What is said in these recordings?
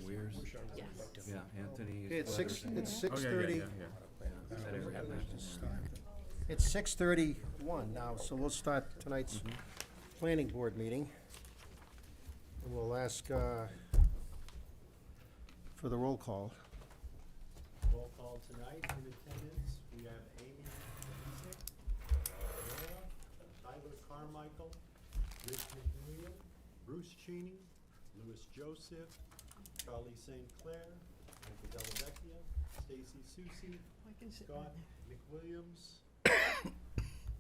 Weirs. Yes. Yeah, Anthony. Okay, it's Weathers. 6:30. Yeah, said it would have that. It's 6:31 now, so we'll start tonight's planning board meeting. And we'll ask for the roll call. Roll call tonight in attendance, we have Amy Misick, Laura, Tyler Carmichael, Rich McNeil, Bruce Cheney, Louis Joseph, Charlie St. Clair, Michael Dellavecchia, Stacy Susie, Scott McWilliams,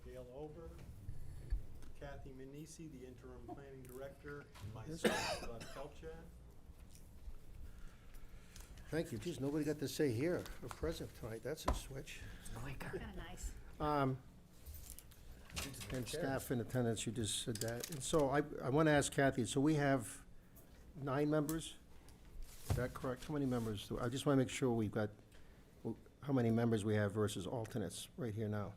Gail Ober, Kathy Manisi, the interim planning director, and myself, Scott Felchat. Thank you. Geez, nobody got to say here or present tonight. That's a switch. Kinda nice. And staff in attendance, you just said that. And so I want to ask Kathy, so we have 9 members? Is that correct? How many members? I just want to make sure we've got, how many members we have versus alternates right here now.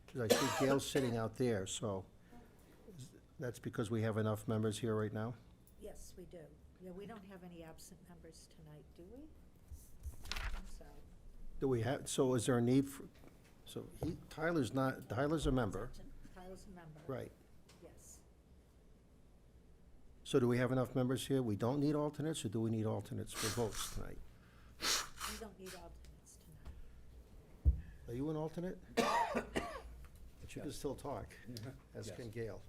Because I see Gail sitting out there, so that's because we have enough members here right now? Yes, we do. Yeah, we don't have any absent members tonight, do we? So, Do we have, so is there a need for, so Tyler's a member, Tyler's a member. right. Yes. So do we have enough members here? We don't need alternates, or do we need alternates for votes tonight? We don't need alternates tonight. Are you an alternate? But you can still talk, as can Gail.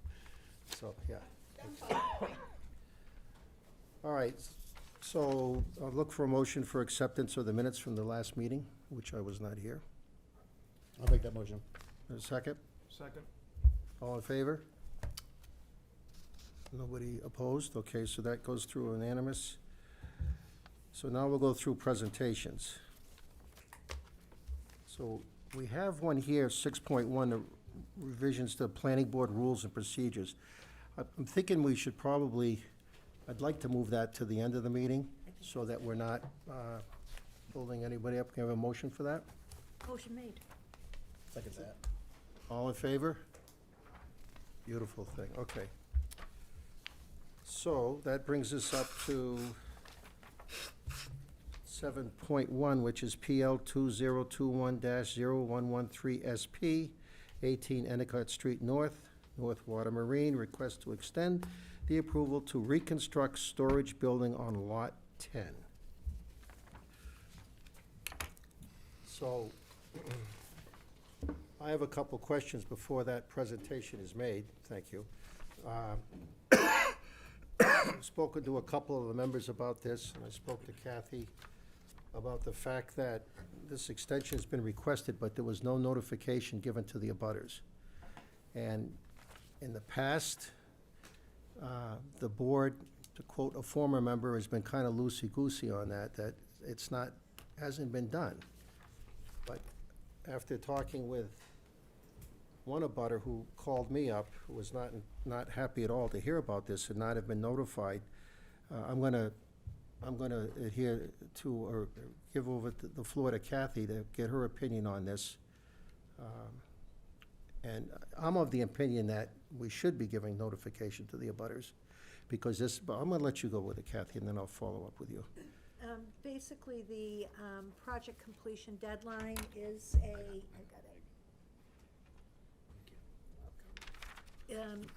So, yeah. All right, so I'll look for a motion for acceptance of the minutes from the last meeting, which I was not here. I'll make that motion. A second? Second. All in favor? Nobody opposed? Okay, so that goes through unanimous. So now we'll go through presentations. So we have one here, 6.1, revisions to planning board rules and procedures. I'm thinking we should probably, I'd like to move that to the end of the meeting so that we're not holding anybody up. Can I have a motion for that? Motion made. Second that. All in favor? Beautiful thing, okay. So that brings us up to 7.1, which is PL 2021-0113 SP, 18 Endicott Street North, North Water Marine, request to extend the approval to reconstruct storage building on Lot 10. So, I have a couple questions before that presentation is made. Thank you. I've spoken to a couple of the members about this, and I spoke to Kathy about the fact that this extension has been requested, but there was no notification given to the abutters. And in the past, the board, to quote a former member, has been kind of loosey-goosey on that it's not, hasn't been done. But after talking with one abutter who called me up, who was not happy at all to hear about this and not have been notified, I'm gonna adhere to, or give over the floor to Kathy to get her opinion on this. And I'm of the opinion that we should be giving notification to the abutters, because this, but I'm gonna let you go with it, Kathy, and then I'll follow up with you. Basically, the project completion deadline is I got it.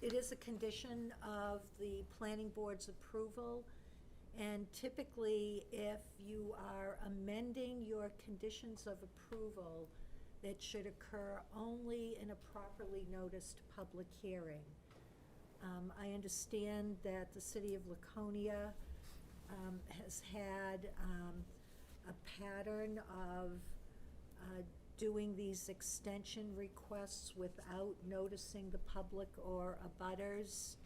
It is a condition of the planning board's approval, and typically, if you are amending your conditions of approval, that should occur only in a properly noticed public hearing. I understand that the city of Laconia has had a pattern of doing these extension requests without noticing the public or abutters,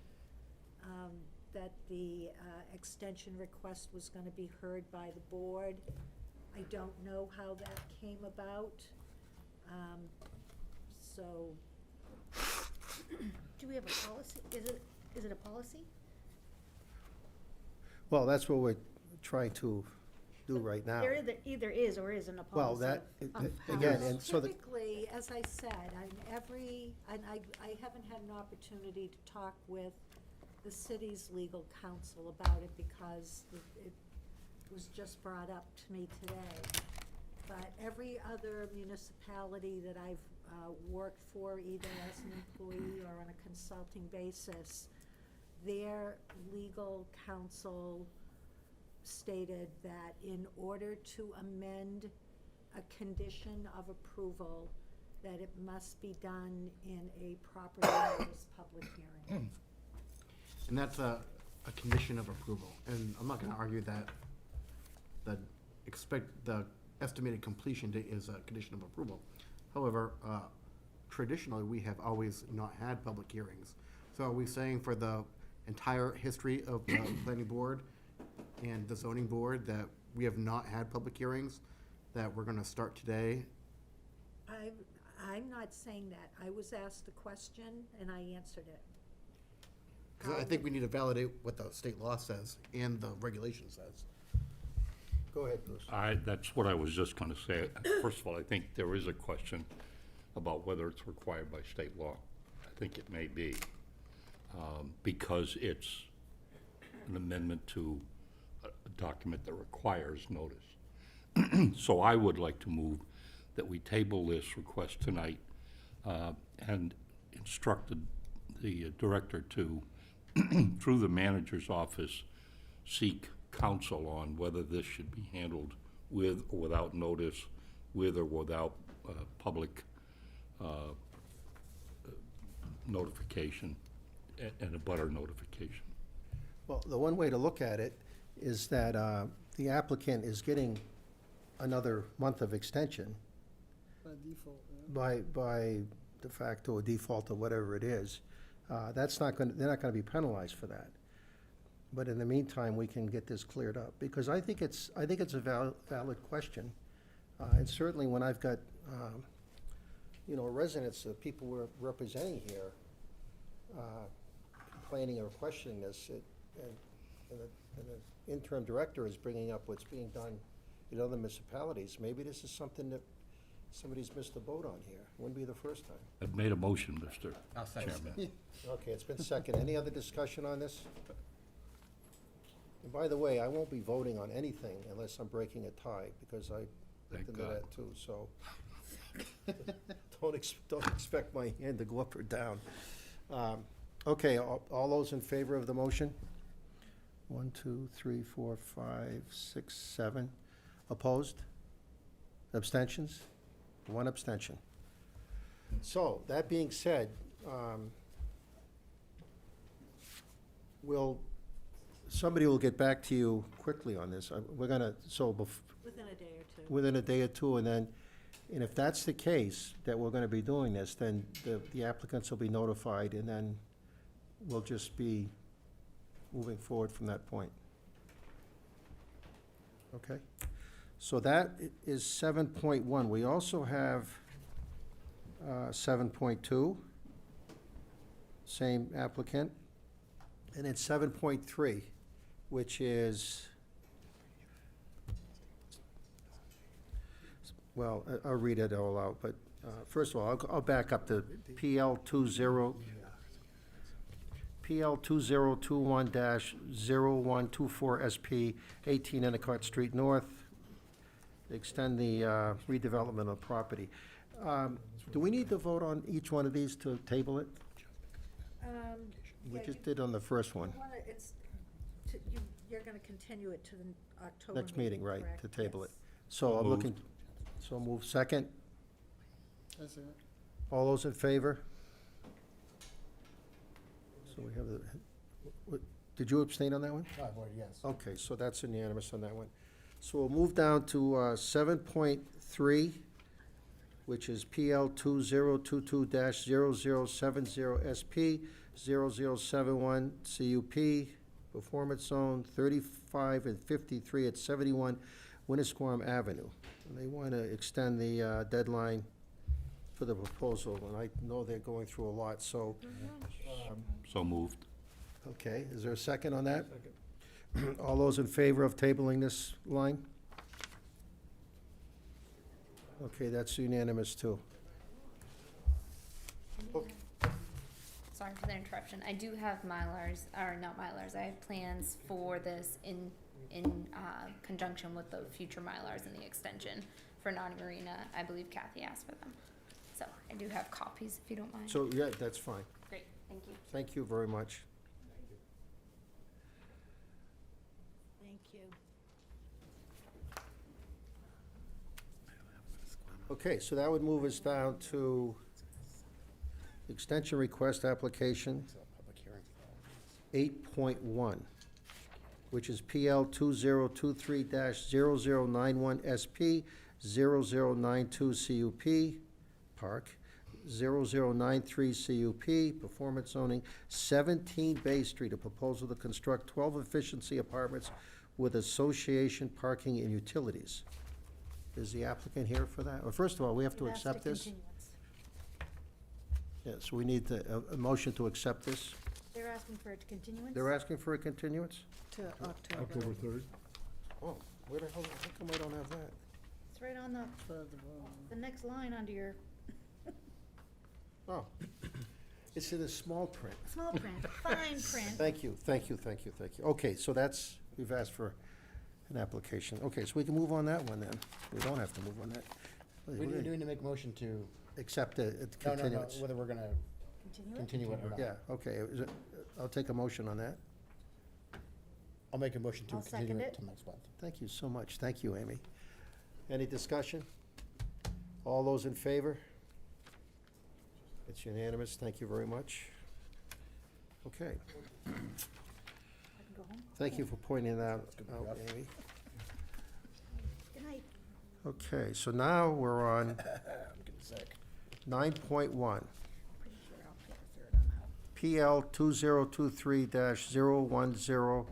that the extension request was gonna be heard by the board. I don't know how that came about. So, Do we have a policy? Is it a policy? Well, that's what we're trying to do right now. There either is or isn't a policy. Well, that, of again, how- and so the, typically, as I said, I haven't had an opportunity to talk with the city's legal counsel about it, because was just brought up to me today. But every other municipality that I've worked for, either as an employee or on a consulting basis, their legal counsel stated that in order to amend a condition of approval, that it must be done in a proper notice public hearing. And that's a condition of approval, and I'm not gonna argue that the estimated completion date is a condition of approval. However, traditionally, we have always not had public hearings. So are we saying for the entire history of the planning board and the zoning board that we have not had public hearings, that we're gonna start today? I'm not saying that. I was asked a question and I answered it. Because I think we need to validate what the state law says and the regulation says. Go ahead, Bruce. That's what I was just gonna say. First of all, I think there is a question about whether it's required by state law. I think it may be, because it's an amendment to a document that requires notice. So I would like to move that we table this request tonight, and instruct the director to, through the manager's office, seek counsel on whether this should be handled with or without notice, with or without public notification, and a butter notification. Well, the one way to look at it is that the applicant is getting another month of extension by de facto or default or whatever it is. That's not going, they're not going to be penalized for that. But in the meantime, we can get this cleared up, because I think it's a valid question. And certainly when I've got, residents, people we're representing here, complaining or questioning this, and the interim director is bringing up what's being done in other municipalities, maybe this is something that somebody's missed a boat on here. Wouldn't be the first time. I've made a motion, Mr. Chairman. Okay, it's been seconded. Any other discussion on this? And by the way, I won't be voting on anything unless I'm breaking a tie, because I looked Thank into God. that too, so. Don't expect my hand to go up or down. Okay, all those in favor of the motion? 1, 2, 3, 4, 5, 6, 7. Opposed? Abstentions? 1 abstention. So, that being said, somebody will get back to you quickly on this. We're gonna, Within a day or two. within a day or two, and if that's the case, that we're gonna be doing this, then the applicants will be notified, and then we'll just be moving forward from that point. Okay? So that is 7.1. We also have 7.2, same applicant, and it's 7.3, which is, well, I'll read it all out, but first of all, I'll back up to PL 2021-0124 SP, 18 Endicott Street North, extend the redevelopment of property. Do we need to vote on each one of these to table it? We just did on the first one. You're gonna continue it to the October Next meeting, right, correct? to table it. Yes. So I'm looking, so move second. All those in favor? So we have did you abstain on that one? I voted yes. Okay, so that's unanimous on that one. So we'll move down to 7.3, which is PL 2022-0070 SP, 0071 CUP, Performance Zone 35 and 53 at 71 Winnisquam Avenue. And they want to extend the deadline for the proposal, and I know they're going through a lot, so, So moved. okay, is there a second on that? All those in favor of tabling this line? Okay, that's unanimous too. Sorry for the interruption. I do have Mylars, or not Mylars, I have plans for this in in conjunction with the future Mylars and the extension for Naughty Marina. I believe Kathy asked for them. So I do have copies if you don't mind. So, yeah, that's fine. Great, thank you. Thank you very much. Thank you. Okay, so that would move us down to extension request application So, public hearing. 8.1, which is PL 2023-0091 SP 0092 CUP, Park, 0093 CUP, Performance Zoning, 17 Bay Street, a proposal to construct 12 efficiency apartments with association parking and utilities. Is the applicant here for that? Well, first of all, we have to You've asked a accept this? continuance. Yes, we need a motion to accept this. They're asking for a continuance? They're asking for a continuance? To October. 3rd. Oh, where the hell, how come I don't have that? It's right on the next line under your Oh, it's in a small print. small print, fine print. Thank you, thank you, thank you, thank you. Okay, so that's, we've asked for an application. Okay, so we can move on that one then. We don't have to move on that. We need to make a motion to, Accept a no, continuance. whether we're gonna Continue it? continue it or not. Yeah, okay, I'll take a motion on that. I'll make a motion to I'll continue second it it. till next month. Thank you so much. Thank you, Amy. Any discussion? All those in favor? It's unanimous. Thank you very much. Okay, I can go home. thank you for pointing that good out, enough. Amy. Good night. Okay, so now we're on I'm getting sick. 9.1, Pretty sure I'll pick a third on that. PL 2023-0101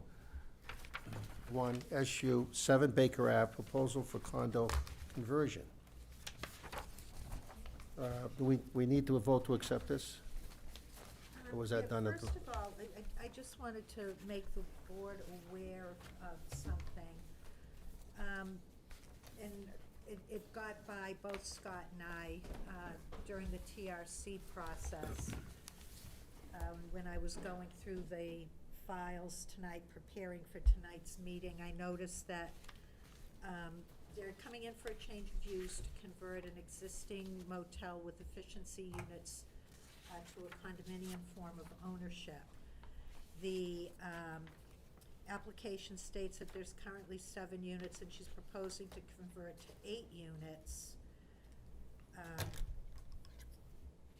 SU 7 Baker Ave, proposal for condo conversion. Do we need to vote to accept this? Or was that Yeah, done at the? First of all, I just wanted to make the board aware of something. And it got by both Scott and I during the TRC process. When I was going through the files tonight, preparing for tonight's meeting, I noticed that they're coming in for a change of use to convert an existing motel with efficiency units to a condominium form of ownership. The application states that there's currently 7 units, and she's proposing to convert to 8 units.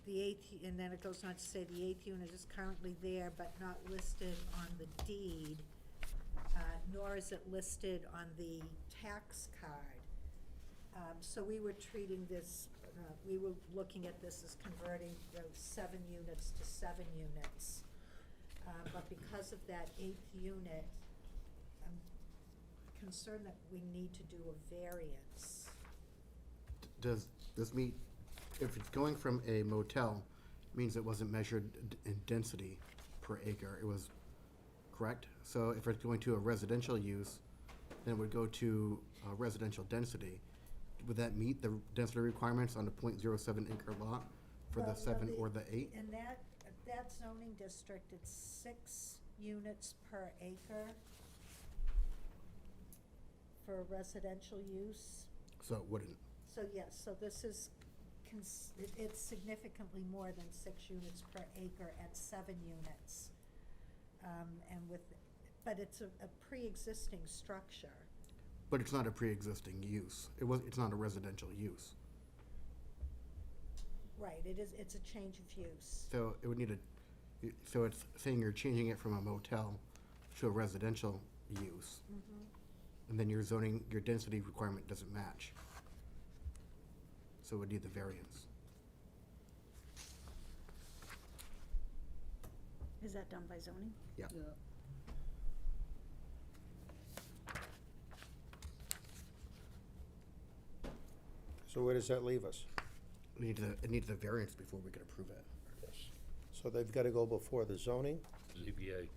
The 8th, and then it goes on to say the 8th unit is currently there but not listed on the deed, nor is it listed on the tax card. So we were treating this, we were looking at this as converting those 7 units to 7 units. But because of that 8th unit, I'm concerned that we need to do a variance. Does this mean, if it's going from a motel, means it wasn't measured in density per acre, it was, correct? So if it's going to a residential use, then it would go to residential density. Would that meet the density requirements on a .07 acre lot for Well, the 7 the- or the 8? In that zoning district, it's 6 units per acre for residential use. So it wouldn't. So yes, so this is, it's significantly more than 6 units per acre at 7 units. And with, but it's a pre-existing structure. But it's not a pre-existing use. It's not a residential use. Right, it's a change of use. So it would need so it's saying you're changing it from a motel to a residential use. And then your zoning, your density requirement doesn't match. So it would need the variance. Is that done by zoning? Yeah. So where does that leave us? It needs a variance before we could approve it. So they've got to go before the zoning? ZBA.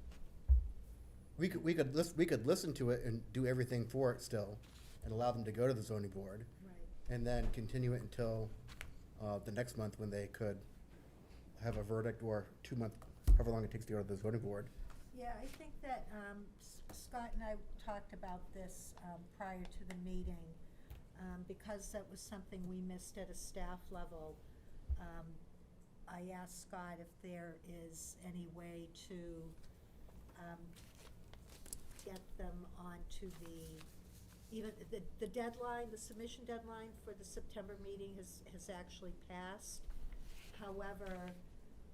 We could listen to it and do everything for it still, and allow them to go to the zoning board, Right. and then continue it until the next month when they could have a verdict, or 2 month, however long it takes to go to the zoning board. Yeah, I think that Scott and I talked about this prior to the meeting. Because that was something we missed at a staff level, I asked Scott if there is any way to get them onto the deadline, the submission deadline for the September meeting has actually passed. However,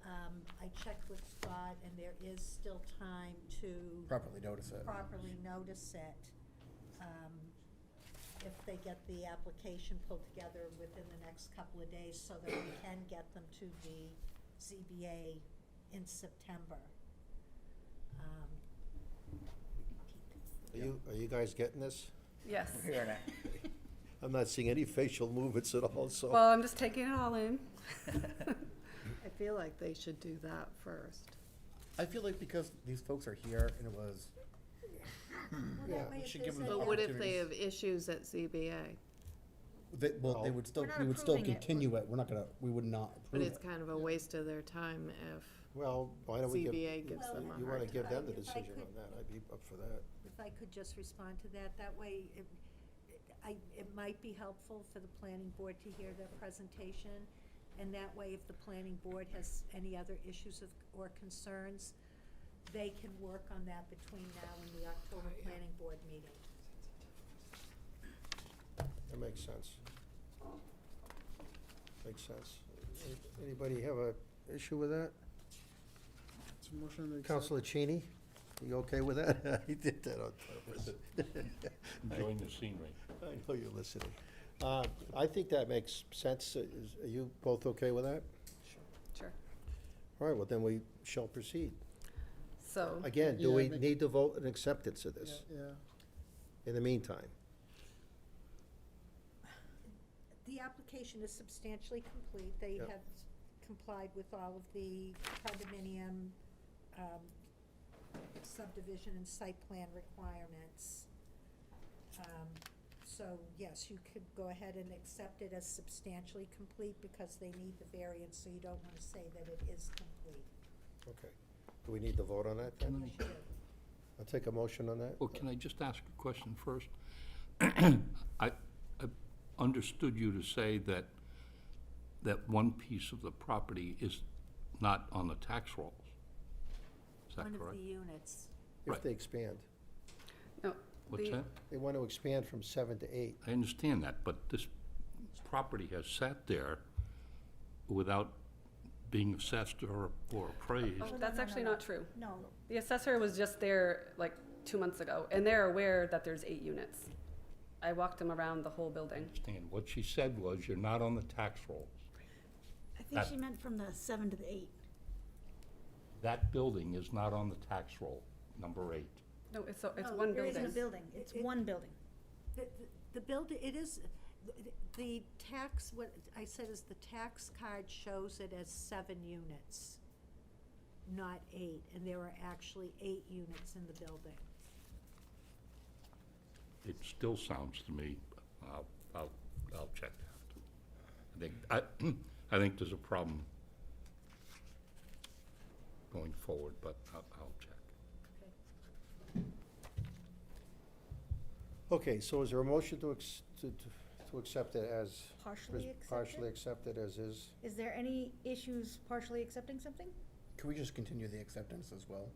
I checked with Scott, and there is still time to Properly notice it. properly notice it. If they get the application pulled together within the next couple of days, so that we can get them to the ZBA in September. Are you guys getting this? Yes. I'm not seeing any facial movements at all, so. Well, I'm just taking it all in. I feel like they should do that first. I feel like because these folks are here and it was, Well, Yeah, that way we if should there's give them any the But what if they opportunities. have issues at ZBA? they Well, would still, We're not we would still approving it. continue it. We're not gonna, we would not But approve it's it. kind of a waste of their time if Well, why don't we give, ZBA gives Well, them you a wanna hard give them time. the If I decision could- on that, I'd be up for that. If I could just respond to that, that way it might be helpful for the planning board to hear their presentation. And that way, if the planning board has any other issues or concerns, they can work on that between now and the October planning board meeting. That makes sense. Makes sense. Anybody have a issue with that? It's a motion to accept. Counselor Cheney, you okay with that? He did that on purpose. Enjoying the scenery. I know you're listening. I think that makes sense. Are you both okay with that? Sure. All right, well, then we shall proceed. So, Again, do Yeah, we make- need to vote an acceptance of this Yeah. in the meantime? The application is substantially complete. They Yep. have complied with all of the condominium, subdivision and site plan requirements. So, yes, you could go ahead and accept it as substantially complete because they need the variance, so you don't want to say that it is complete. Okay. Do we need to vote on that then? Yes, you do. I'll take a motion on that. Well, can I just ask a question first? I understood you to say that one piece of the property is not on the tax rolls. Is that One of correct? the units. If Right. they expand. no. What's the- that? They want to expand from 7 to 8. I understand that, but this property has sat there without being assessed or appraised. Oh, that's actually not true. No, The assessor was just there like 2 months ago, and they're aware that there's 8 units. I walked them around the whole I building. understand. What she said was, you're not on the tax rolls. I think That- she meant from the 7 to the 8. That building is not on the tax roll, number 8. No, it's No, one There isn't a building. building, it's It- one building. The building, it is, the tax, what I said is the tax card shows it as 7 units, not 8, and there are actually 8 units in the building. It still sounds to me, I'll check that. I think there's a problem going forward, but I'll check. Okay, so is there a motion to accept it as? Partially accept Partially it? accept it as is? Is there any issues partially accepting something? Can we just continue the acceptance as well?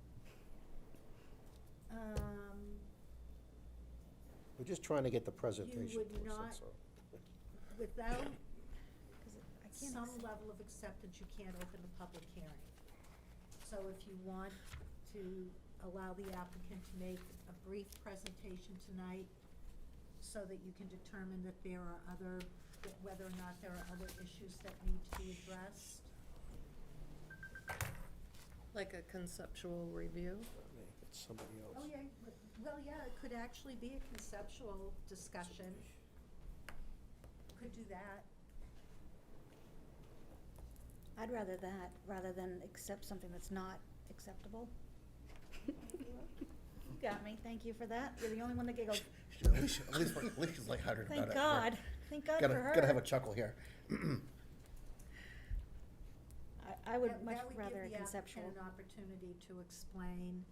We're just trying to get the presentation would to us, not- that's all. Without 'Cause I can't some accept- level of acceptance, you can't open the public hearing. So if you want to allow the applicant to make a brief presentation tonight, so that you can determine that there are whether or not there are other issues that need to be addressed. Like a conceptual review? It's somebody else. Oh, yeah, well, yeah, it could actually be a conceptual discussion. Could do that. I'd rather that, rather than accept something that's not acceptable. You got me, thank you for that. You're the only one that giggled. At least she's lighthearted about it. Thank God, thank God for her. Gotta have a chuckle here. I would That- much that would rather a give the conceptual. applicant an opportunity to explain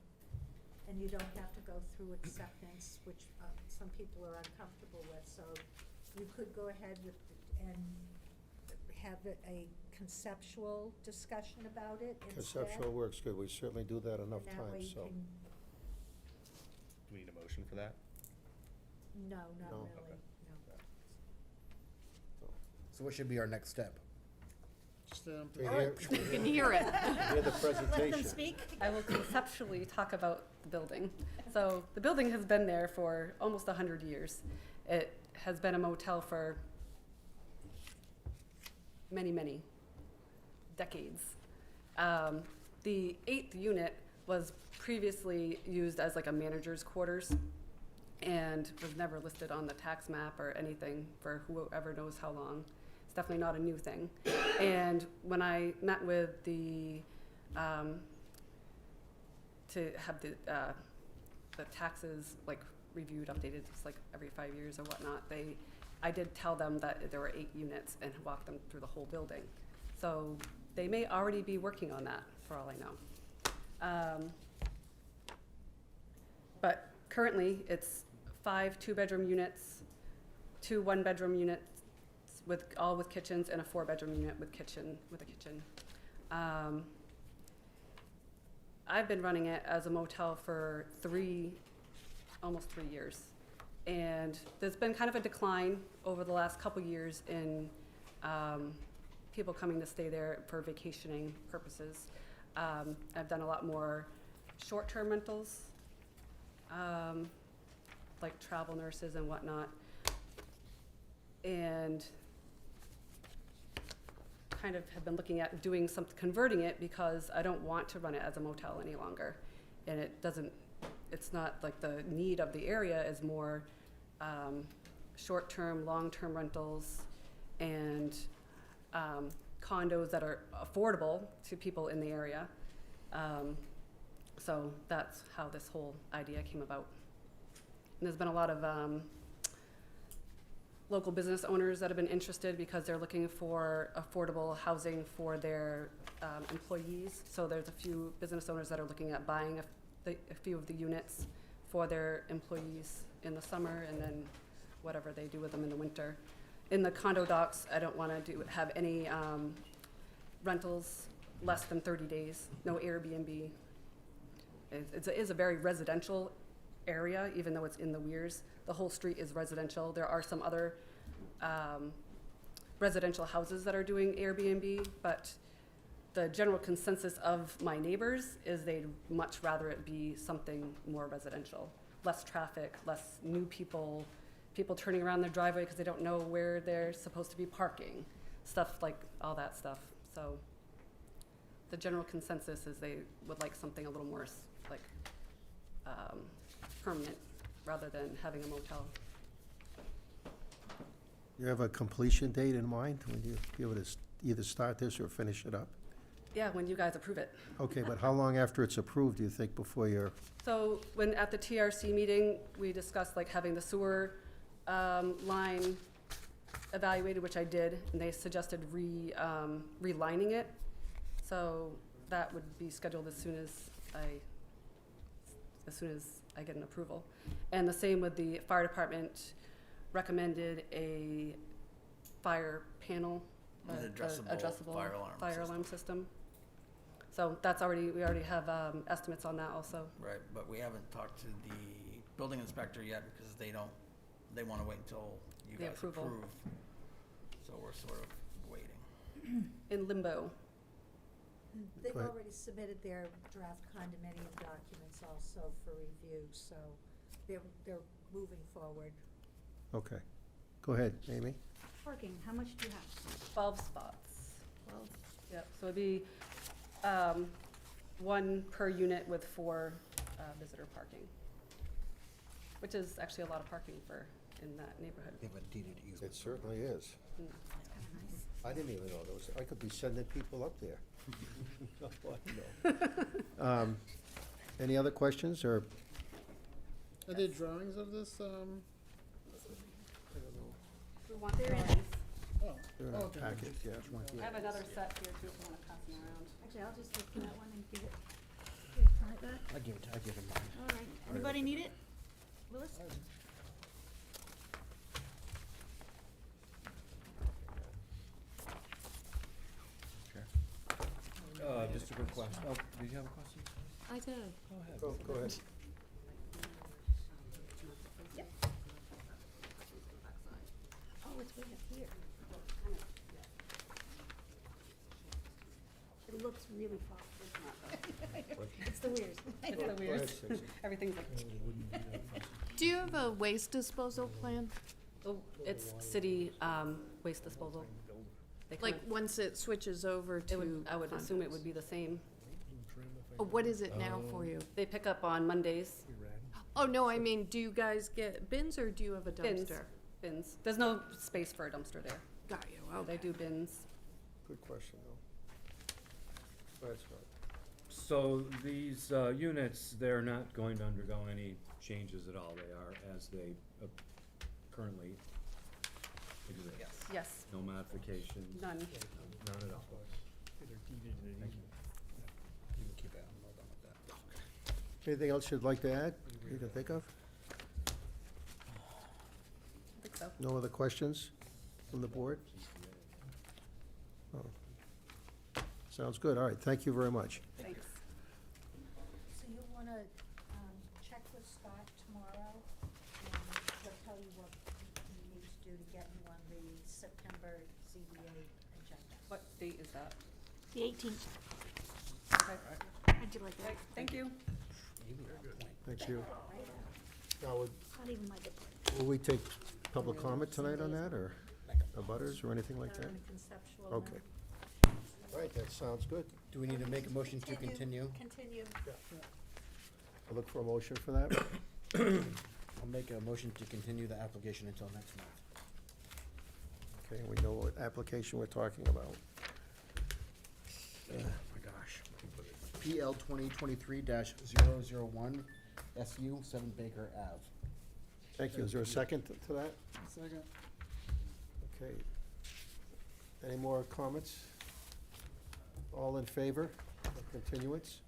and you don't have to go through acceptance, which some people are uncomfortable with. So you could go ahead with, and have a conceptual discussion about it instead. Conceptual works good. We certainly do that enough And that way times, you so. can, Do we need a motion for that? no, not No. really, Okay. no. So what should be our next step? To hear- You can hear it. Hear the Let presentation. them speak. I will conceptually talk about the building. So the building has been there for almost 100 years. It has been a motel for many, many decades. The 8th unit was previously used as like a manager's quarters and was never listed on the tax map or anything for whoever knows how long. It's definitely not a new thing. And when I met with the to have the taxes like reviewed, updated, just like every 5 years or whatnot, I did tell them that there were 8 units and walk them through the whole building. So they may already be working on that, for all I know. But currently, it's 5 2-bedroom units, 2 1-bedroom units all with kitchens, and a 4-bedroom unit with a kitchen. I've been running it as a motel for almost 3 years. And there's been kind of a decline over the last couple years in people coming to stay there for vacationing purposes. I've done a lot more short-term rentals, like travel nurses and whatnot. And kind of have been looking at doing converting it because I don't want to run it as a motel any longer. And it's not like the need of the area is more short-term, long-term rentals and condos that are affordable to people in the area. So that's how this whole idea came about. And there's been a lot of local business owners that have been interested because they're looking for affordable housing for their employees. So there's a few business owners that are looking at buying a few of the units for their employees in the summer and then whatever they do with them in the winter. In the condo docs, I don't want to have any rentals less than 30 days, no Airbnb. It is a very residential area, even though it's in the Weirs. The whole street is residential. There are some other residential houses that are doing Airbnb, but the general consensus of my neighbors is they'd much rather it be something more residential. Less traffic, less new people turning around their driveway because they don't know where they're supposed to be parking, stuff like all that stuff. So the general consensus is they would like something a little more permanent rather than having a motel. You have a completion date in mind when you be able to either start this or finish it up? Yeah, when you guys approve it. Okay, but how long after it's approved do you think before you're, So when at the TRC meeting, we discussed like having the sewer line evaluated, which I did, and they suggested relining it. So that would be scheduled as soon as I get an approval. And the same with the fire department recommended a fire panel, An addressable fire alarm system. So that's we already have estimates on that also. Right, but we haven't talked to the building inspector yet because they want to wait until you The guys approval. approve. So we're sort of waiting. In limbo. They've Go ahead. already submitted their draft condominium documents also for review, so they're moving forward. okay. Go ahead, Amy. Parking, how much do you have? 12 spots. 12? Yep, so it'd be 1 per unit with 4 visitor parking, which is actually a lot of parking in that neighborhood. They have a deeded easement. It certainly is. Mm. That's kind of nice. I didn't even know there was, I could be sending people up there. No. Any other questions, or? Are there drawings of this? They're in. Oh, They're in our okay. packet, yeah. I have another set here too if you want to pass them around. Actually, I'll just look at that one and give it. like that? I give him mine. All right. Anybody need it? Louis? Just a quick question. Oh, did you have a question? I did. Go ahead. Yep. Oh, it's way up here. It looks really far. It's the weirs. It's the Go ahead, weirs. Stacy. Everything's like, Do you have a waste disposal plan? oh, it's city, waste disposal. They Like, kinda- once it switches over it would, to I would assume it would condos? be the same. Oh, what is it now for you? They pick up on Mondays, Oh, no, I mean, do you guys get bins or do you have a bins, dumpster? bins. There's no space for a dumpster there. Got you, They okay. do bins. Good question, though. Go ahead, Scott. So these units, they're not going to undergo any changes at all. They are as they currently exist. Yes. Yes, No modifications? none. None at all. Thank you. You can keep it, I'm all done with that. Anything else you'd like to add, you can think of? I think so. No other questions from the board? Oh. Sounds good, all right, thank you very much. Thanks. So you'll wanna, check with Scott tomorrow, and he'll tell you what he needs to do to get you on the September ZBA agenda. What date is that? The 18th. Okay. How'd you like that? Right, thank you. Thank you. Now, Not even my department. will we take public comment tonight on that, or abutters, or anything like that? On a conceptual Okay. note. All right, that sounds good. Do we need to make a motion to continue? Continue. I'll look for a motion for that. I'll make a motion to continue the application until next month. Okay, we know what application we're talking about. Oh my gosh. PL 2023-001, SU 7 Baker Ave. Thank you, is there a second to that? Second. Okay. Any more comments? All in favor of continuance?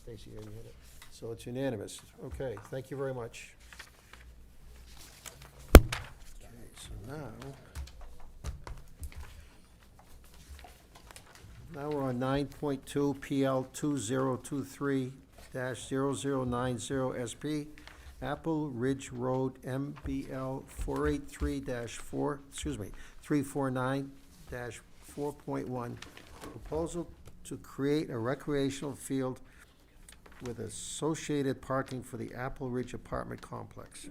Stacy, yeah, you had it. So it's unanimous. Okay, thank you very much. Okay, so now we're on 9.2 PL 2023-0090 SP, Apple Ridge Road, MBL 349-4.1. Proposal to create a recreational field with associated parking for the Apple Ridge apartment complex.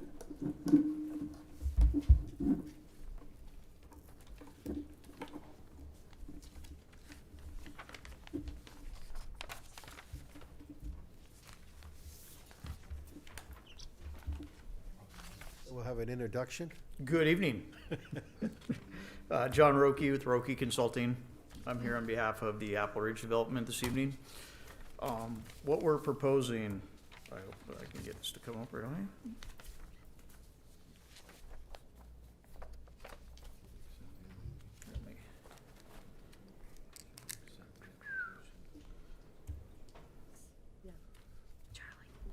We'll have an introduction. Good evening. John Roque with Roque Consulting. I'm here on behalf of the Apple Ridge Development this evening. What we're proposing, I hope that I can get this to come up right away. Let me-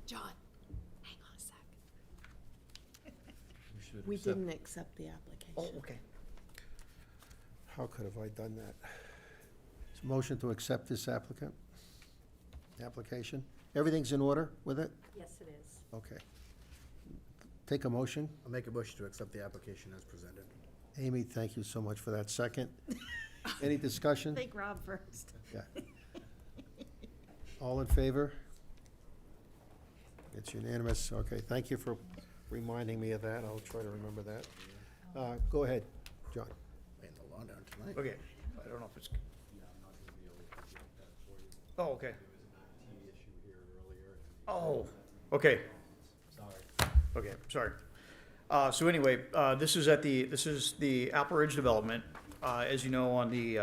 John, hang on a sec. should We accept- didn't accept the application. Oh, okay. How could have I done that? Is a motion to accept this application? Everything's in order with it? Yes, it is. Okay. Take a motion. I'll make a motion to accept the application as presented. Amy, thank you so much for that. Second. Any discussion? Take Rob first. Yeah. All in favor? It's unanimous. Okay, thank you for reminding me of that. I'll try to remember that. Go ahead, John. Laying the law down tonight. Okay, I don't know if it's. Oh, okay. Oh, okay. Okay, sorry. So anyway, this is the Apple Ridge Development. As you know, on the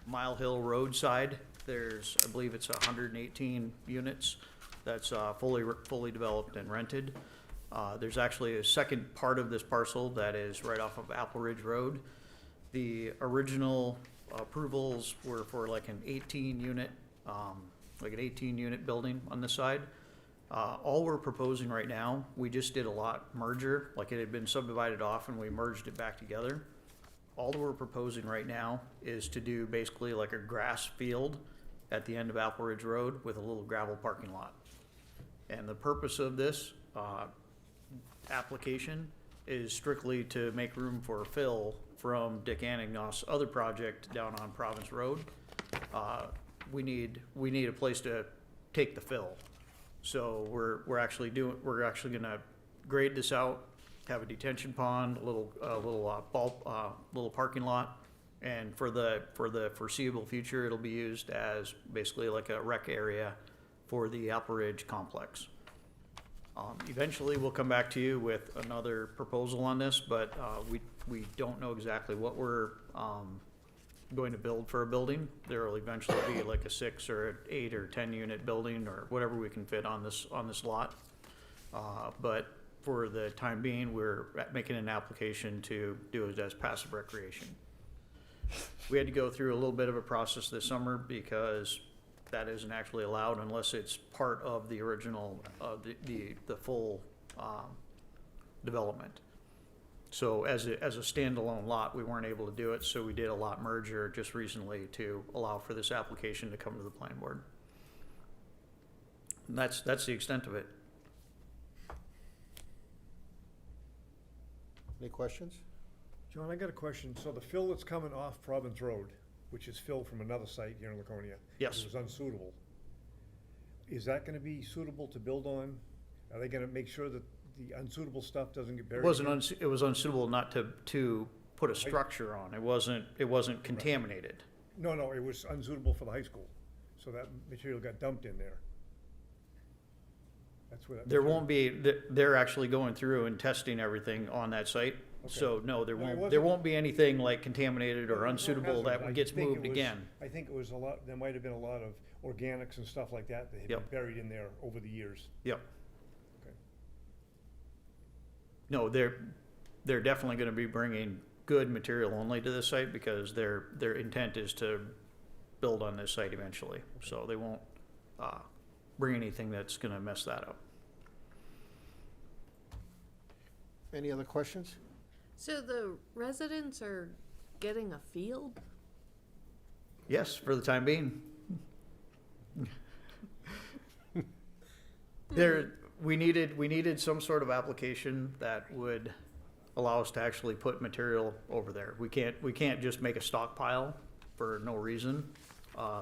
Mile Hill Road side, there's, I believe it's 118 units that's fully developed and rented. There's actually a second part of this parcel that is right off of Apple Ridge Road. The original approvals were for like an 18-unit, building on this side. All we're proposing right now, we just did a lot merger, like it had been subdivided off and we merged it back together. All that we're proposing right now is to do basically like a grass field at the end of Apple Ridge Road with a little gravel parking lot. And the purpose of this, application is strictly to make room for fill from Dick Anagnos' other project down on Province Road. We need a place to take the fill. So we're actually gonna grade this out, have a detention pond, a little parking lot. And for the foreseeable future, it'll be used as basically like a rec area for the Apple Ridge complex. Eventually, we'll come back to you with another proposal on this, but we don't know exactly what we're going to build for a building. There will eventually be like a 6 or an 8 or 10 unit building or whatever we can fit on this lot. But for the time being, we're making an application to do it as passive recreation. We had to go through a little bit of a process this summer because that isn't actually allowed unless it's part of the original, the full development. So as a standalone lot, we weren't able to do it, so we did a lot merger just recently to allow for this application to come to the planning board. And that's the extent of it. Any questions? John, I got a question. So the fill that's coming off Province Road, which is fill from another site here in Laconia. Yes. It was unsuitable. Is that gonna be suitable to build on? Are they gonna make sure that the unsuitable stuff doesn't get buried? It was unsuitable not to put a structure on. It wasn't contaminated. No, it was unsuitable for the high school. So that material got dumped in there. That's where that. There won't be, they're actually going through and testing everything on that site. So no, there No, it won't wasn't- be anything like contaminated or unsuitable I that gets think it moved was- again. I think it was a lot, there might have been a lot of organics and stuff like that that had been Yep. buried in there over the years. Yep. Okay. No, they're definitely gonna be bringing good material only to this site because their intent is to build on this site eventually. So they won't, bring anything that's gonna mess that up. Any other questions? So the residents are getting a field? Yes, for the time being. We needed some sort of application that would allow us to actually put material over there. We can't just make a stockpile for no reason.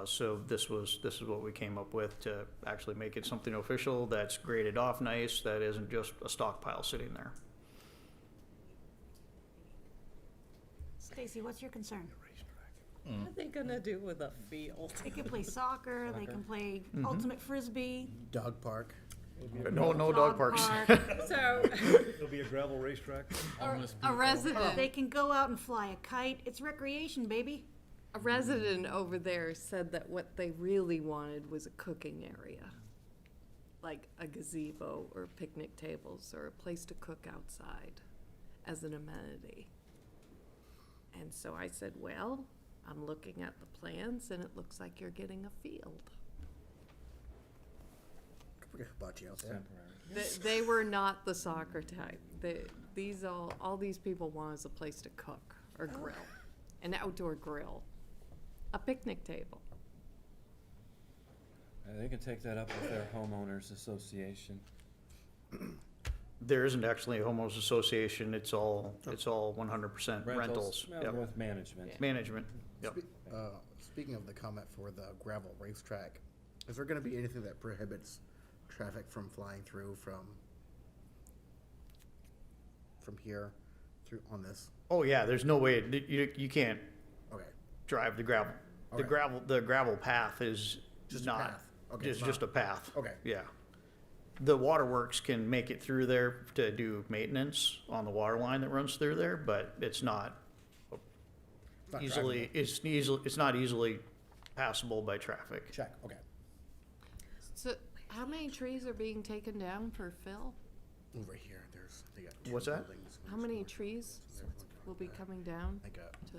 So this is what we came up with to actually make it something official that's graded off nice, that isn't just a stockpile sitting there. Stacy, what's your concern? What are they gonna do with a field? They can play soccer, they can play Mm-hmm. ultimate frisbee. Dog park. No dog parks. So, There'll be a gravel racetrack. a resident, They can go out and fly a kite. It's recreation, baby. a resident over there said that what they really wanted was a cooking area. Like a gazebo or picnic tables or a place to cook outside as an amenity. And so I said, well, I'm looking at the plans and it looks like you're getting a field. We got hibachi out there. They were not the soccer type. All these people want is a place to cook or grill, an outdoor grill, a picnic table. They can take that up with their homeowners association. There isn't actually a homeowners association, it's all 100% rentals. Well, Yep. with management. Management, yep. Speaking of the comment for the gravel racetrack, is there gonna be anything that prohibits traffic from flying through from here through on this? Oh, yeah, there's no way, you can't Okay, drive the gravel. Okay. The gravel path is Just a not, path. Okay, it's it's just a not- path. okay. Yeah. The waterworks can make it through there to do maintenance on the water line that runs through there, but it's not It's not easily, it's not easily passable by traffic. check, okay. So how many trees are being taken down for fill? Over here, they got two What's that? buildings. How many trees will be coming down Like a to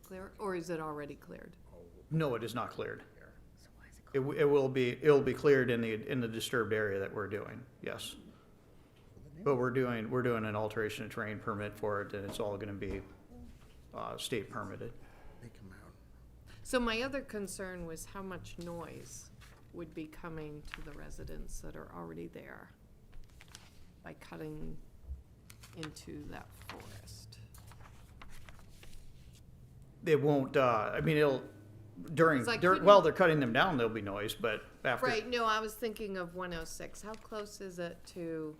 clear, or is it already cleared? No, it is not cleared. It'll be cleared in the disturbed area that we're doing, yes. But we're doing an alteration of terrain permit for it, and it's all gonna be, state permitted. Make 'em out. So my other concern was how much noise would be coming to the residents that are already there by cutting into that forest. It won't, I mean, it'll, It's like while they're cutting them down, there'll be noise, but after. Right, no, I was thinking of 106. How close is it to,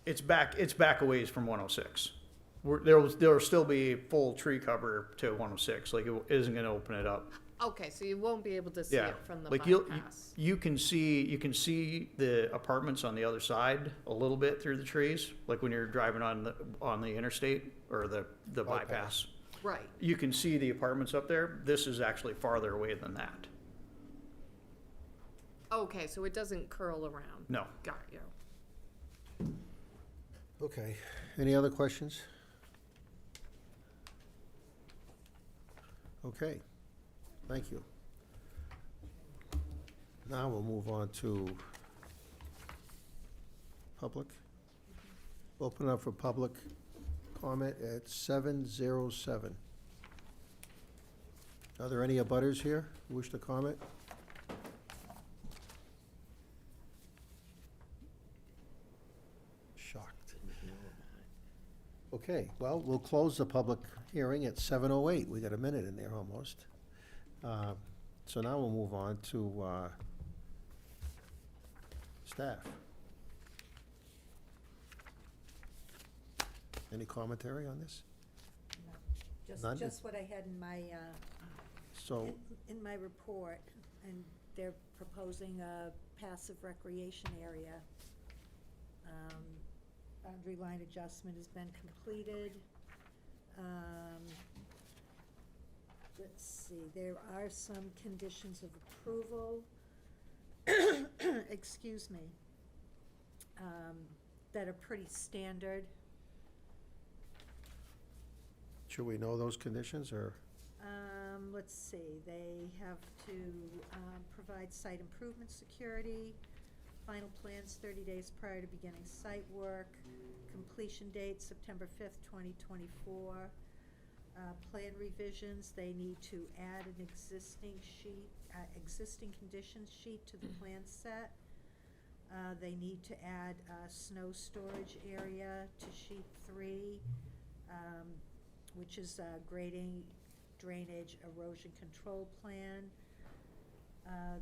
It's back a ways from 106. There'll still be full tree cover to 106, like it isn't gonna open it up. okay, so you won't be able to see Yeah, it from the like bypass? you can see the apartments on the other side a little bit through the trees, like when you're driving on the interstate or the bypass. Right, You can see the apartments up there. This is actually farther away than that. okay, so it doesn't curl around? No. Got you. Okay, any other questions? Okay, thank you. Now we'll move on to public. Open up for public comment at 7:07. Are there any abutters here who wish to comment? Shocked. Okay, well, we'll close the public hearing at 7:08. We got a minute in there almost. So now we'll move on to staff. Any commentary on this? None? Just what I had in my, So, in my report, and they're proposing a passive recreation area. Boundary line adjustment has been completed. Let's see, there are some conditions of approval, excuse me, that are pretty standard. should we know those conditions, or? Let's see, they have to, provide site improvement security, final plans 30 days prior to beginning site work, completion date September 5th, 2024. Plan revisions, they need to add an existing sheet, existing conditions sheet to the plan set. They need to add a snow storage area to sheet 3, which is a grading, drainage, erosion control plan.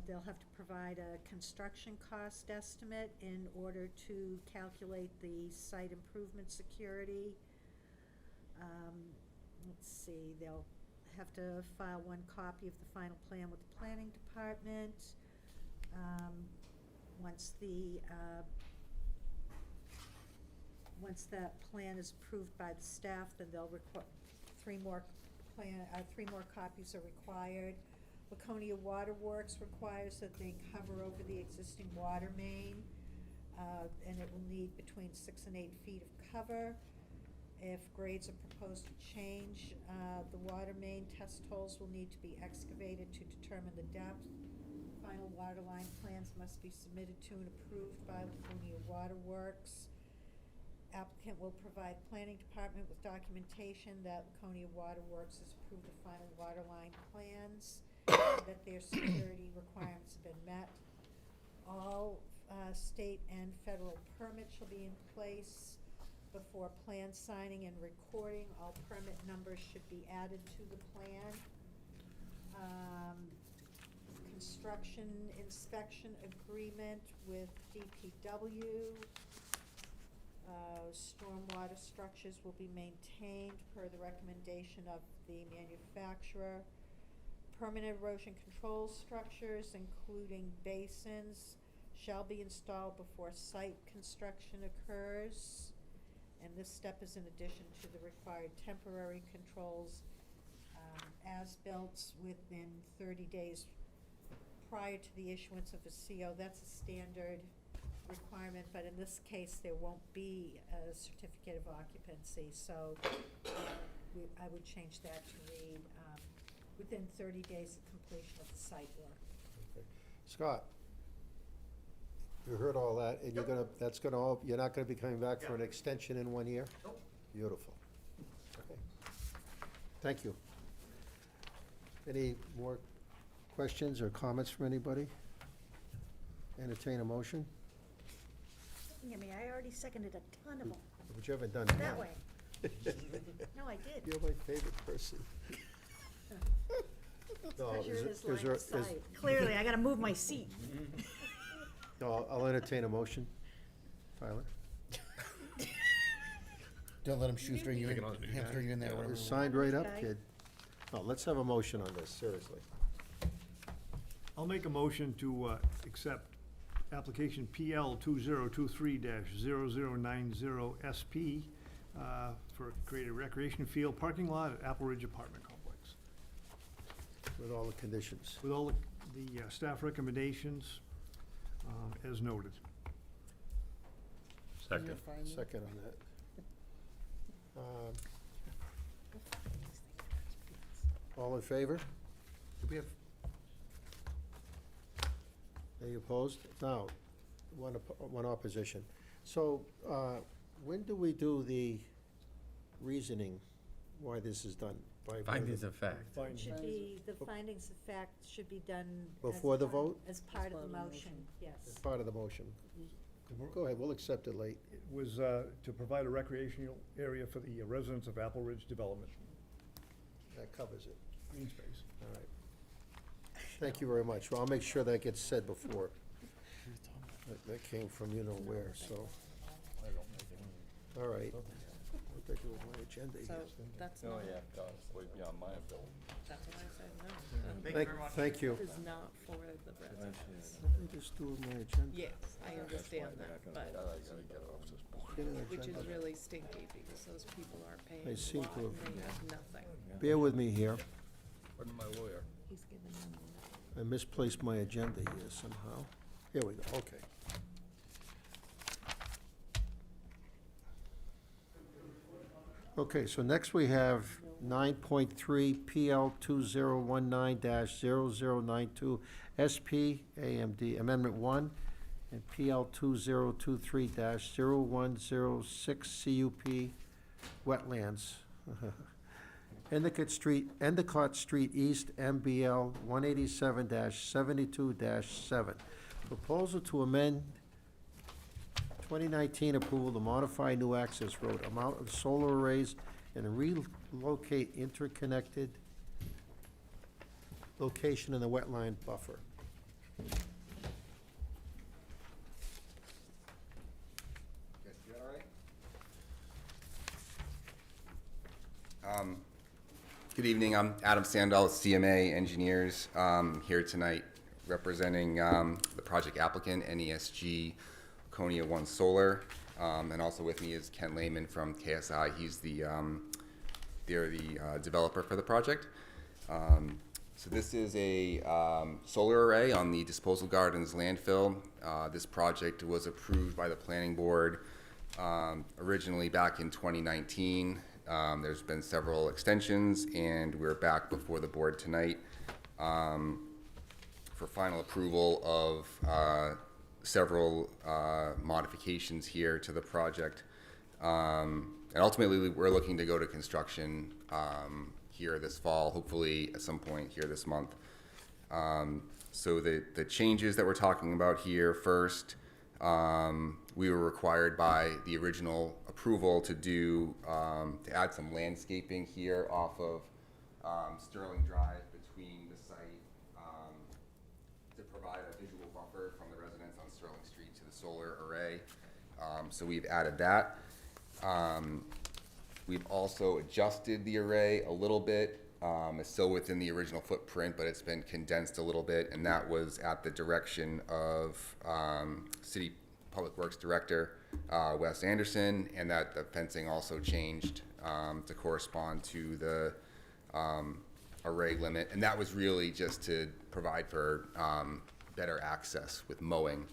They'll have to provide a construction cost estimate in order to calculate the site improvement security. Let's see, they'll have to file one copy of the final plan with the planning department. Once that plan is approved by the staff, then they'll require three more copies are required. Laconia Water Works requires that they cover over the existing water main, and it will need between 6 and 8 feet of cover. If grades are proposed to change, the water main test holes will need to be excavated to determine the depth. Final water line plans must be submitted to and approved by Laconia Water Works. Applicant will provide planning department with documentation that Laconia Water Works has approved the final water line plans, that their security requirements have been met. All state and federal permits shall be in place before plan signing and recording. All permit numbers should be added to the plan. Construction inspection agreement with DPW. Stormwater structures will be maintained per the recommendation of the manufacturer. Permanent erosion control structures, including basins, shall be installed before site construction occurs. And this step is in addition to the required temporary controls, as-built within 30 days prior to the issuance of a CO. That's a standard requirement, but in this case, there won't be a certificate of occupancy, so I would change that to read, within 30 days of completion of the site work. Okay. Scott, you heard all that, and you're gonna, that's gonna all, you're not gonna be coming back for an extension in 1 year? Nope. Beautiful. Okay. Thank you. Any more questions or comments from anybody? Entertain a motion? Yeah, me, I already seconded a ton of them, But you haven't done that one. way. No, I did. You're my favorite person. No, Treasure is it- his is line there- of is- sight. Clearly, I gotta move my seat. No, I'll entertain a motion. Tyler? Don't let him shoestring you in, hamstring you in there, whatever. It's signed right up, Guy. kid. No, let's have a motion on this, seriously. I'll make a motion to accept application PL 2023-0090 SP for create a recreation field parking lot at Apple Ridge Apartment Complex. With all the conditions. With all the staff recommendations as noted. Second. Second on that. All in favor? Do we have, Any opposed? No, one opposition. So, when do we do the reasoning why this is done? Findings of fact. It should be, the findings of fact should be done. as Before the part- vote? As part of the motion, yes. As part of the motion. Go ahead, we'll accept it late. It was to provide a recreational area for the residents of Apple Ridge Development, That covers it. green space. All right. Thank you very much. Well, I'll make sure that gets said before. That came from you know where, so. All right. What did I do with my agenda So here? that's Oh, not, yeah, God, way beyond my ability. that's what I said, no. Thank you. It is not for the residents. What did I just do with my agenda? Yes, I understand that, but, Get an which is agenda. really stinky because those people are paying They a seem lot to and have- they have nothing. Bear with me here. Pardon my lawyer. He's giving them. I misplaced my agenda here somehow. Here we go, okay. Okay, so next we have 9.3 PL 2019-0092 SP AMD Amendment 1 and PL 2023-0106 CUP Wetlands. Endicott Street East, MBL 187-72-7. Proposal to amend 2019 approval to modify new access road, amount of solar arrays, and relocate interconnected location in the wetland buffer. Good evening, I'm Adam Sandall, CMA Engineers, here tonight representing the project applicant, NESG Konya One Solar, and also with me is Ken Lehman from KSI. He's they're the developer for the project. So this is a solar array on the Disposal Gardens landfill. This project was approved by the planning board originally back in 2019. There's been several extensions, and we're back before the board tonight for final approval of several modifications here to the project. And ultimately, we're looking to go to construction here this fall, hopefully at some point here this month. So the changes that we're talking about here first, we were required by the original approval to do, to add some landscaping here off of Sterling Drive between the site, to provide a visual buffer from the residents on Sterling Street to the solar array. So we've added that. We've also adjusted the array a little bit. It's still within the original footprint, but it's been condensed a little bit, and that was at the direction of City Public Works Director Wes Anderson, and that the fencing also changed to correspond to the array limit, and that was really just to provide for better access with mowing.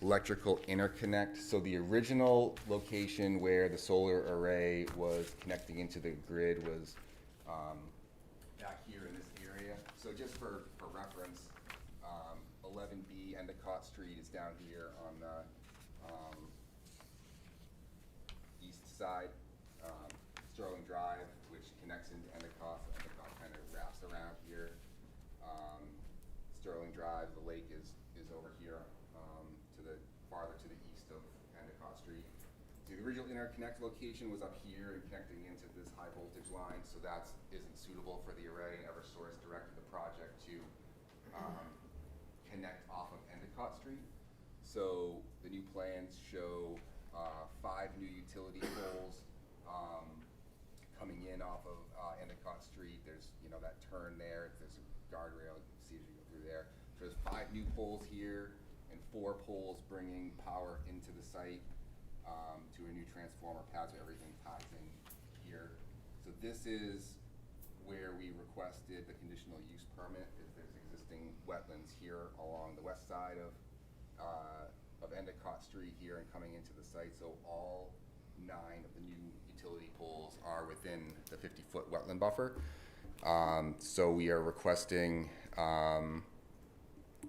electrical interconnect. So the original location where the solar array was connecting into the grid was back here in this area. So just for reference, 11B Endicott Street is down here on the east side. Sterling Drive, which connects into Endicott, so Endicott kind of wraps around here. Sterling Drive, the lake is over here farther to the east of Endicott Street. So the original interconnect location was up here and connecting into this high voltage line, so that isn't suitable for the array, and Eversource directed the project to connect off of Endicott Street. So the new plans show 5 new utility poles coming in off of Endicott Street. There's, that turn there. There's a guardrail you can see as you go through there. So there's 5 new poles here and 4 poles bringing power into the site to a new transformer pad, so everything ties in here. So this is where we requested the conditional use permit. There's existing wetlands here along the west side of Endicott Street here and coming into the site. So all 9 of the new utility poles are within the 50-foot wetland buffer. So we are requesting,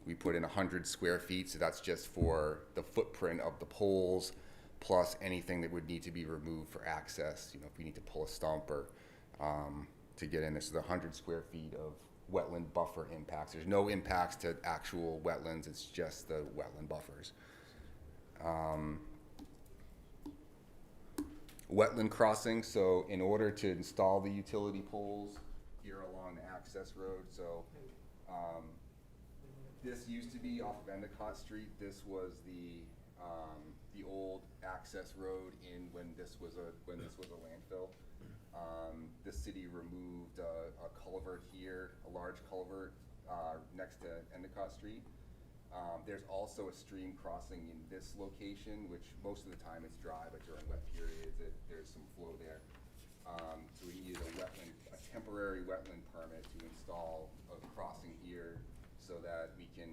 we put in 100 square feet, so that's just for the footprint of the poles, plus anything that would need to be removed for access, if we need to pull a stump or to get in there. So the 100 square feet of wetland buffer impacts. There's no impacts to actual wetlands, it's just the wetland buffers. Wetland crossing, so in order to install the utility poles here along the access road, so this used to be off of Endicott Street. This was the old access road in when this was a landfill. The city removed a culvert here, a large culvert next to Endicott Street. There's also a stream crossing in this location, which most of the time it's dry, but during wet periods there's some flow there. So we needed a temporary wetland permit to install a crossing here so that we can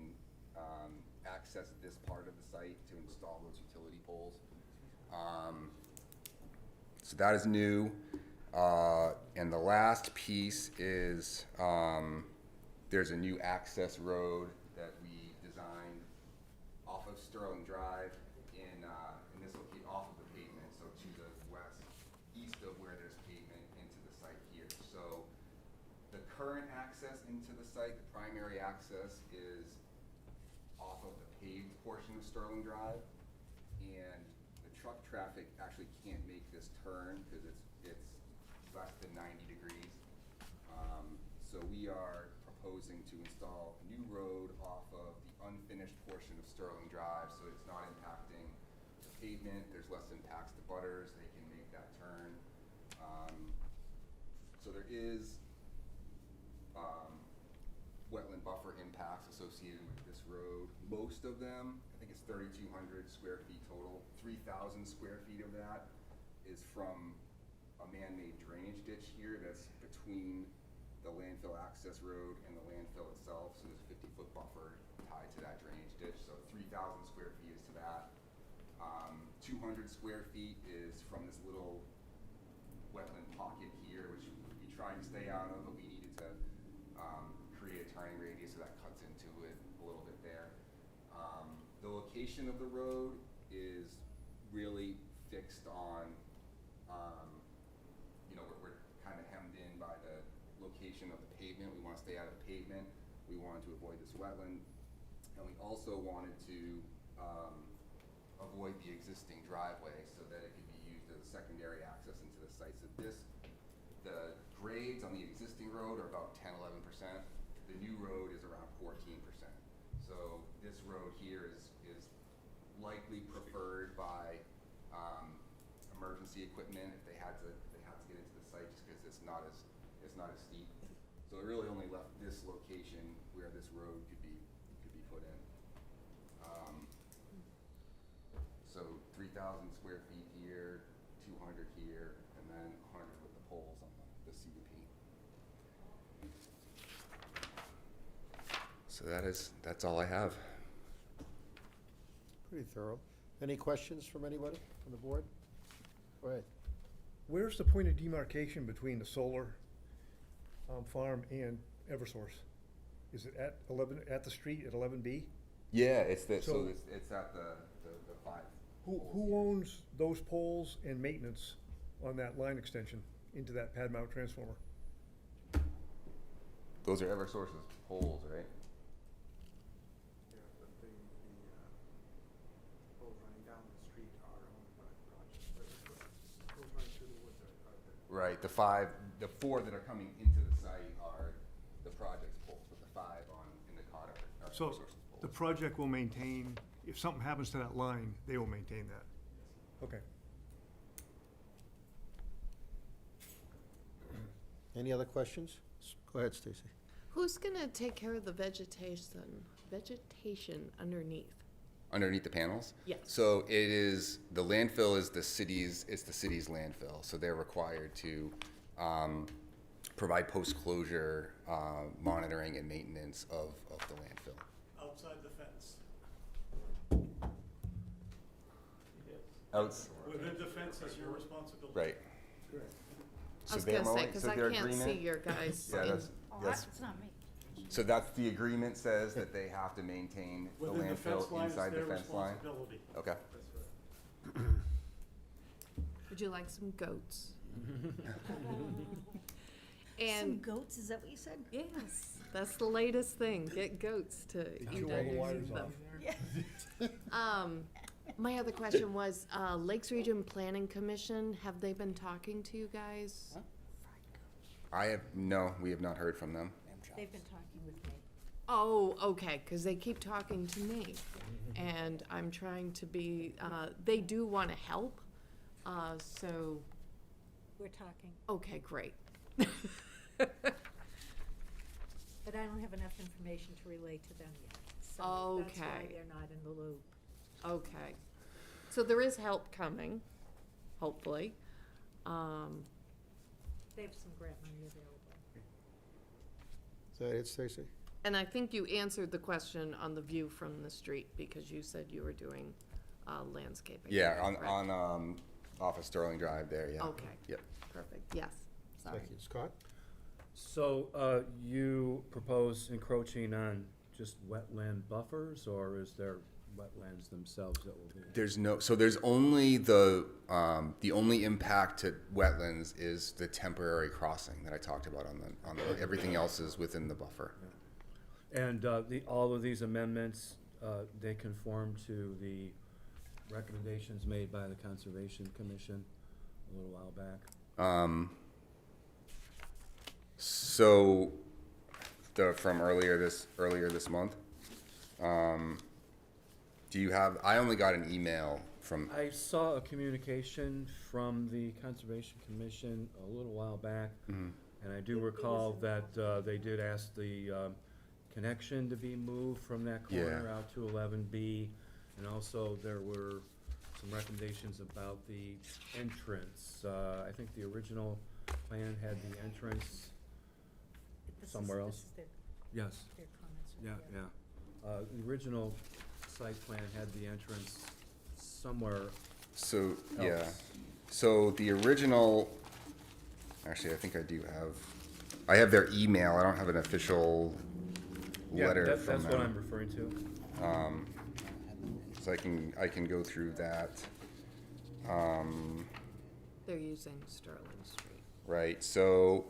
access this part of the site to install those utility poles. So that is new. And the last piece is there's a new access road that we designed off of Sterling Drive in this location, off of the pavement, so to the west, east of where there's pavement into the site here. So the current access into the site, the primary access, is off of the paved portion of Sterling Drive, and the truck traffic actually can't make this turn because it's less than 90 degrees. So we are proposing to install a new road off of the unfinished portion of Sterling Drive, so it's not impacting the pavement. There's less impacts to butters. They can make that turn. So there is wetland buffer impacts associated with this road. Most of them, I think it's 3,200 square feet total. 3,000 square feet of that is from a man-made drainage ditch here that's between the landfill access road and the landfill itself. So there's a 50-foot buffer tied to that drainage ditch. So 3,000 square feet is to that. 200 square feet is from this little wetland pocket here, which we tried to stay out of, but we needed to create a turning radius, so that cuts into it a little bit there. The location of the road is really fixed on, we're kind of hemmed in by the location of the pavement. We want to stay out of the pavement. We wanted to avoid this wetland. And we also wanted to avoid the existing driveway so that it could be used as a secondary access into the site. So the grades on the existing road are about 10, 11%. The new road is around 14%. So this road here is likely preferred by emergency equipment if they had to get into the site, just because it's not as steep. So it really only left this location where this road could be put in. So 3,000 square feet here, 200 here, and then 100 with the poles on the CUP. So that's all I have. Pretty thorough. Any questions from anybody on the board? Go ahead. Where's the point of demarcation between the solar farm and Eversource? Is it at 11, at the street at 11B? Yeah, it's the, So- it's at the 5. Who owns those poles and maintenance on that line extension into that pad mount transformer? Those are Eversource's poles, right? Right, the 4 that are coming into the site are the project's poles, but the 5 in the corner are So Eversource's the poles. project will maintain, if something happens to that line, they will maintain that? Okay. Any other questions? Go ahead, Stacy. Who's gonna take care of the vegetation underneath? Underneath the panels? Yes. So it is, the landfill is the city's, it's the city's landfill, so they're required to provide post-closure monitoring and maintenance of the landfill. Outside the fence. Outs, Within the fence, that's your responsibility. right. I So was they're gonna say, mowing- cause so I their can't see agreement- your guys. Yeah, in- that's, It's not me. so that's, the agreement says that they have to maintain the landfill inside the fence line? Okay. Would you like some goats? Some And, goats, is that what you said? yes, that's the latest thing, get goats to eat Chew all the underneath wires them. My other question was, Lakes Region Planning Commission, have they been talking to you guys? No, we have not heard from them. They've been talking with me. Oh, okay, because they keep talking to me, and I'm trying to be, they do want to help, so, We're talking, okay, great. but I don't have enough information to relay to them yet. So that's why Okay. they're not in the loop. Okay, so there is help coming, hopefully. They have some grant money available. Is that it, Stacy? And I think you answered the question on the view from the street, because you said you were doing landscaping. Yeah, on, correct? off of Sterling Drive there, yeah. Okay. Yep. Perfect, yes, sorry. Thank you. Scott? So, you propose encroaching on just wetland buffers, or is there wetlands themselves that will be? There's only the only impact to wetlands is the temporary crossing that I talked about on the, everything else is within the buffer. And, all of these amendments, they conform to the recommendations made by the Conservation Commission a little while back? So, from earlier this month, do you have, I only got an email from, I saw a communication from the Conservation Commission a little while back, and I do recall that they did ask the connection to be moved from that corner Yeah. out to 11B, and also there were some recommendations about the entrance. I think the original plan had the entrance This is- somewhere this else. is Yes, their comments. yeah, yeah. The original site plan had the entrance somewhere so, yeah. else. So the original, actually, I think I have their email, I don't have an official Yeah, letter that's from what I'm them. referring to. So I can go through that. They're using Sterling Street. Right, so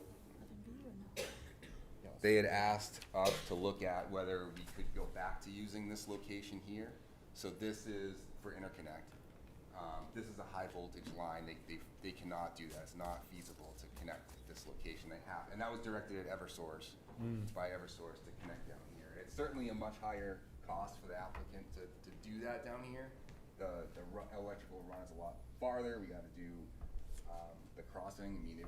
they had asked us to look at whether we could go back to using this location here. So this is for interconnect. This is a high voltage line. They cannot do that. It's not feasible to connect this location. They have, and that was directed at Eversource, by Eversource to connect down here. It's certainly a much higher cost for the applicant to do that down here. The electrical run is a lot farther. We gotta do, the crossing. I mean,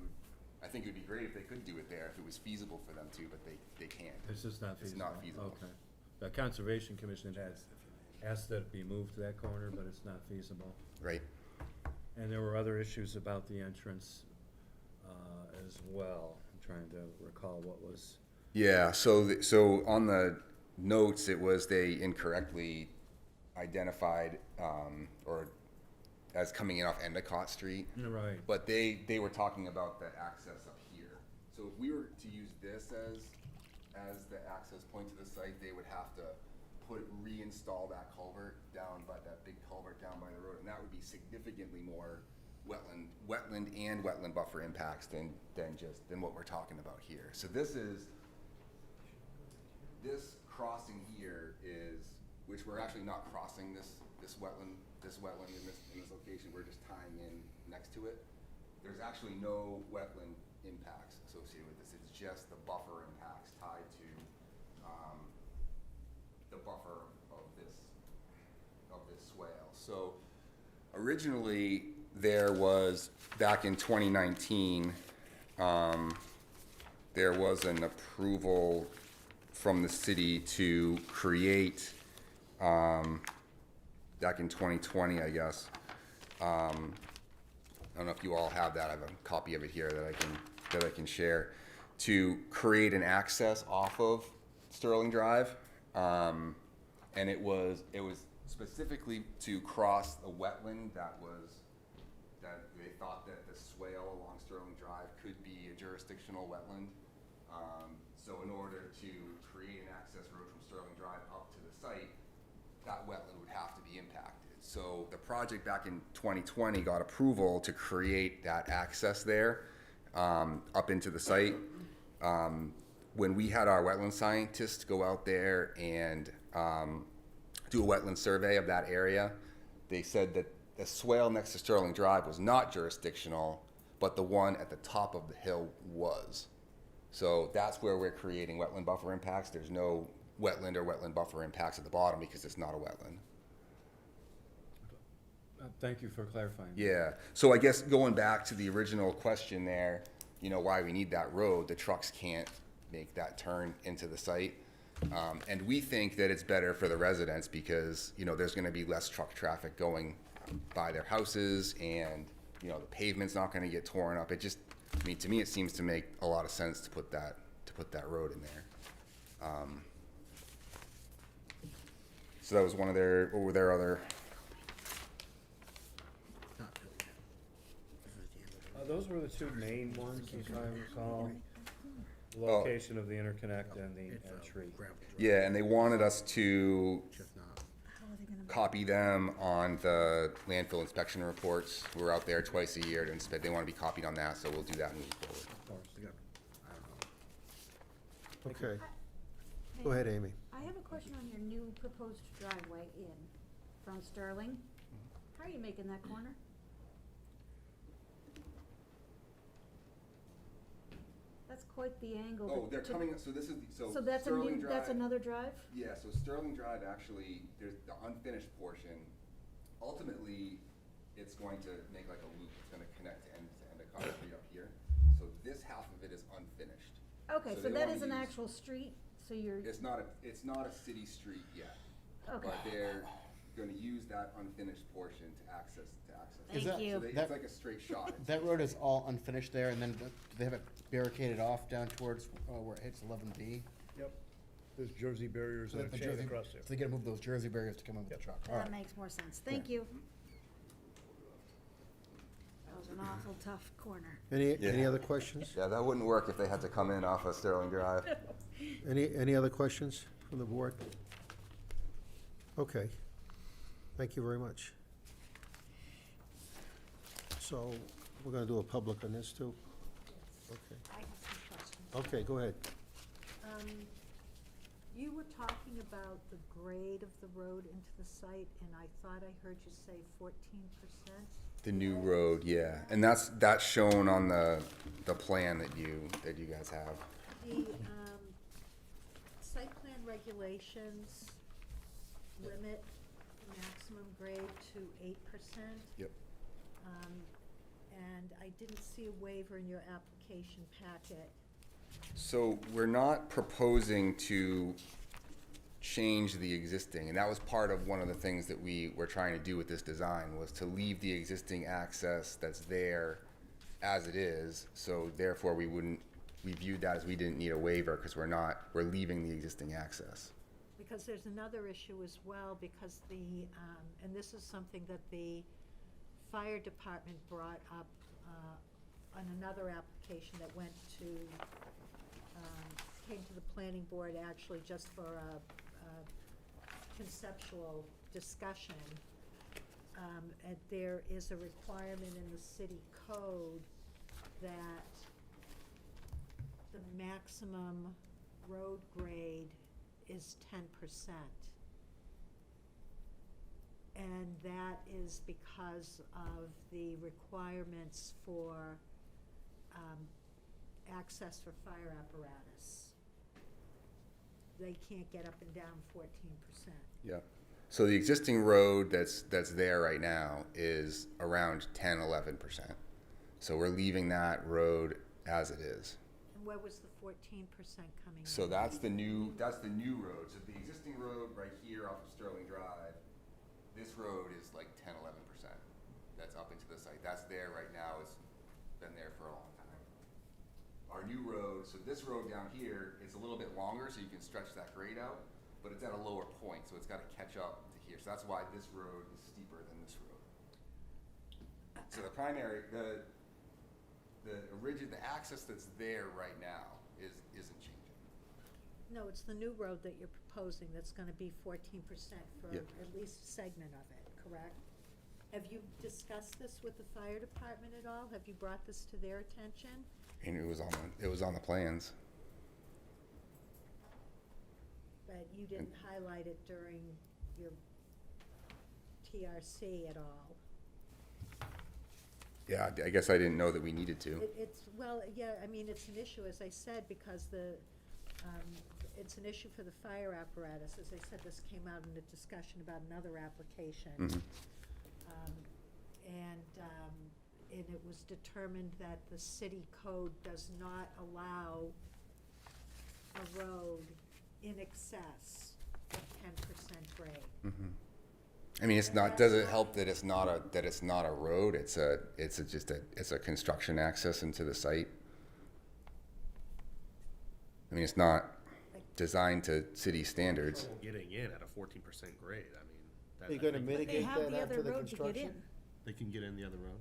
I think it would be great if they could do it there, if it was feasible for them to, but they can't. It's just not It's feasible? not feasible. Okay. The Conservation Commission has asked that it be moved to that corner, but it's not feasible. Right. And there were other issues about the entrance, as well. I'm trying to recall what was, Yeah, so on the notes, it was they incorrectly identified, or as coming in off Endicott Street. Right. But they were talking about the access up here. So if we were to use this as the access point to the site, they would have to reinstall that culvert down by that big culvert down by the road, and that would be significantly more wetland and wetland buffer impacts than what we're talking about here. So this crossing here is, which we're actually not crossing this wetland in this location, we're just tying in next to it. There's actually no wetland impacts associated with this. It's just the buffer impacts tied to the buffer of this swale. So originally there was, back in 2019, there was an approval from the city to create, back in 2020, I guess. I don't know if you all have that. I have a copy of it here that I can share, to create an access off of Sterling Drive, and it was specifically to cross a wetland that they thought that the swale along Sterling Drive could be a jurisdictional wetland. So in order to create an access road from Sterling Drive up to the site, that wetland would have to be impacted. So the project back in 2020 got approval to create that access there, up into the site. When we had our wetland scientists go out there and do a wetland survey of that area, they said that the swale next to Sterling Drive was not jurisdictional, but the one at the top of the hill was. So that's where we're creating wetland buffer impacts. There's no wetland or wetland buffer impacts at the bottom because it's not a wetland. Thank you for clarifying. Yeah, so I guess going back to the original question there, why we need that road, the trucks can't make that turn into the site. And we think that it's better for the residents because, there's gonna be less truck traffic going by their houses, and, the pavement's not gonna get torn up. It just, to me, it seems to make a lot of sense to put that road in there. So that was what were their other? Those were the two main ones, as I recall. The location of the interconnect and the entry. Yeah, and they wanted us to copy them on the landfill inspection reports. We're out there twice a year to inspect. They want to be copied on that, so we'll do that moving forward. Okay. Go ahead, Amy. I have a question on your new proposed driveway in from Sterling. How are you making that corner? That's quite the angle. Oh, they're coming, so this is, So that's a Sterling new, that's Drive- another drive? Yeah, so Sterling Drive actually, there's the unfinished portion. Ultimately, it's going to make like a loop. It's gonna connect to Endicott Street up here. So this half of it is unfinished. Okay, So so they that wanna is an use- actual street, so you're, It's not a city street yet. Okay. But they're gonna use that unfinished portion to access. Thank it. you. So it's like a straight shot. That road is all unfinished there, and then do they have it barricaded off down towards where it hits 11B? Yep. There's Jersey barriers So that that are the chained Jersey, across there. so they gotta move those Jersey barriers to come in with the truck. All that right. makes more sense. Thank you. That was an awful tough corner. Any other questions? Yeah, that wouldn't work if they had to come in off of Sterling Drive. Any other questions from the board? Okay. Thank you very much. So, we're gonna do a public on this too? Okay. I have some questions. Okay, go ahead. You were talking about the grade of the road into the site, and I thought I heard you say 14%? The new road, yeah, and that's shown on the plan that you guys have. The site plan regulations limit the maximum grade to 8%. Yep. And I didn't see a waiver in your application packet. So we're not proposing to change the existing, and that was part of one of the things that we were trying to do with this design, was to leave the existing access that's there as it is. So therefore we viewed that as we didn't need a waiver because we're leaving the existing access. because there's another issue as well, because the, and this is something that the fire department brought up on another application that went to, came to the planning board actually just for a conceptual discussion. And there is a requirement in the city code that the maximum road grade is 10%. And that is because of the requirements for access for fire apparatus. They can't get up and down 14%. Yeah. So the existing road that's there right now is around 10, 11%. So we're leaving that road as it is. And where was the 14% coming in? So that's the new road. So the existing road right here off of Sterling Drive, this road is like 10, 11%. That's up into the site. That's there right now. It's been there for a long time. Our new road, so this road down here is a little bit longer, so you can stretch that grade out, but it's at a lower point, so it's got to catch up to here. So that's why this road is steeper than this road. So the primary, the access that's there right now isn't changing. No, it's the new road that you're proposing that's gonna be 14% for Yep. at least a segment of it, correct? Have you discussed this with the fire department at all? Have you brought this to their attention? And it was on the plans. But you didn't highlight it during your TRC at all? Yeah, I guess I didn't know that we needed to. Well, yeah, I mean, it's an issue, as I said, because it's an issue for the fire apparatus. As I said, this came out in a discussion about another application. Mhm. And it was determined that the city code does not allow a road in excess of 10% grade. Mhm. I mean, does it help that it's not a road? It's a construction access into the site. I mean, it's not designed to city standards. Trouble getting in at a 14% grade, I mean. Are you gonna But they mitigate have that the other after the road to get construction? in. They can get in the other road?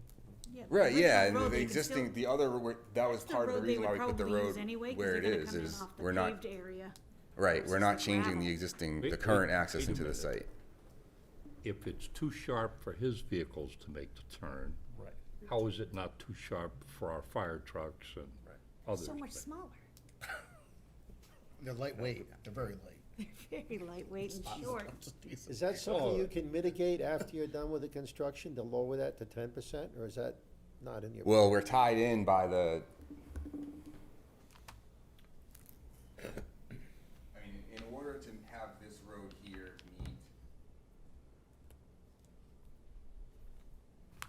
Yeah, the Right, yeah, original and road the they could existing, still- the other, that was That's the part of the road they reason would why we put the probably road use anyway, 'cause where they're it gonna is, come in is off the we're not, paved area right, we're not versus the changing the gravel. existing, Wait, the current wait, access wait a into the minute. site. If it's too sharp for his vehicles to make the turn, Right. how is it not too sharp for our fire trucks and Right. others? So much smaller. They're lightweight, they're very light. They're very lightweight and short. Is that something you can mitigate after you're done with the construction, to lower that to 10%, or is that not in your? Well, we're tied in by the, I mean, in order to have this road here meet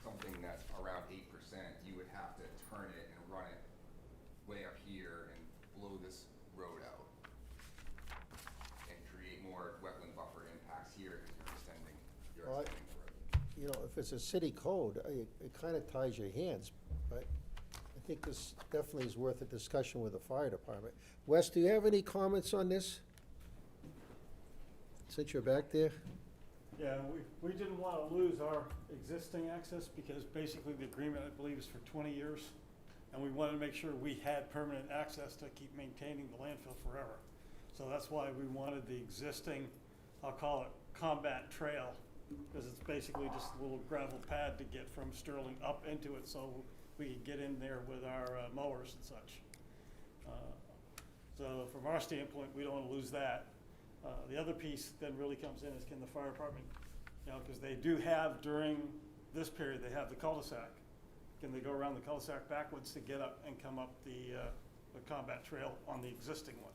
something that's around 8%, you would have to turn it and run it way up here and blow this road out and create more wetland buffer impacts here because you're extending the road. You know, if it's a city code, it kind of ties your hands, but I think this definitely is worth a discussion with the fire department. Wes, do you have any comments on this? Since you're back there? Yeah, we didn't want to lose our existing access because basically the agreement, I believe, is for 20 years. And we wanted to make sure we had permanent access to keep maintaining the landfill forever. So that's why we wanted the existing, I'll call it combat trail, because it's basically just a little gravel pad to get from Sterling up into it so we could get in there with our mowers and such. So from our standpoint, we don't want to lose that. The other piece then really comes in is can the fire department, you know, because they do have during this period, they have the cul-de-sac. Can they go around the cul-de-sac backwards to get up and come up the combat trail on the existing one?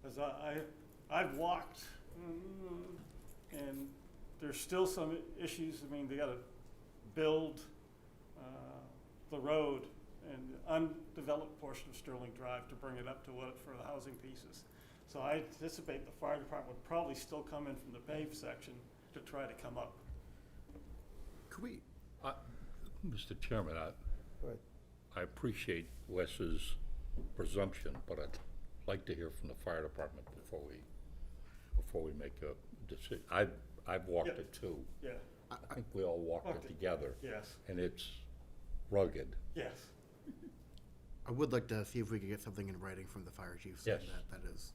Because I've walked, and there's still some issues. I mean, they gotta build the road and undeveloped portion of Sterling Drive to bring it up to what for the housing pieces. So I anticipate the fire department would probably still come in from the paved section to try to come up. Could we, Mr. Chairman, Right. I appreciate Wes's presumption, but like to hear from the fire department before we make a decision. I've walked Yeah. it too. Yeah, I think we all walked Walked it it. together. yes, And it's rugged. yes. I would like to see if we could get something in writing from the fire chief saying Yes. that that is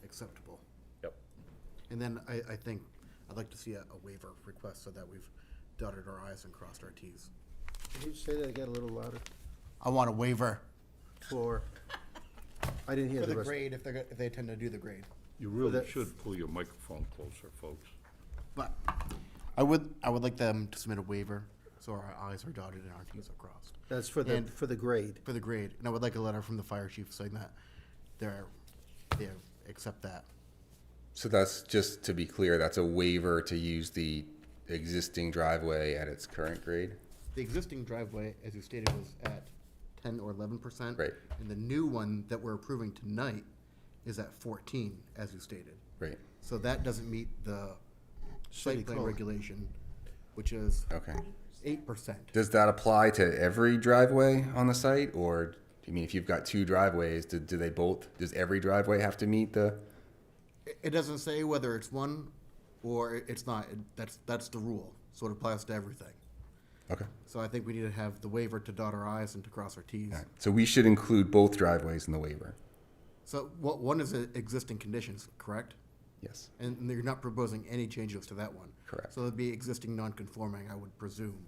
acceptable. Yep. And then I think I'd like to see a waiver request so that we've dotted our i's and crossed our t's. Can you say that again a little louder? I want a waiver For, I didn't hear for the the rest. grade if they intend to do the grade. You really that- should pull your microphone closer, folks. But I would like them to submit a waiver so our i's are dotted and our t's are crossed. That's for the grade. For the grade, and I would like a letter from the fire chief saying that they accept that. So that's, just to be clear, that's a waiver to use the existing driveway at its current grade? The existing driveway, as you stated, was at 10 or 11%. Right. And the new one that we're approving tonight is at 14, as you stated. Right. So that doesn't meet the City site plan code. regulation, which is Okay. 8%. Does that apply to every driveway on the site, or, I mean, if you've got two driveways, do they both, does every driveway have to meet the? It doesn't say whether it's one or it's not. That's the rule. So it applies to everything. Okay. So I think we need to have the waiver to dot our i's and to cross our t's. All right. So we should include both driveways in the waiver? So one is the existing conditions, correct? Yes. And you're not proposing any changes to that one? Correct. So it'd be existing non-conforming, I would presume.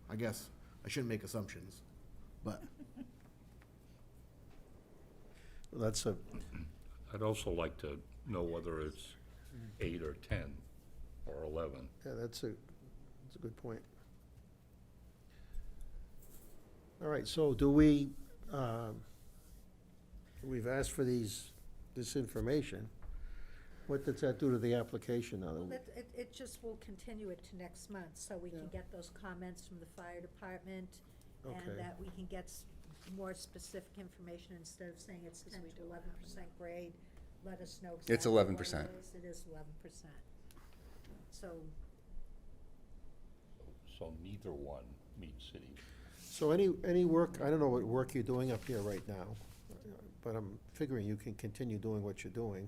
I guess, I shouldn't make assumptions, but That's a, I'd also like to know whether it's 8 or 10 or 11. yeah, that's a good point. All right, so do we, we've asked for this information. What does that do to the application now? Well, it just will continue it to next month, so we can get those comments from the fire department, Okay. and that we can get more specific information, instead of saying it's 10 to 11% grade, let us know exactly It's what 11%. it is. It is 11%. So, So neither one meets city. So any work, I don't know what work you're doing up here right now, but I'm figuring you can continue doing what you're doing.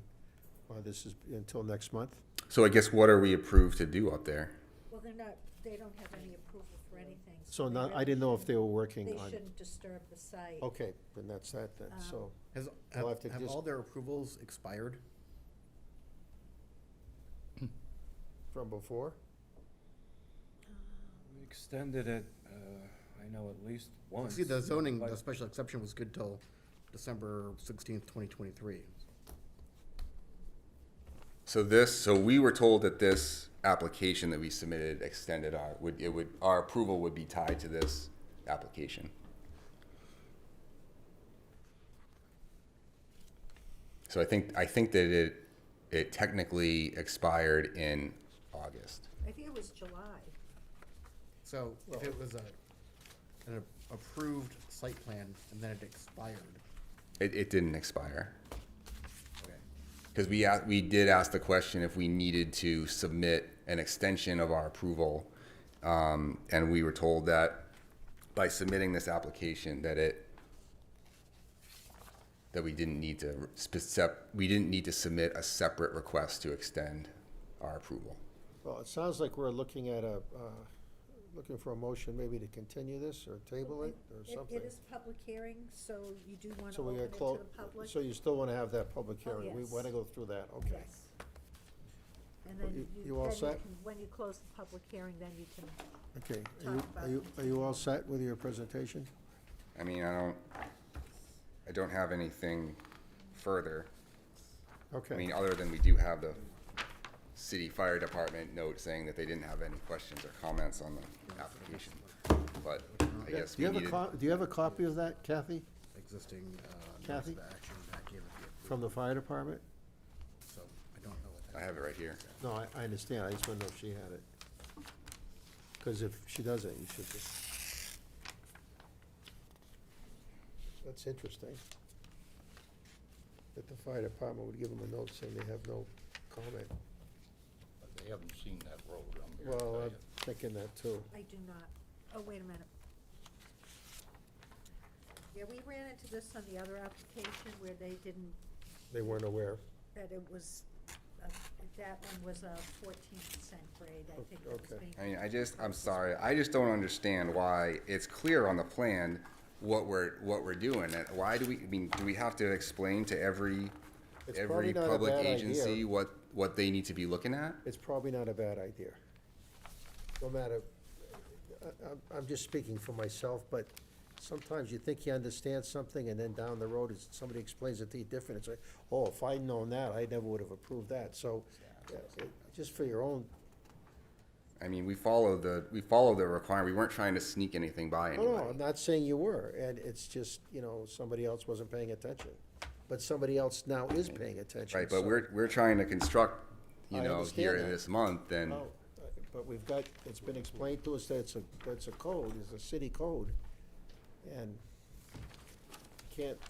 This is until next month? So I guess what are we approved to do up there? well, they don't have any approval for anything. So they not, I really didn't know if they were shouldn't- working They on, shouldn't disturb the site. okay, then that's that then, so. have We'll have to just- all their approvals expired? From before? We extended it, I know at least once. See, the zoning, but- the special exception was good till December 16th, 2023. So we were told that this application that we submitted extended our approval would be tied to this application. So I think that it technically expired in August. I think it was July. So if it was an approved site plan and then it expired, It didn't expire. okay. Because we did ask the question if we needed to submit an extension of our approval, and we were told that by submitting this application that we didn't need to submit a separate request to extend our approval. Well, it sounds like we're looking at looking for a motion maybe to continue this or table it or something. It is a public hearing, so you do want to So we open gotta it to close, the public? so you still wanna have that public Oh, hearing? We yes. wanna go through that, okay. Yes. And then You all then set? when you close the public hearing, then you can, Okay, Talk about are you all set with your presentation? I mean, I don't have anything further. Okay. I mean, other than we do have the city fire department note saying that they didn't have any questions or comments on the application. But I guess Do we you have a needed, do you have a copy of that, Kathy, Existing Kathy? notice of action that gave it the approval. from the fire department? So I don't know what that. I have it right here. No, I understand, I just wanna know if she had it. Because if she doesn't, you should just. That's interesting. That the fire department would give them a note saying they have no comment. But they haven't seen that road, I'm here to Well, tell I'm you. thinking that too. I do not, oh, wait a minute. Yeah, we ran into this on the other application where they didn't, They weren't aware. that it was, that one was a 14% grade, I think it was Okay. being. I mean, I'm sorry, I just don't understand why it's clear on the plan what we're doing. And why do we have to explain to every It's probably not a public bad agency idea. what they need to be looking at? It's probably not a bad idea. No matter, I'm just speaking for myself, but sometimes you think you understand something, and then down the road, somebody explains it to you different. It's like, oh, if I'd known that, I never would have approved that. So, just for your own, I mean, we follow the requirement. We weren't trying to sneak anything by no, anybody. I'm not saying you were, and it's just, somebody else wasn't paying attention. But somebody else now is paying attention. Right, but so- we're trying to construct, I understand here that. this month, and No, but we've got, it's been explained to us that it's a code, it's a city code. And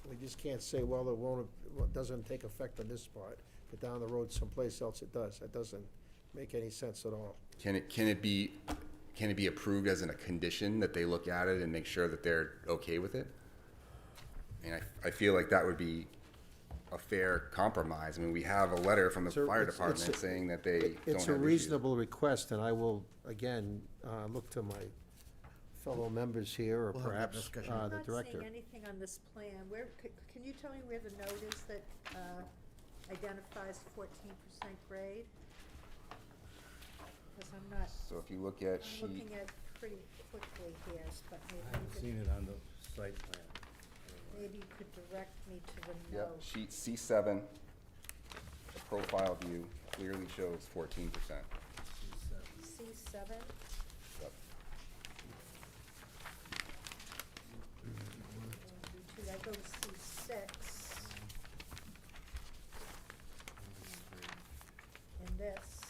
we just can't say, well, it doesn't take effect on this spot, but down the road someplace else it does. That doesn't make any sense at all. can it be approved as a condition that they look at it and make sure that they're okay with it? And I feel like that would be a fair compromise. I mean, we have a letter from the Sir, fire it's- department it's a- saying that they don't have It's a issues. reasonable request, and I will, again, look to my fellow members here, or We'll have that perhaps discussion. the I'm not director. seeing anything on this plan. Can you tell me where the note is that identifies 14% grade? Because I'm not, So if you look at I'm sheet, looking at pretty quickly here, but I haven't seen it on the site plan. maybe you could direct me to the yep, note. sheet C7, the profile view clearly shows 14%. C7? Yep. I go to C6. And this,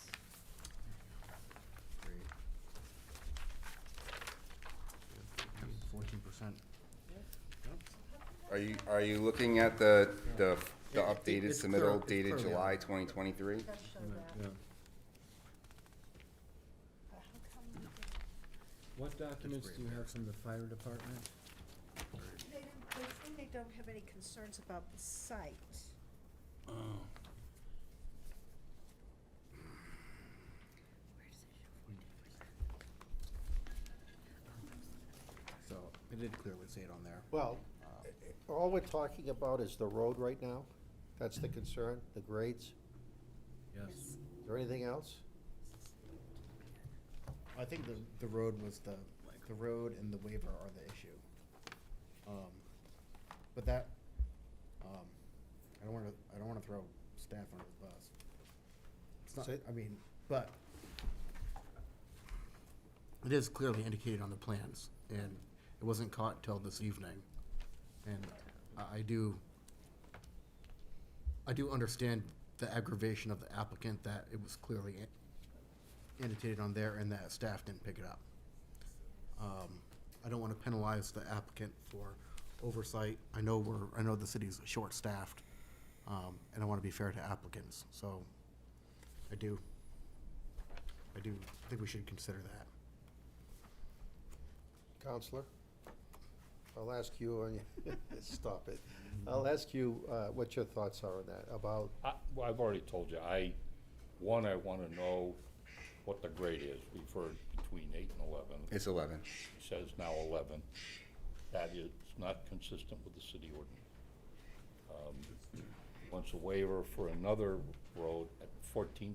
14%. Are you looking at the Yeah, updated it's clear- submittal it's dated clearly July on. 2023? does show that. Yeah. How come What documents do you have from the fire department? they say they don't have any concerns about the site? So it did clearly say it on there. Well, all we're talking about is the road right now. That's the concern, the grades. Yes. Is there anything else? I think the road was the road and the waiver are the issue. But that, I don't wanna throw staff under the bus. It's not, Say- I mean, but it is clearly indicated on the plans, and it wasn't caught till this evening. And I do understand the aggravation of the applicant, that it was clearly indicated on there and that staff didn't pick it up. I don't want to penalize the applicant for oversight. I know the city's short-staffed, and I want to be fair to applicants, so I do think we should consider that. Counselor? I'll ask you, stop it. I'll ask you what your thoughts are on that, about, Well, I've already told you, I wanna know what the grade is. We've heard between 8 and 11. It's 11. It says now 11. That is not consistent with the city ordinance. Wants a waiver for another road at 14%,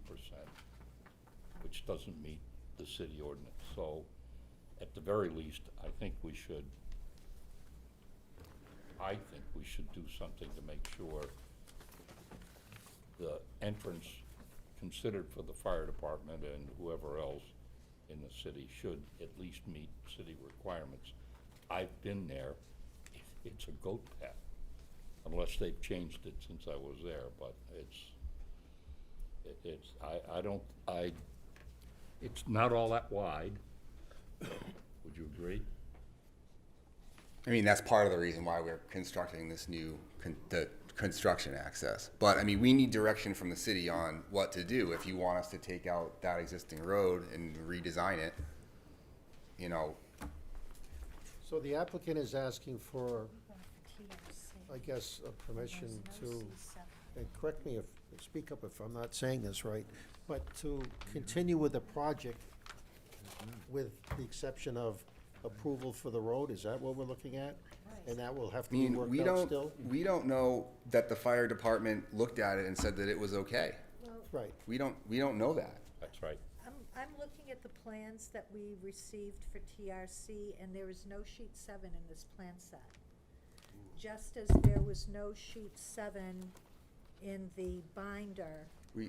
which doesn't meet the city ordinance. So, at the very least, I think we should do something to make sure the entrance considered for the fire department and whoever else in the city should at least meet city requirements. I've been there. It's a goat path, unless they've changed it since I was there, but it's not all that wide. Would you agree? I mean, that's part of the reason why we're constructing this new, the construction access. But, I mean, we need direction from the city on what to do. If you want us to take out that existing road and redesign it, so the applicant is asking for I guess, permission There's no to, C7. and correct me if, speak up if I'm not saying this right, but to continue with the project with the exception of approval for the road, is that what we're looking at? And that will have I to be mean, worked out still? we don't know that the fire department looked at it and said that it was okay. Well, Right. We don't know that. That's right. I'm looking at the plans that we received for TRC, and there is no sheet 7 in this plan set. Just as there was no sheet 7 in the binder.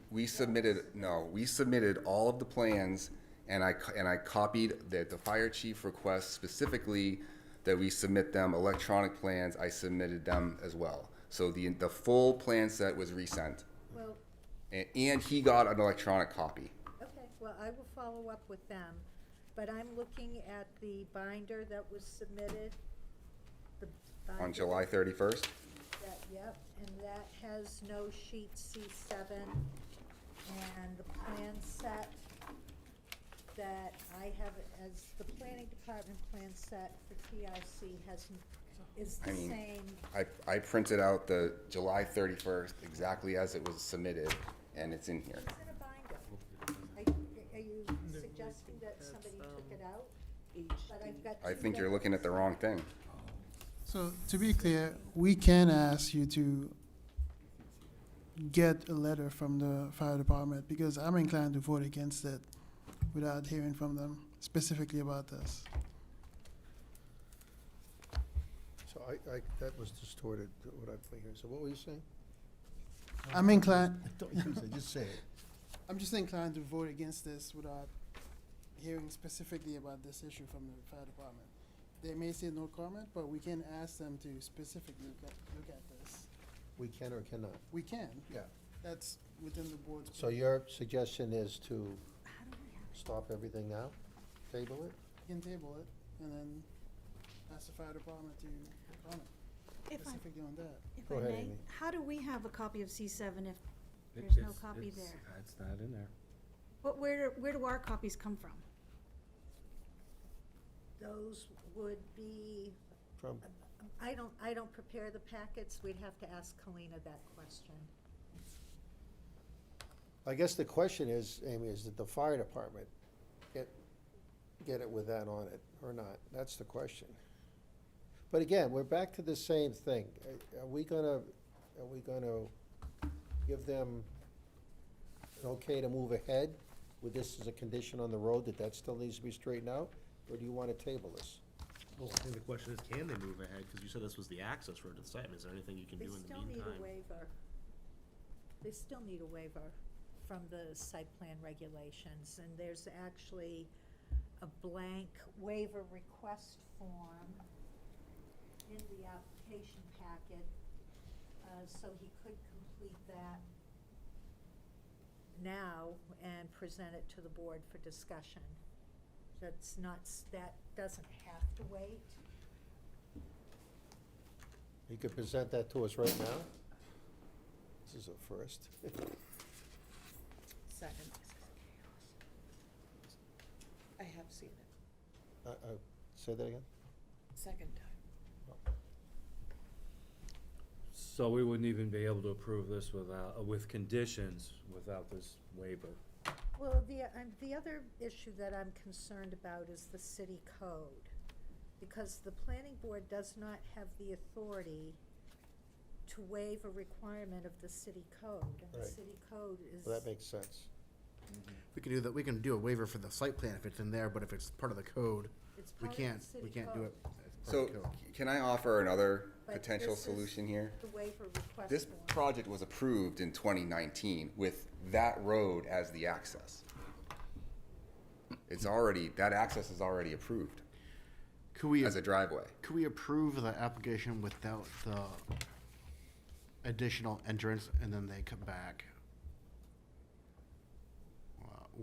We submitted all of the plans, and I copied the fire chief request specifically that we submit them electronic plans. I submitted them as well. So the full plan set was resent, Well, and he got an electronic copy. okay, well, I will follow up with them, but I'm looking at the binder that was submitted. The On binder July 31st? Yep, and that has no sheet C7, and the plan set that I have as the planning department plan set for TRC is the I mean, same. I printed out the July 31st exactly as it was submitted, and it's in here. It's in a binder. Are you suggesting that somebody took it out? But I've got I two think you're looking at the wrong thing. So to be clear, we can ask you to get a letter from the fire department because I'm inclined to vote against it without hearing from them specifically about this. So that was distorted, what I'm thinking. So what were you saying? I'm inclined, Don't use it, just say it. I'm just inclined to vote against this without hearing specifically about this issue from the fire department. They may say no comment, but we can ask them to specifically look at this. We can or cannot? We can. Yeah. That's within the board's. So your suggestion is to stop everything now? Table it? You can table it and then ask the fire department to comment If I, specifically on that. if Go I ahead, may, Amy. how do we have a copy of C7 if there's no copy there? It's not in there. But where do our copies come from? Those would be, From, I don't prepare the packets. We'd have to ask Kalina that question. I guess the question is, Amy, is did the fire department get it with that on it or not? That's the question. But again, we're back to the same thing. Are we gonna give them an okay to move ahead with this as a condition on the road, that still needs to be straightened out? Or do you wanna table this? Well, I think the question is, can they move ahead? Because you said this was the access road to the site. Is there anything you can They do in the still need meantime? a waiver. They still need a waiver from the site plan regulations, and there's actually a blank waiver request form in the application packet, so he could complete that now and present it to the board for discussion. That's not, that doesn't have to wait. You could present that to us right now? This is a first. Second. I have seen it. Say that again? Second time. So we wouldn't even be able to approve this without, with conditions, without this waiver. Well, the other issue that I'm concerned about is the city code, because the planning board does not have the authority to waive a requirement of the city code, and the Right. city code is. Well, that makes sense. We can do that, we can do a waiver for the site plan if it's in there, but if it's part of the code, It's we part of the can't city do code. it as So, part of the code. can I offer another But potential this is solution here? The waiver request This form. project was approved in 2019 with that road as the access. That access is already approved Could we, as a driveway. could we approve the application without the additional entrance and then they come back?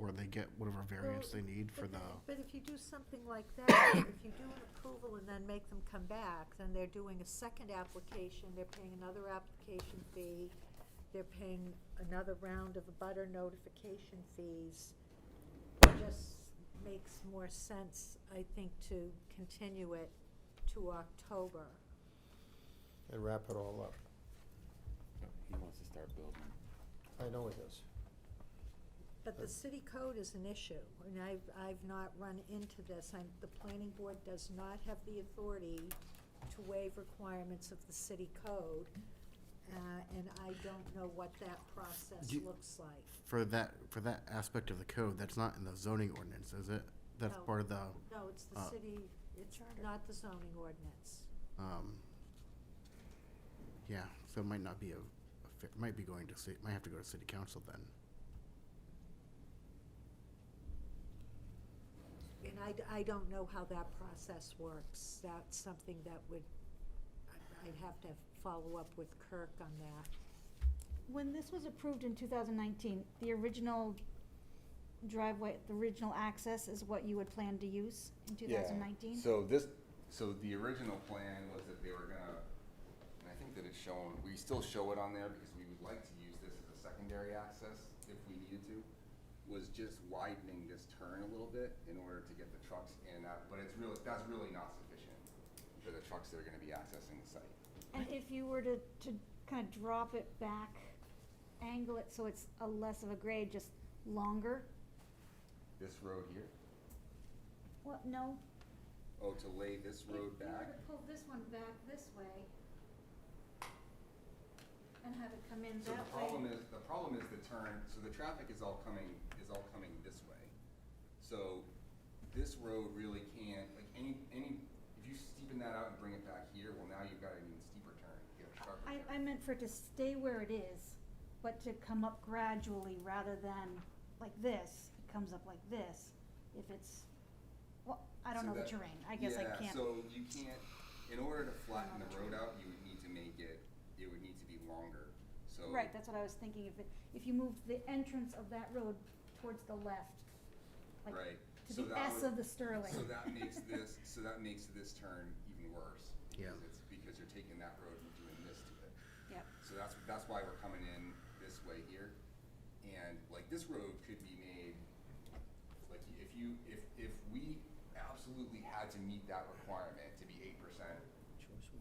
Or they get whatever variance they need for the, But if you do something like that, if you do an approval and then make them come back, then they're doing a second application, they're paying another application fee, they're paying another round of abutter notification fees. It just makes more sense, I think, to continue it to October. and wrap it all up. He wants to start building. I know it is. But the city code is an issue, and I've not run into this. The planning board does not have the authority to waive requirements of the city code, and I don't know what that process Do you- looks like. For that aspect of the code, that's not in the zoning ordinance, is it? That's No. part of the, No, it's the Uh, city, it's not the zoning ordinance. yeah, so it might not be might be going to might have to go to city council then. And I don't know how that process works. That's something that I'd have to follow up with Kirk on that. When this was approved in 2019, the original driveway, the original access is what you had planned to use in 2019? So the original plan was that they were gonna, and I think that it's shown, we still show it on there because we would like to use this as a secondary access if we needed to, was just widening this turn a little bit in order to get the trucks in and out, but that's really not sufficient for the trucks that are gonna be accessing the site. And if you were to kind of drop it back, angle it so it's a less of a grade, just longer? This road here, Well, no. to lay this road If you back, were to pull this one back this way and have it come in so that the way. problem is the turn, so the traffic is all coming this way. So this road really can't, like if you steepen that out and bring it back here, well, now you've got an even steeper turn, you get a sharper turn. I meant for it to stay where it is, but to come up gradually rather than like this. It comes up like this. If it's, well, I don't So know the that- terrain. I guess I can't. Yeah, so you can't, in order to flatten the road out, you would need to make it would need to be longer, so. Right, that's what I was thinking. If you moved the entrance of that road towards the left, like Right. to So the that S would- of the Sterling. So that makes this turn even worse. Yeah. Because you're taking that road and doing this to it. Yep. So that's why we're coming in this way here. And like this road could be made, like if we absolutely had to meet that requirement to be 8%,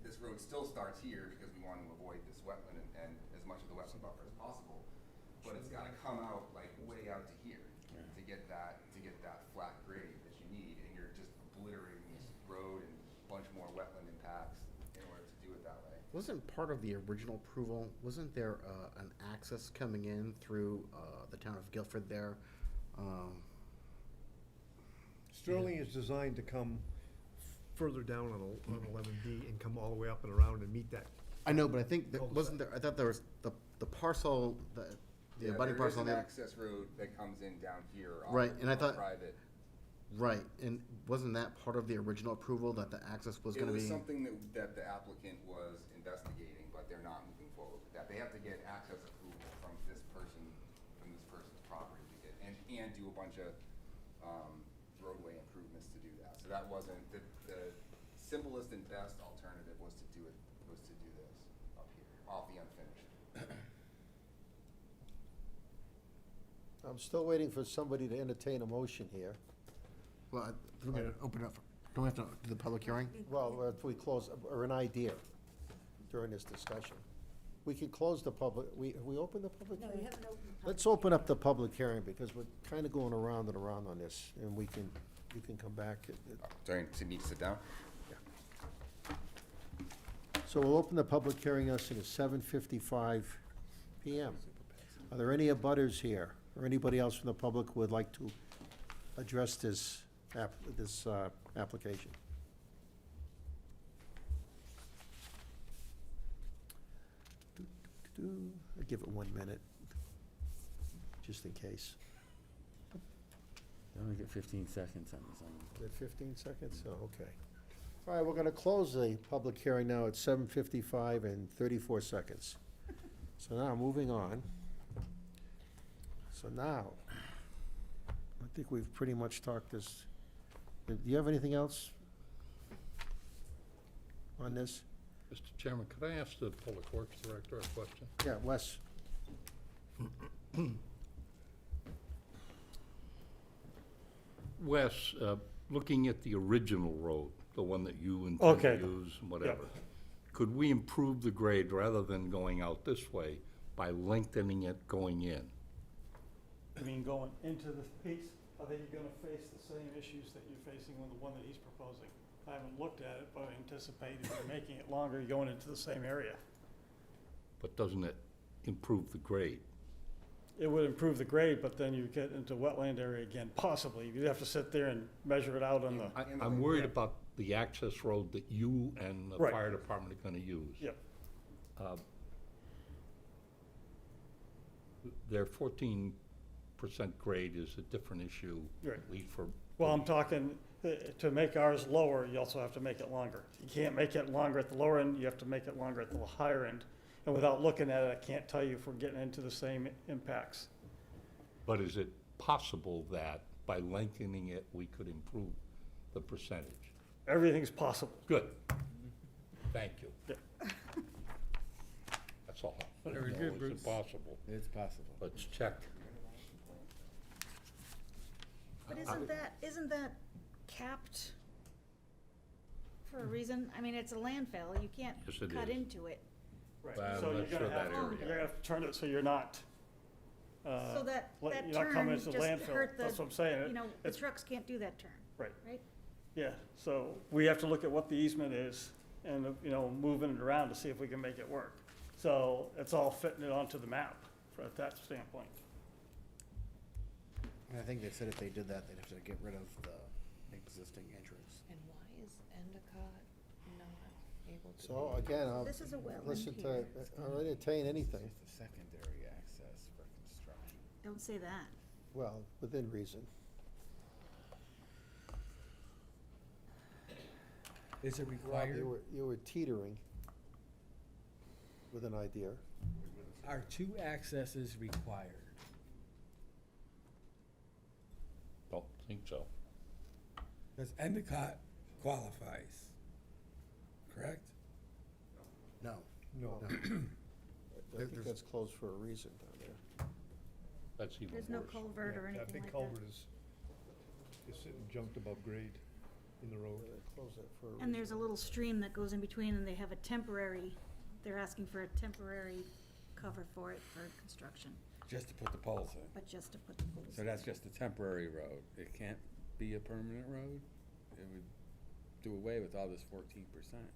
this road still starts here because we want to avoid this wetland and as much of the wetland buffer as possible. But it's gotta come out like way out to here to get that flat grade that you need, and you're just obliterating this road and a bunch more wetland impacts in order to do it that way. Wasn't part of the original approval, wasn't there an access coming in through the town of Guilford there? Sterling is designed to come further down on 11D and come all the way up and around and meet that. I know, but I think, Cul-de-sac. wasn't there, I thought there was the parcel, the Yeah, abutting there is parcel on an the access road that comes in down here Right, and I on thought- private. Right, and wasn't that part of the original approval, that the access was It gonna be? was something that the applicant was investigating, but they're not moving forward with that. They have to get access approval from this person's property to get, and do a bunch of, roadway improvements to do that. So that wasn't, the simplest and best alternative was to do this up here, off the unfinished. I'm still waiting for somebody to entertain a motion here. Well, we're gonna open up, don't we have to do the public hearing? Well, if we close, or an idea during this discussion. We could close the public, have we opened the public No, hearing? you haven't opened the Let's open up the public hearing, because we're kind of going around and around on this, and you can come back. Sorry, to need to sit down? So we'll open the public hearing at 7:55 PM. Are there any abutters here, or anybody else from the public who would like to address this application? I'll give it 1 minute, just in case. You only get 15 seconds on this one. Is it 15 seconds? Oh, okay. All right, we're gonna close the public hearing now at 7:55 and 34 seconds. So now, moving on. So now, I think we've pretty much talked this. Do you have anything else on this? Mr. Chairman, could I ask the Public Works Director a question? Yeah, Wes? Wes, looking at the original road, the one that you intend to Okay. use and whatever, could we improve the grade rather than going out this way by lengthening it going in? I mean, going into the piece, I think you're gonna face the same issues that you're facing with the one that he's proposing. I haven't looked at it, but I anticipate if you're making it longer, you're going into the same area. But doesn't it improve the grade? It would improve the grade, but then you get into wetland area again, possibly. You'd have to sit there and measure it out on the, I'm worried about the access road that you and the Right. fire department are gonna use. Yep. Their 14% grade is a different issue, Right. at least for. well, I'm talking, to make ours lower, you also have to make it longer. You can't make it longer at the lower end, you have to make it longer at the higher end. And without looking at it, I can't tell you if we're getting into the same impacts. But is it possible that by lengthening it, we could improve the percentage? Everything's possible. Good. Thank you. Yeah. That's all. Very No, good, Is Bruce. it possible? It's possible. Let's check. But isn't that capped for a reason? I mean, it's a landfill, you can't Yes, it cut is. into it. Right. Well, So I'm you're not sure gonna that have, area. you're gonna have to turn it so you're not, So that you're not coming turn into just landfill. hurt That's what I'm saying. you know, the It's- trucks can't do that turn, Right. right? Yeah, so we have to look at what the easement is and, moving it around to see if we can make it work. So it's all fitting it onto the map from that standpoint. And I think they said if they did that, they'd have to get rid of the existing entrance. And why is Endicott not able to? So again, I'll This is a wetland listen here. to, I'll entertain anything, It's the secondary access for construction. Don't say that. well, within reason. Is it Rob, required? you were teetering with an idea. Are two accesses required? Don't think so. Because Endicott qualifies, correct? No. No. No. I think there's- that's closed for a reason down there. That's even worse. There's no culvert or Yeah, anything that big like culvert that. is sitting jumped above grade in the road. They closed it for a reason. And there's a little stream that goes in between and they have a temporary, they're asking for a temporary cover for it for construction, Just to put the poles in. but just to put the poles. So that's just a temporary road. It can't be a permanent road? It would do away with all this 14%.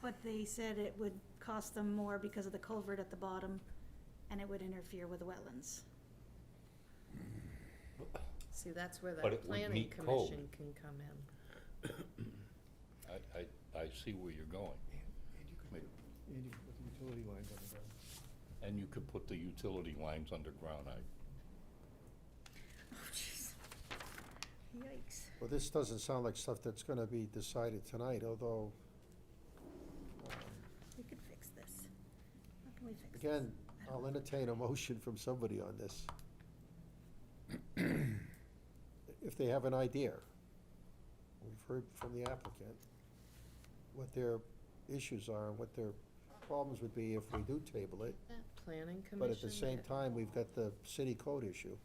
But they said it would cost them more because of the culvert at the bottom, and it would interfere with the wetlands. See, that's where But that it would planning meet code. commission can come in. I see where you're going. And you can put the utility lines underground. And you could put the utility lines underground. Oh, jeez. Yikes. Well, this doesn't sound like stuff that's gonna be decided tonight, although, We could fix this. How can we fix this? again, I'll entertain a motion from somebody on this. If they have an idea. We've heard from the applicant what their issues are and what their problems would be if we do table it. That planning commission. But at the same time, we've got the city code issue.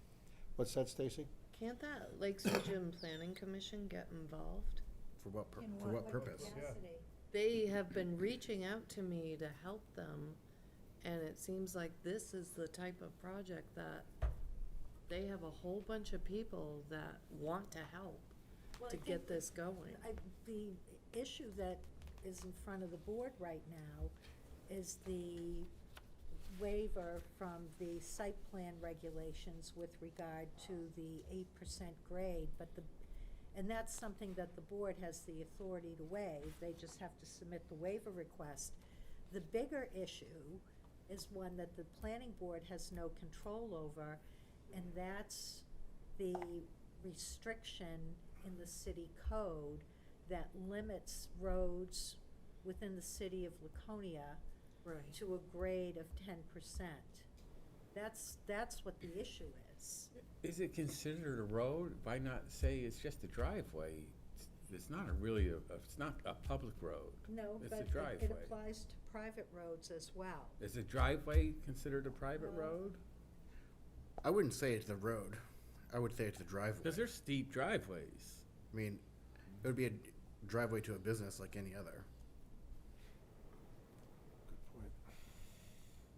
What's that, Stacy? Can't that Lakes Region Planning Commission get involved? For what, In for what purpose? capacity? They have been reaching out to me to help them, and it seems like this is the type of project that they have a whole bunch of people that want to help Well, to I get think this going. The issue that is in front of the board right now is the waiver from the site plan regulations with regard to the 8% grade, and that's something that the board has the authority to waive, they just have to submit the waiver request. The bigger issue is one that the planning board has no control over, and that's the restriction in the city code that limits roads within the city of Laconia Right. to a grade of 10%. That's what the issue is. Is it considered a road? Why not say it's just a driveway? It's not it's not a public road. No, It's but a it driveway. applies to private roads as well. Is a driveway considered a private No. road? I wouldn't say it's the road. I would say it's the driveway. Because they're steep driveways. I mean, it would be a driveway to a business like any other.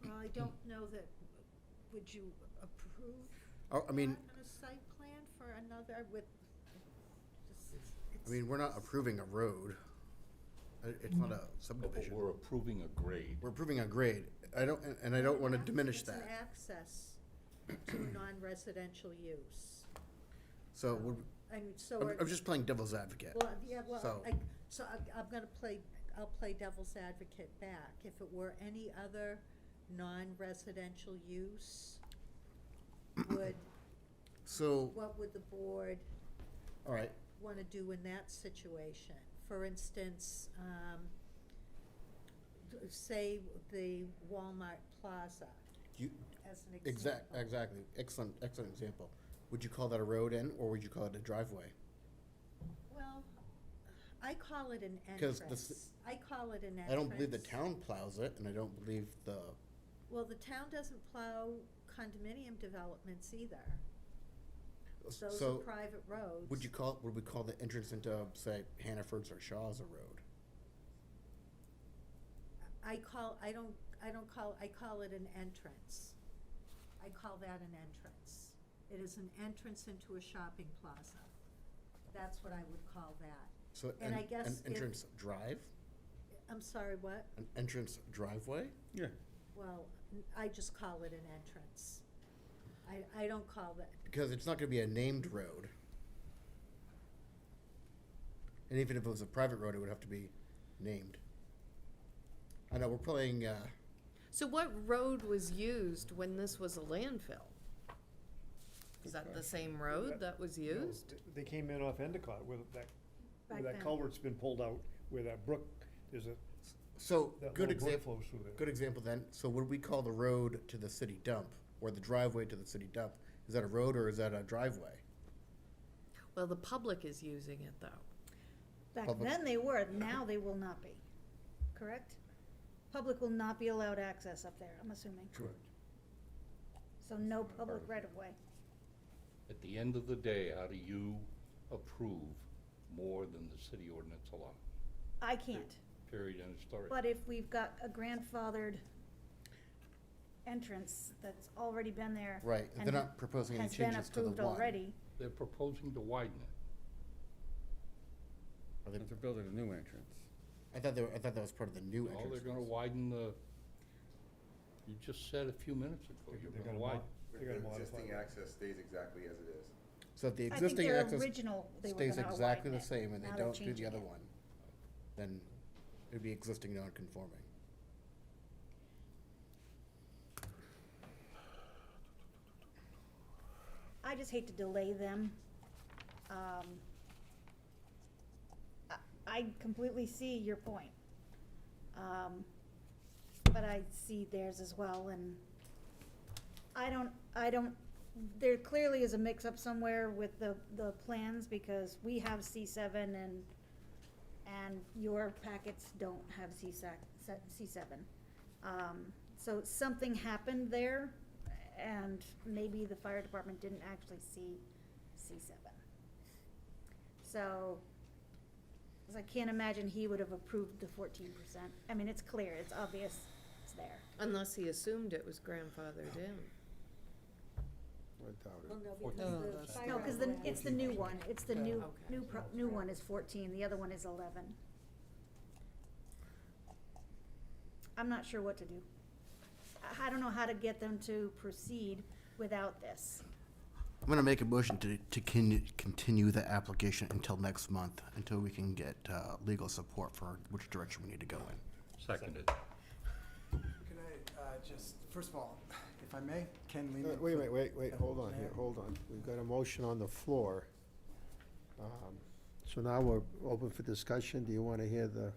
Well, I don't know that, would you approve Oh, I mean, that on a site plan for another with, I mean, we're not approving a road. It's not a But subdivision. we're approving a grade. We're approving a grade. I don't, and I don't wanna diminish It's an that. access to a non-residential use. So would, And so I'm, we're. I'm just playing devil's advocate. Well, yeah, well, So- I'm gonna I'll play devil's advocate back. If it were any other non-residential use, So, what would the board all right, wanna do in that situation? For instance, say the Walmart Plaza, you, as an example. exactly, excellent example. Would you call that a road in, or would you call it a driveway? Well, I call it an 'Cause entrance. I call it an entrance. I don't believe the town plows it, and I don't believe the, Well, the town doesn't plow condominium developments either. Those are so, private roads. would we call the entrance into, say, Hannaford's or Shaw's a road? I call it an entrance. I call that an entrance. It is an entrance into a shopping plaza. That's what I would call that. So, And I an guess if- entrance drive? I'm sorry, what? An entrance driveway? Yeah. Well, I just call it an entrance. I don't call that, Because it's not gonna be a named road. And even if it was a private road, it would have to be named. I know, we're playing, So what road was used when this was a landfill? Is that the same road that was used? They came in off Endicott where Back that then. culvert's been pulled out, where that brook, there's a, so, that good little brook example, flows through there. good example then. So would we call the road to the city dump, or the driveway to the city dump? Is that a road or is that a driveway? Well, the public is using it though. Back Public- then they were, now they will not be, correct? Public will not be allowed access up there, I'm assuming. Correct. So no public right of way. At the end of the day, how do you approve more than the city ordinance allow? I can't, Period, end of story. but if we've got a grandfathered entrance that's already been there. Right, and they're not proposing any has been changes to the approved one. already, They're proposing to widen it. Are they- They're building a new entrance. I thought that was part of the new Oh, entrance. they're gonna widen the, you just said a few minutes ago, you're They're gonna gonna widen. They're gonna modify Existing it. access stays exactly as it is. So if the I think existing their access original, they were stays gonna exactly widen the it. same and they Now they're don't do the changing other it. one, then it'd be existing non-conforming. I just hate to delay them. I completely see your point. But I see theirs as well, and I don't, there clearly is a mix-up somewhere with the plans, because we have C7 and your packets don't have C7. So something happened there, and maybe the fire department didn't actually see C7. So, 'cause I can't imagine he would have approved the 14%. I mean, it's clear, it's obvious, it's there. Unless he assumed it was grandfathered in. I doubt it. well, no, Fourteen because the percent. fire. No, because it's the new one, it's the new one is 14, the other one is 11. I'm not sure what to do. I don't know how to get them to proceed without this. I'm gonna make a motion to continue the application until next month, until we can get, legal support for which direction we need to go in. Seconded. Can I just, first of all, if I may, Ken Lehman. Wait, hold on here, hold on. We've got a motion on the floor. So now we're open for discussion. Do you want to hear the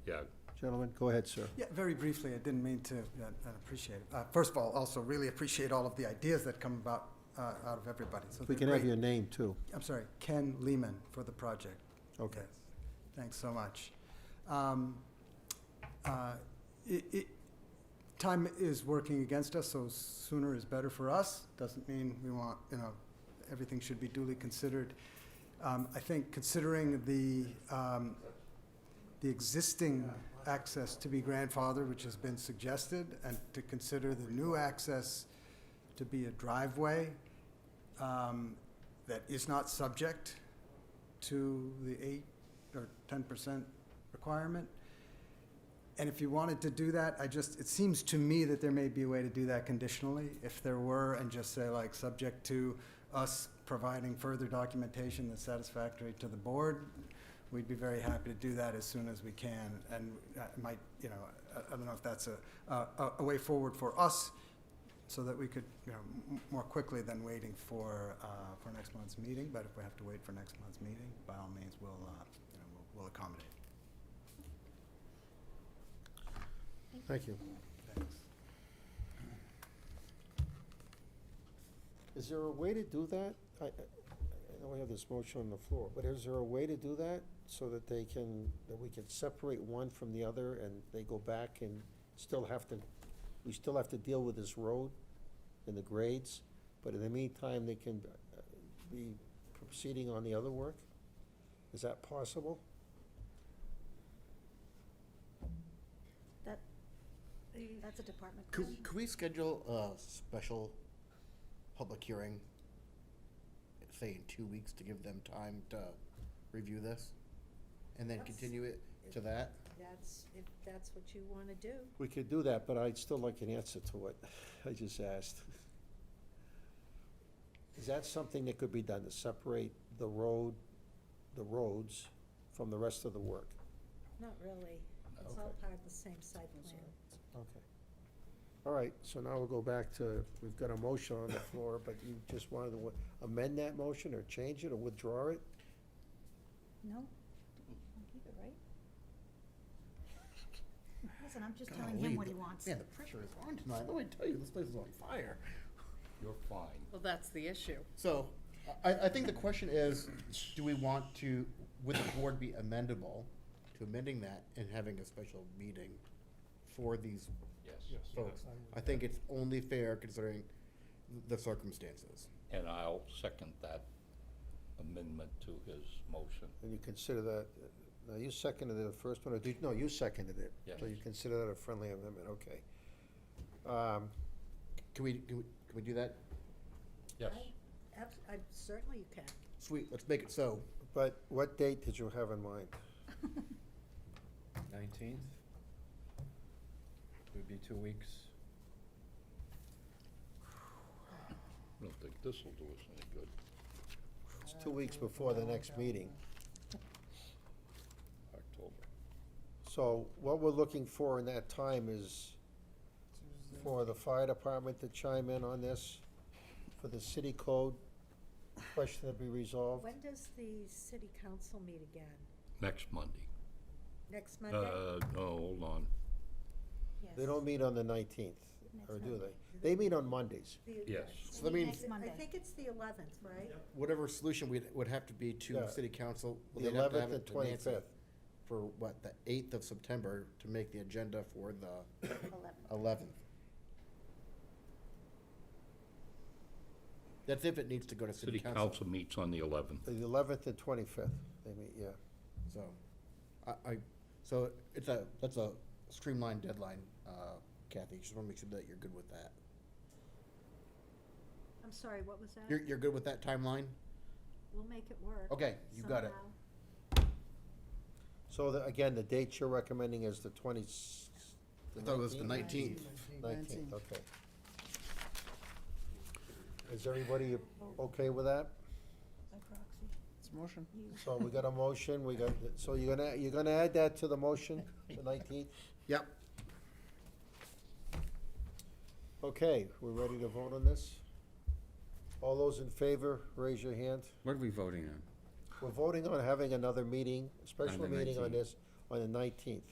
Yeah, gentleman? Go ahead, sir. Yeah, very briefly, I didn't mean to, I appreciate it. First of all, also really appreciate all of the ideas that come about out of everybody, so We they're can have great. your name, too. I'm sorry, Ken Lehman for the project. Okay. Yes. Thanks so much. Time is working against us, so sooner is better for us. Doesn't mean we want, everything should be duly considered. I think considering the the existing access to be grandfathered, which has been suggested, and to consider the new access to be a driveway that is not subject to the 8 or 10% requirement. And if you wanted to do that, it seems to me that there may be a way to do that conditionally, if there were, and just say like, subject to us providing further documentation that's satisfactory to the board. We'd be very happy to do that as soon as we can, and might, you know, I don't know if that's a way forward for us, so that we could, you know, more quickly than waiting for next month's meeting, but if we have to wait for next month's meeting, by all means, we'll, you know, we'll accommodate. Thank you. Thanks. Is there a way to do that? I know we have this motion on the floor, but is there a way to do that so that we can separate one from the other and they go back and we still have to deal with this road and the grades, but in the meantime, they can be proceeding on the other work? Is that possible? That's a department Could, question. could we schedule a special public hearing, say in 2 weeks, to give them time to review this? And then continue it to that? If that's what you wanna do. We could do that, but I'd still like an answer to what I just asked. Is that something that could be done, to separate the roads from the rest of the work? Not really. It's all part of the same site plan. Okay. All right, so now we'll go back to, we've got a motion on the floor, but you just wanted to amend that motion, or change it, or withdraw it? No? I'll keep it, right? Listen, I'm just telling Golly, him what he wants. Man, the pressure is on tonight. Let me tell you, this place is on fire. You're fine. Well, that's the issue. So, I think the question is, do we want to, would the board be amendable to amending that and having a special meeting for these Yes. folks? I think it's only fair considering the circumstances. And I'll second that amendment to his motion. And you consider that, now you seconded the first one, or no, you seconded it. Yes. So you consider that a friendly amendment, okay. Can we do that? Yes. Certainly you can. Sweet, let's make it so. But what date did you have in mind? 19th? Would be 2 weeks. I don't think this will do us any good. It's 2 weeks before the next meeting. October. So what we're looking for in that time is for the fire department to chime in on this, for the city code question to be resolved. When does the city council meet again? Next Monday. Next Monday? No, hold on. They don't meet on the 19th, or do they? They meet on Mondays. Yes. So that means Next Monday. I think it's the 11th, right? whatever solution would have to be to Yeah. city council. well, The they'd have to 11th have and it to Nancy 25th. For what, the 8th of September to make the agenda for the 11th. That's if it needs to go to City council meets on the 11th. The 11th and 25th, they meet, yeah. So, so that's a streamlined deadline, Kathy. Just want to make sure that you're good with that. I'm sorry, what was that? You're good with that timeline? We'll make it work. Okay, you got it. somehow. So again, the date you're recommending is the 20. I thought it was the 19th. 19th, okay. Is everybody okay with that? By proxy. It's motion. So we got a motion, so you're gonna add that to the motion, the 19th? Yep. Okay, we're ready to vote on this? All those in favor, raise your hand. What are we voting on? We're voting on having another meeting, a special On the meeting on 19th. this, on the 19th.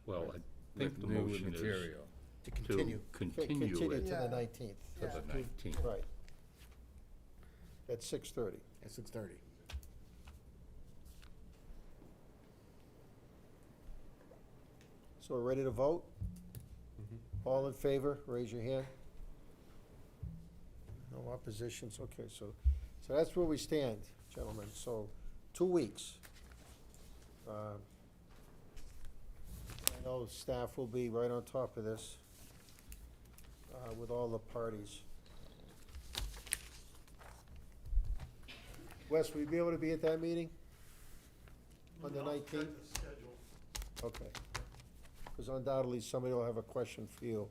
Well, I think the New motion is material. To to continue. continue Continue it to the 19th. to the 19th. Right. At 6:30. At 6:30. So we're ready to vote? All in favor, raise your hand. No oppositions, okay, so that's where we stand, gentlemen, so 2 weeks. know staff will be right on top of this, with all the parties. Wes, will you be able to be at that meeting? On the 19th? Okay. Because undoubtedly, somebody will have a question for you.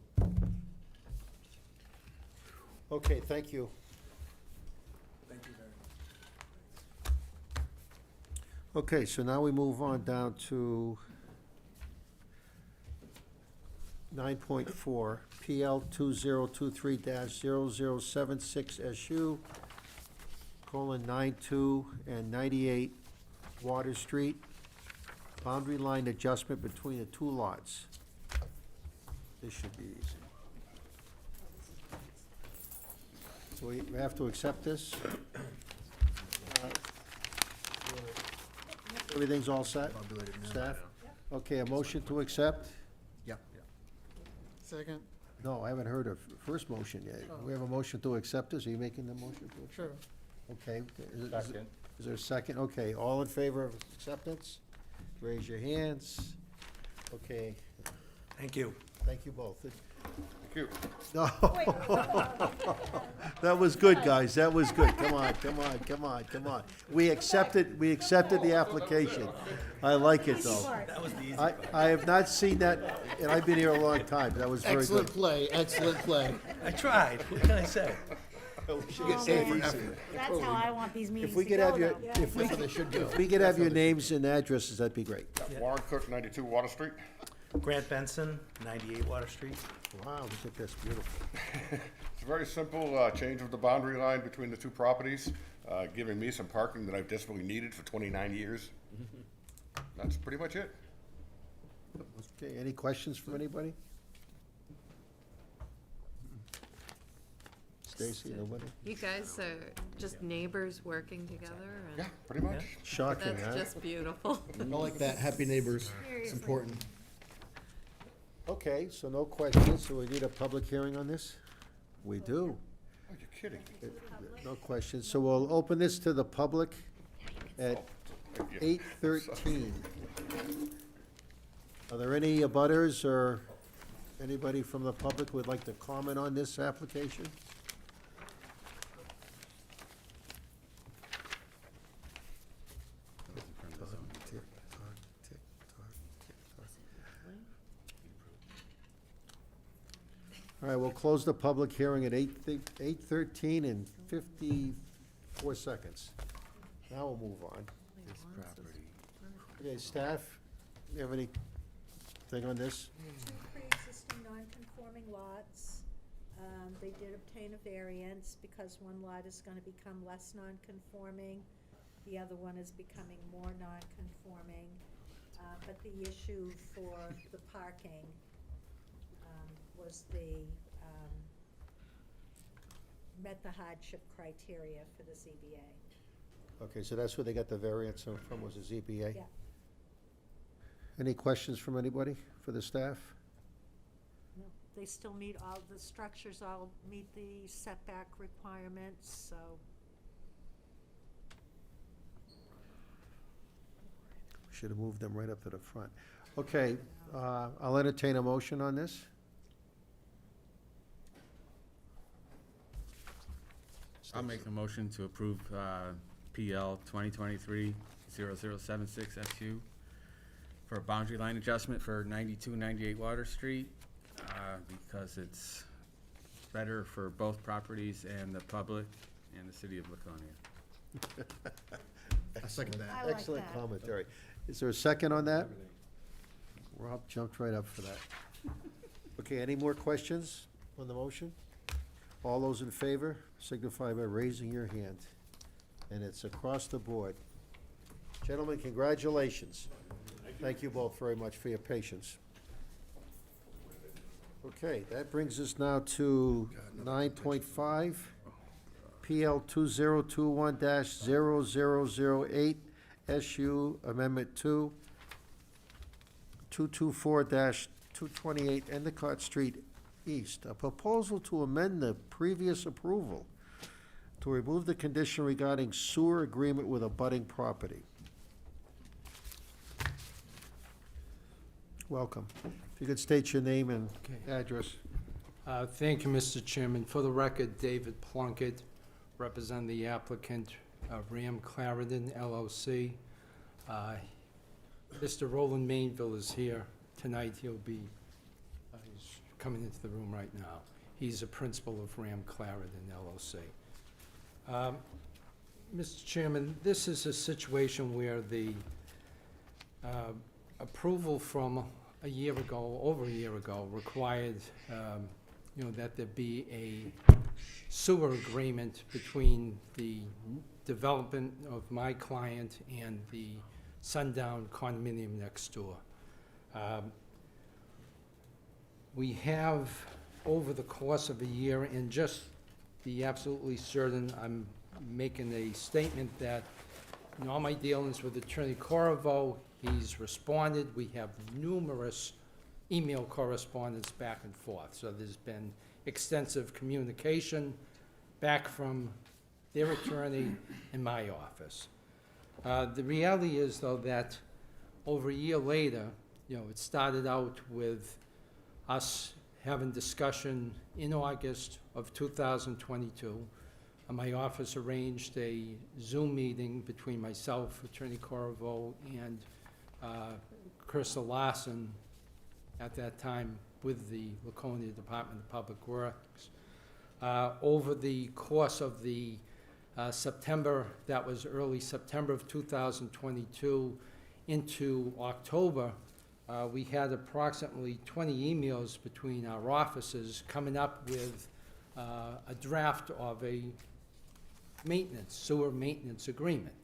Okay, thank you. Thank you very much. Okay, so now we move on down to 9.4, PL 2023-0076SU, colon 92 and 98 Water Street, boundary line adjustment between the two lots. This should be easy. So we have to accept this? Everything's all set? Staff? Okay, a motion to accept? Yeah. Second, No, I haven't heard of first motion yet. We have a motion to accept this. Are you making the motion to accept? sure. Okay. Is there a second? Okay, all in favor of acceptance? Raise your hands. Okay, Thank you. thank you both. Thank you. No. That was good, guys. That was good. Come on, come on, come on, come on. We accepted the application. I like it, though. That was the easy I have not seen that, and I've been here a long time. That was very Excellent good. play, excellent play. I tried. What can I say? That's how I want these If meetings we to could go, have your, though. if we That's what they should do. if we could have your names and addresses, that'd be great. Warren Cook, 92 Water Street. Grant Benson, 98 Water Street. Wow, look at this, beautiful. It's a very simple change of the boundary line between the two properties, giving me some parking that I've desperately needed for 29 years. That's pretty much it. Okay, any questions from anybody? Stacy, nobody? You guys are just neighbors working together and Yeah, pretty much. Shocking, huh? that's just beautiful. I like that, happy neighbors, it's important. Okay, so no questions, so we need a public hearing on this? We do. Are you kidding? No questions, so we'll open this to the public at 8:13. Are there any abutters or anybody from the public who would like to comment on this application? All right, we'll close the public hearing at 8:13 and 54 seconds. Now we'll move on. Okay, staff, you have anything on this? Two pre-existing non-conforming lots. They did obtain a variance because one lot is gonna become less non-conforming. The other one is becoming more non-conforming. But the issue for the parking, was met the hardship criteria for the ZBA. Okay, so that's where they got the variance from, was the ZBA? Yeah. Any questions from anybody for the staff? No, they still meet all, the structures all meet the setback requirements, so. Should have moved them right up to the front. Okay, I'll entertain a motion on this. I'll make a motion to approve PL 2023-0076SU for a boundary line adjustment for 92 and 98 Water Street, because it's better for both properties and the public and the city of Laconia. I second that. I like Excellent that. commentary. Is there a second on that? Rob jumped right up for that. Okay, any more questions on the motion? All those in favor signify by raising your hand. And it's across the board. Gentlemen, congratulations. Thank you both very much for your patience. Okay, that brings us now to 9.5, PL 2021-0008, SU Amendment 2, 224-228 Endicott Street East. A proposal to amend the previous approval to remove the condition regarding sewer agreement with abutting property. welcome. If you could state your name and address. Thank you, Mr. Chairman. For the record, David Plunkett, represent the applicant, Ram Clarendon LLC. Mr. Roland Mainville is here tonight. He'll be, he's coming into the room right now. He's a principal of Ram Clarendon LLC. Mr. Chairman, this is a situation where the approval from a year ago, over a year ago, required, that there be a sewer agreement between the development of my client and the Sundown condominium next door. We have, over the course of a year, and just be absolutely certain, I'm making a statement that in all my dealings with Attorney Corvo, he's responded. We have numerous email correspondence back and forth. So there's been extensive communication back from their attorney and my office. The reality is, though, that over a year later, it started out with us having discussion in August of 2022. My office arranged a Zoom meeting between myself, Attorney Corvo, and Crystal Larson at that time with the Laconia Department of Public Works. Over the course of the September, that was early September of 2022, into October, we had approximately 20 emails between our offices coming up with a draft of a sewer maintenance agreement,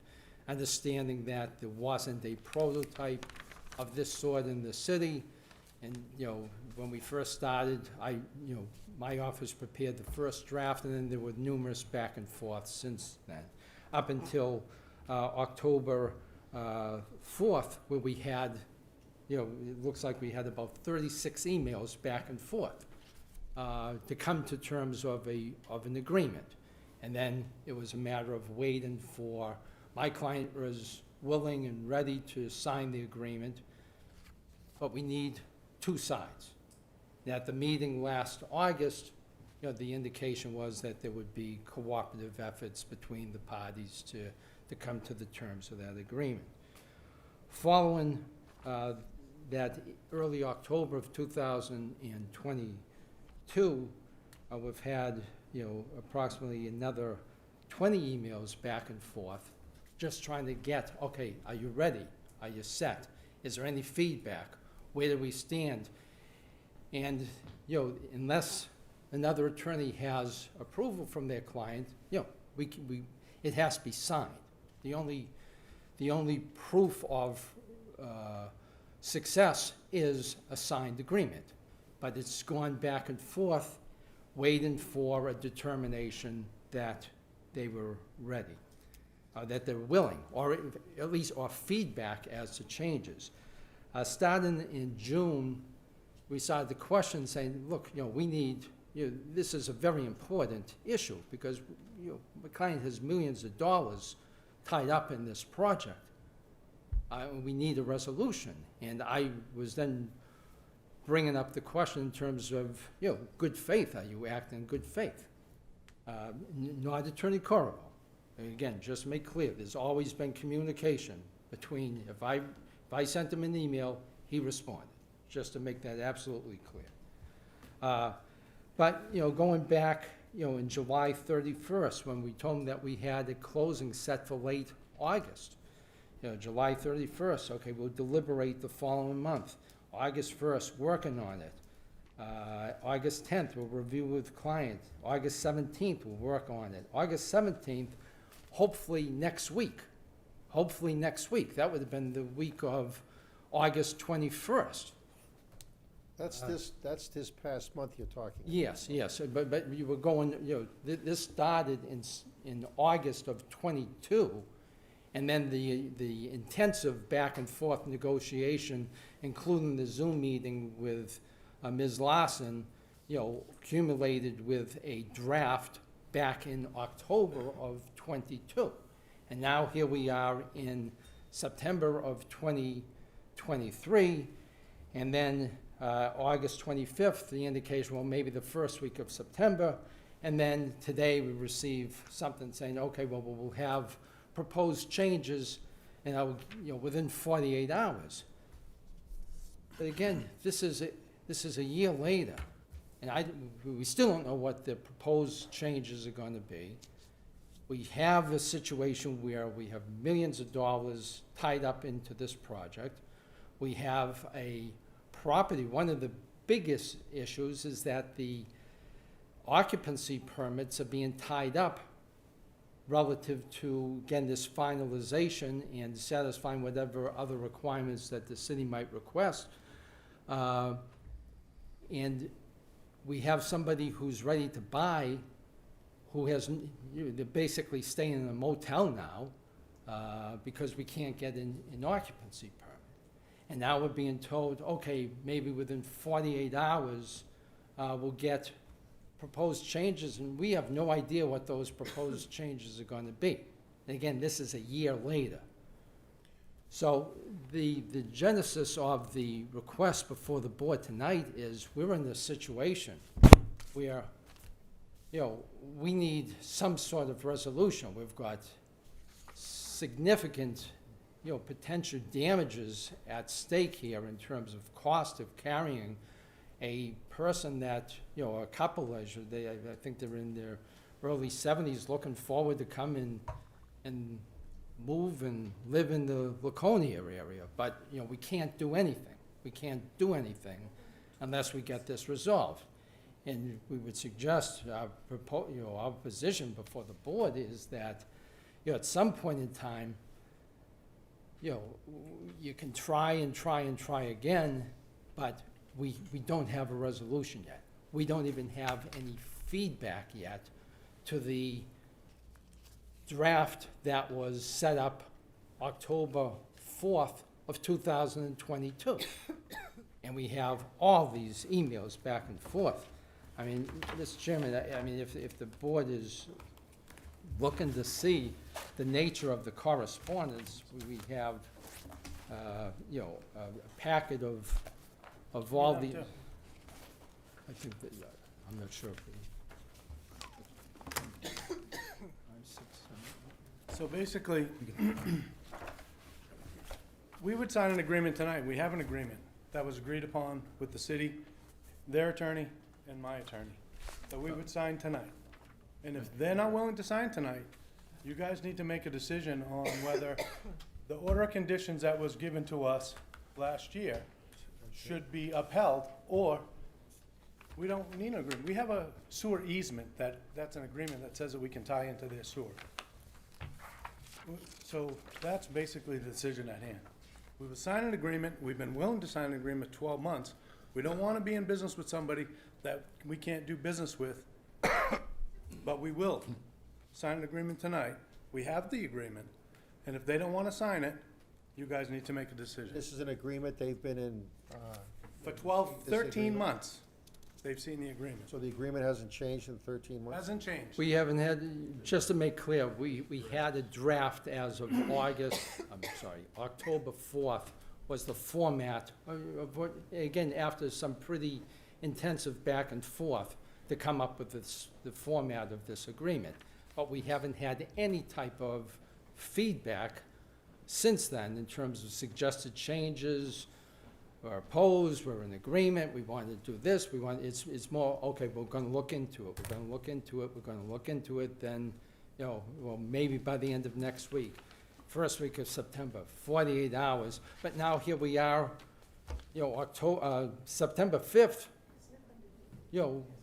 understanding that there wasn't a prototype of this sort in the city. And, when we first started, my office prepared the first draft, and then there were numerous back and forth since then, up until October 4th, where we had, it looks like we had about 36 emails back and forth to come to terms of an agreement. And then it was a matter of waiting for, my client was willing and ready to sign the agreement, but we need two sides. At the meeting last August, the indication was that there would be cooperative efforts between the parties to come to the terms of that agreement. Following that early October of 2022, we've had approximately another 20 emails back and forth, just trying to get, okay, are you ready? Are you set? Is there any feedback? Where do we stand? And, unless another attorney has approval from their client, it has to be signed. The only proof of success is a signed agreement. But it's gone back and forth, waiting for a determination that they were ready, that they're willing, or at least or feedback as to changes. Starting in June, we started the question saying, look, we need, this is a very important issue because, my client has millions of dollars tied up in this project. We need a resolution. And I was then bringing up the question in terms of, good faith. Are you acting in good faith? Not Attorney Corvo. Again, just to make clear, there's always been communication between, if I sent him an email, he responded, just to make that absolutely clear. But, going back, in July 31st, when we told him that we had a closing set for late August, July 31st, okay, we'll deliberate the following month. August 1st, working on it. August 10th, we'll review with client. August 17th, we'll work on it. August 17th, hopefully next week. Hopefully next week. That would have been the week of August 21st. That's this past month you're talking about. Yes, but you were going, this started in August of '22, and then the intensive back and forth negotiation, including the Zoom meeting with Ms. Larson, accumulated with a draft back in October of '22. And now here we are in September of 2023, And then August 25th, the indication, well, maybe the first week of September. And then today we receive something saying, okay, well, we'll have proposed changes, and within 48 hours. But again, this is a year later, and we still don't know what the proposed changes are going to be. We have a situation where we have millions of dollars tied up into this project. We have a property. One of the biggest issues is that the occupancy permits are being tied up relative to, again, this finalization and satisfying whatever other requirements that the city might request. And we have somebody who's ready to buy, who has, they're basically staying in a motel now because we can't get an occupancy permit. And now we're being told, okay, maybe within 48 hours, we'll get proposed changes, and we have no idea what those proposed changes are going to be. And again, this is a year later. So the genesis of the request before the board tonight is we're in this situation where, we need some sort of resolution. We've got significant, potential damages at stake here in terms of cost of carrying a person that, a couple, I think they're in their early 70s, looking forward to come in and move and live in the Laconia area. But, we can't do anything. We can't do anything unless we get this resolved. And we would suggest, our position before the board is that, at some point in time, you can try and try and try again, but we don't have a resolution yet. We don't even have any feedback yet to the draft that was set up October 4th of 2022. And we have all these emails back and forth. I mean, Mr. Chairman, if the board is looking to see the nature of the correspondence, we have, a packet of all the, I think that, I'm not sure if we. So basically, we would sign an agreement tonight. We have an agreement that was agreed upon with the city, their attorney, and my attorney, that we would sign tonight. And if they're not willing to sign tonight, you guys need to make a decision on whether the order of conditions that was given to us last year should be upheld, or we don't need an agreement. We have a sewer easement that's an agreement that says that we can tie into their sewer. So that's basically the decision at hand. We will sign an agreement. We've been willing to sign an agreement 12 months. We don't want to be in business with somebody that we can't do business with, but we will sign an agreement tonight. We have the agreement, and if they don't want to sign it, you guys need to make a decision. This is an agreement they've been in, For 12, This 13 agreement? months, they've seen the agreement. so the agreement hasn't changed in 13 months? Hasn't changed. We haven't had, just to make clear, we had a draft as of October 4th was the format of what, again, after some pretty intensive back and forth to come up with the format of this agreement. But we haven't had any type of feedback since then in terms of suggested changes, or opposed, we're in agreement, we want to do this, it's more, okay, we're gonna look into it, then, well, maybe by the end of next week, first week of September, 48 hours, but now here we are, September 5th,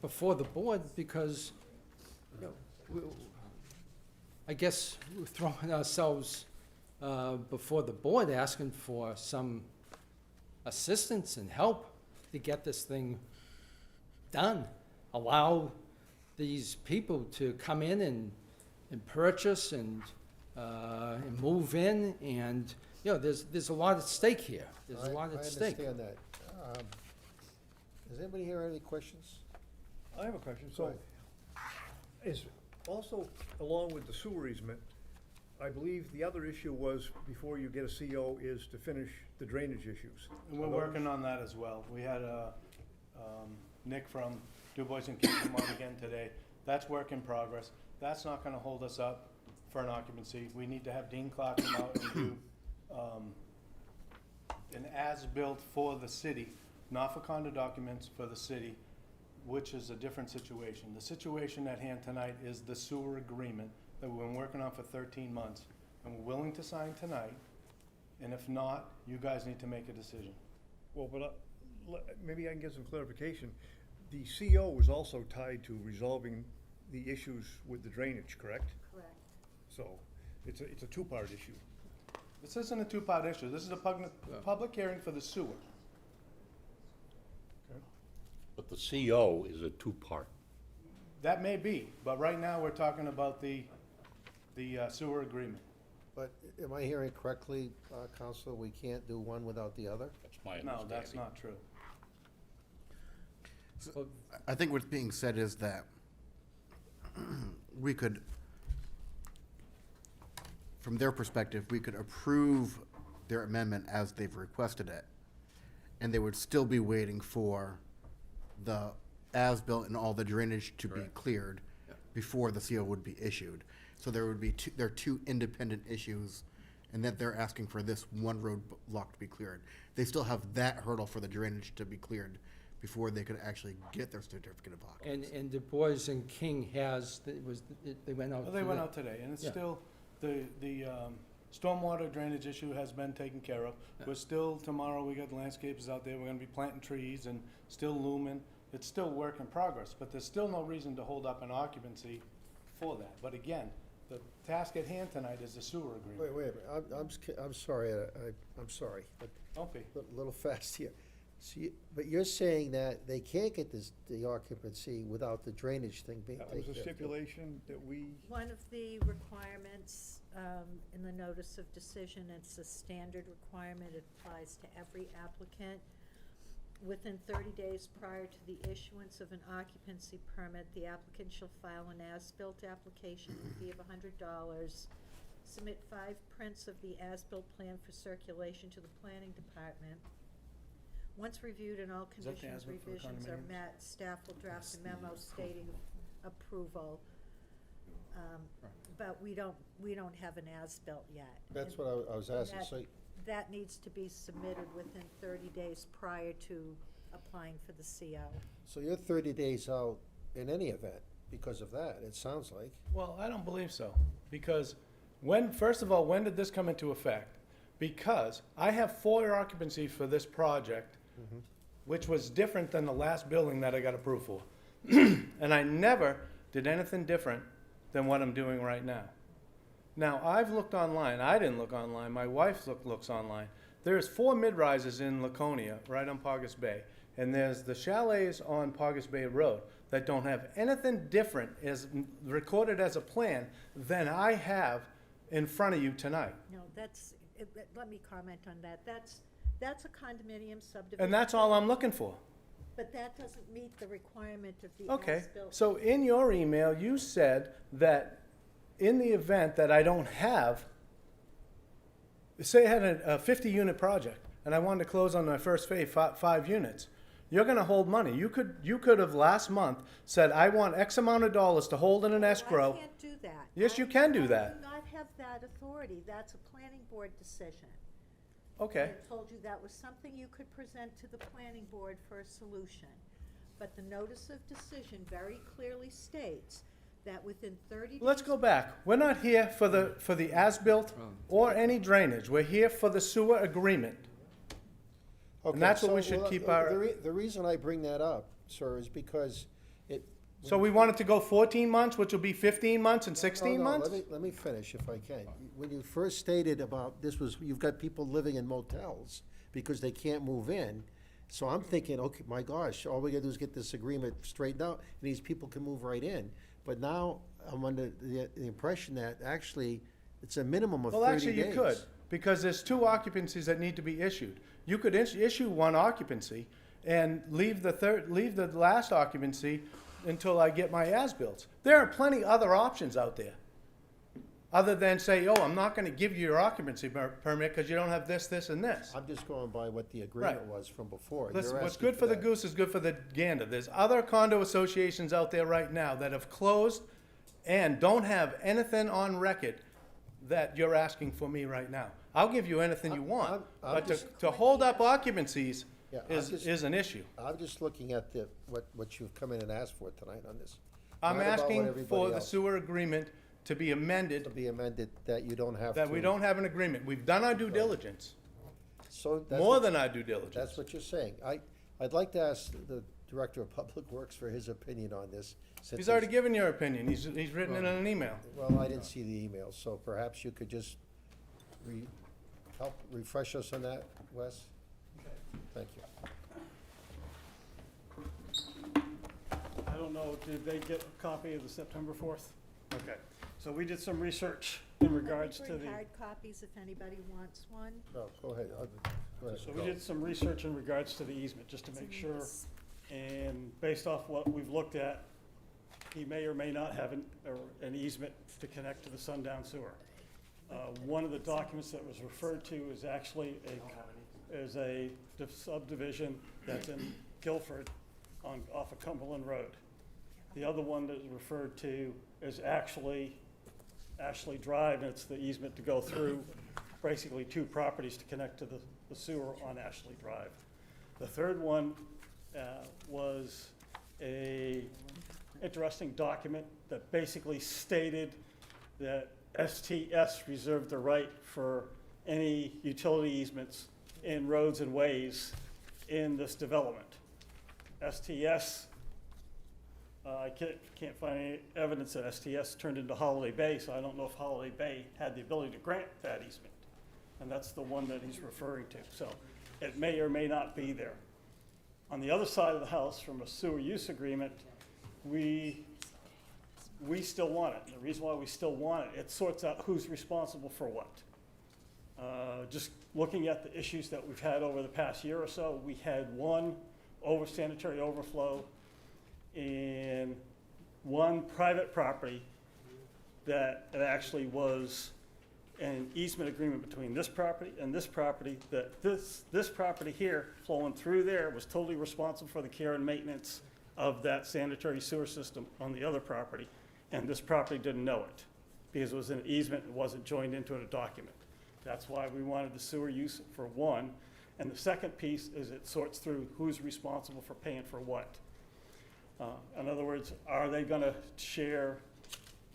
before the board, because, I guess we're throwing ourselves before the board, asking for some assistance and help to get this thing done. Allow these people to come in and purchase and move in, and, there's a lot at stake here. There's a lot at stake. I understand that. Does anybody here have any questions? I have a question. Go So, ahead. is also, along with the sewer easement, I believe the other issue was, before you get a CO, is to finish the drainage issues. And we're working on that as well. We had, Nick from Du Bois and King come on again today. That's work in progress. That's not gonna hold us up for an occupancy. We need to have Dean Clark come out and do, an as-built for the city, not for condo documents, for the city, which is a different situation. The situation at hand tonight is the sewer agreement that we've been working on for 13 months, and we're willing to sign tonight, and if not, you guys need to make a decision. Well, but maybe I can get some clarification. The CO was also tied to resolving the issues with the drainage, correct? Correct. So it's a two-part issue. This isn't a two-part issue. This is a public hearing for the sewer. But the CO is a two-part. That may be, but right now, we're talking about the sewer agreement. But am I hearing correctly, Counselor, we can't do one without the other? That's my No, understanding. that's not true. So, I think what's being said is that we could, from their perspective, we could approve their amendment as they've requested it, and they would still be waiting for the as-built and all the drainage to be cleared before the CO would be issued. So there would be there are two independent issues, and that they're asking for this one road block to be cleared. They still have that hurdle for the drainage to be cleared before they could actually get their certificate of occupancy. And Du Bois and King they went out. Well, they went today. out today, and it's Yeah. still, the stormwater drainage issue has been taken care of. We're still, tomorrow, we got landscapers out there, we're gonna be planting trees and still looming. It's still work in progress, but there's still no reason to hold up an occupancy for that. But again, the task at hand tonight is the sewer agreement. Wait a minute, I'm sorry, I'm sorry, but Don't be. a little fast here. So but you're saying that they can't get the occupancy without the drainage thing being That taken was a care of. stipulation that we, One of the requirements in the notice of decision, it's a standard requirement, it applies to every applicant. Within 30 days prior to the issuance of an occupancy permit, the applicant shall file an as-built application with a fee of $100, submit 5 prints of the as-built plan for circulation to the planning department. Once reviewed and all Is that the conditions, as-built for the revisions are condominiums? met, staff will draft a memo stating approval. But we don't have an as-built yet. That's And- what I was and asking, that- so, That needs to be submitted within 30 days prior to applying for the CO. so you're 30 days out in any event because of that, it sounds like. Well, I don't believe so, because first of all, when did this come into effect? Because I have 4 occupancies for this project, which was different than the last building that I got approved for. And I never did anything different than what I'm doing right now. Now, I've looked online, I didn't look online, my wife looks online. There's 4 mid-rises in Laconia, right on Paugus Bay, and there's the chalets on Paugus Bay Road that don't have anything different as recorded as a plan than I have in front of you tonight. No, let me comment on that. That's a condominium subdivision. And that's all I'm looking for. But that doesn't meet the requirement of the Okay, as-built. so in your email, you said that in the event that I don't have, say I had a 50-unit project, and I wanted to close on my first phase, 5 units, you're gonna hold money. You could have last month said, I want X amount of dollars to hold in an escrow. I can't do that. Yes, you can do that. I do not have that authority. That's a planning board decision. Okay, I told you that was something you could present to the planning board for a solution. But the notice of decision very clearly states that within 30 days. let's go back. We're not here for the as-built or any drainage. We're here for the sewer agreement. Okay, that's what we so, should well, keep The reason I bring that up, sir, is because it. So we want it to go 14 months, which will be 15 months and 16 No, months? let me finish if I can. When you first stated about this was, you've got people living in motels because they can't move in. So I'm thinking, okay, my gosh, all we gotta do is get this agreement straightened out and these people can move right in. But now I'm under the impression that actually it's a minimum of 30 days. Well, actually, you could, because there's 2 occupancies that need to be issued. You could issue 1 occupancy and leave the last occupancy until I get my as-bills. There are plenty other options out there. other than say, oh, I'm not gonna give you your occupancy permit because you don't have this, this, and this. I'm just going by what the agreement Right. was from before. Listen, You're what's asking good for the that. goose is good for the gander. There's other condo associations out there right now that have closed and don't have anything on record that you're asking for me right now. I'll give you anything you want, I'm but just- to hold up occupancies Yeah, I'm just- is an issue. I'm just looking at what you've come in and asked for tonight on this. I'm Not about what asking everybody for the else- sewer agreement to be To amended, be amended, that you don't have to. that we don't have an agreement. We've done our due diligence, So that's more what- than our due diligence. That's what you're saying. I'd like to ask the Director of Public Works for his opinion on this. since He's already given your opinion. He's written it in an email. Well, I didn't see the email, so perhaps you could just help refresh us on that, Wes? Thank you. I don't know, did they get a copy of the September 4th? Okay, so we did some research in regards to Bring the, hard copies if anybody wants one. No, go ahead. Go ahead. so we did some research in regards to the easement, just to make sure. And based off what we've looked at, he may or may not have an easement to connect to the Sundown Sewer. One of the documents that was referred to is actually a subdivision that's in Guilford off of Cumberland Road. The other one that is referred to is actually Ashley Drive, and it's the easement to go through basically two properties to connect to the sewer on Ashley Drive. The third one was a interesting document that basically stated that STS reserved the right for any utility easements in roads and ways in this development. STS, I can't find any evidence that STS turned into Holiday Bay, so I don't know if Holiday Bay had the ability to grant that easement. And that's the one that he's referring to, so it may or may not be there. On the other side of the house, from a sewer use agreement, we still want it. And the reason why we still want it, it sorts out who's responsible for what. Just looking at the issues that we've had over the past year or so, we had one sanitary overflow in one private property that it actually was an easement agreement between this property and this property, that this property here flowing through there was totally responsible for the care and maintenance of that sanitary sewer system on the other property, and this property didn't know it because it was an easement and wasn't joined into a document. That's why we wanted the sewer use for one. And the second piece is it sorts through who's responsible for paying for what. In other words, are they gonna share,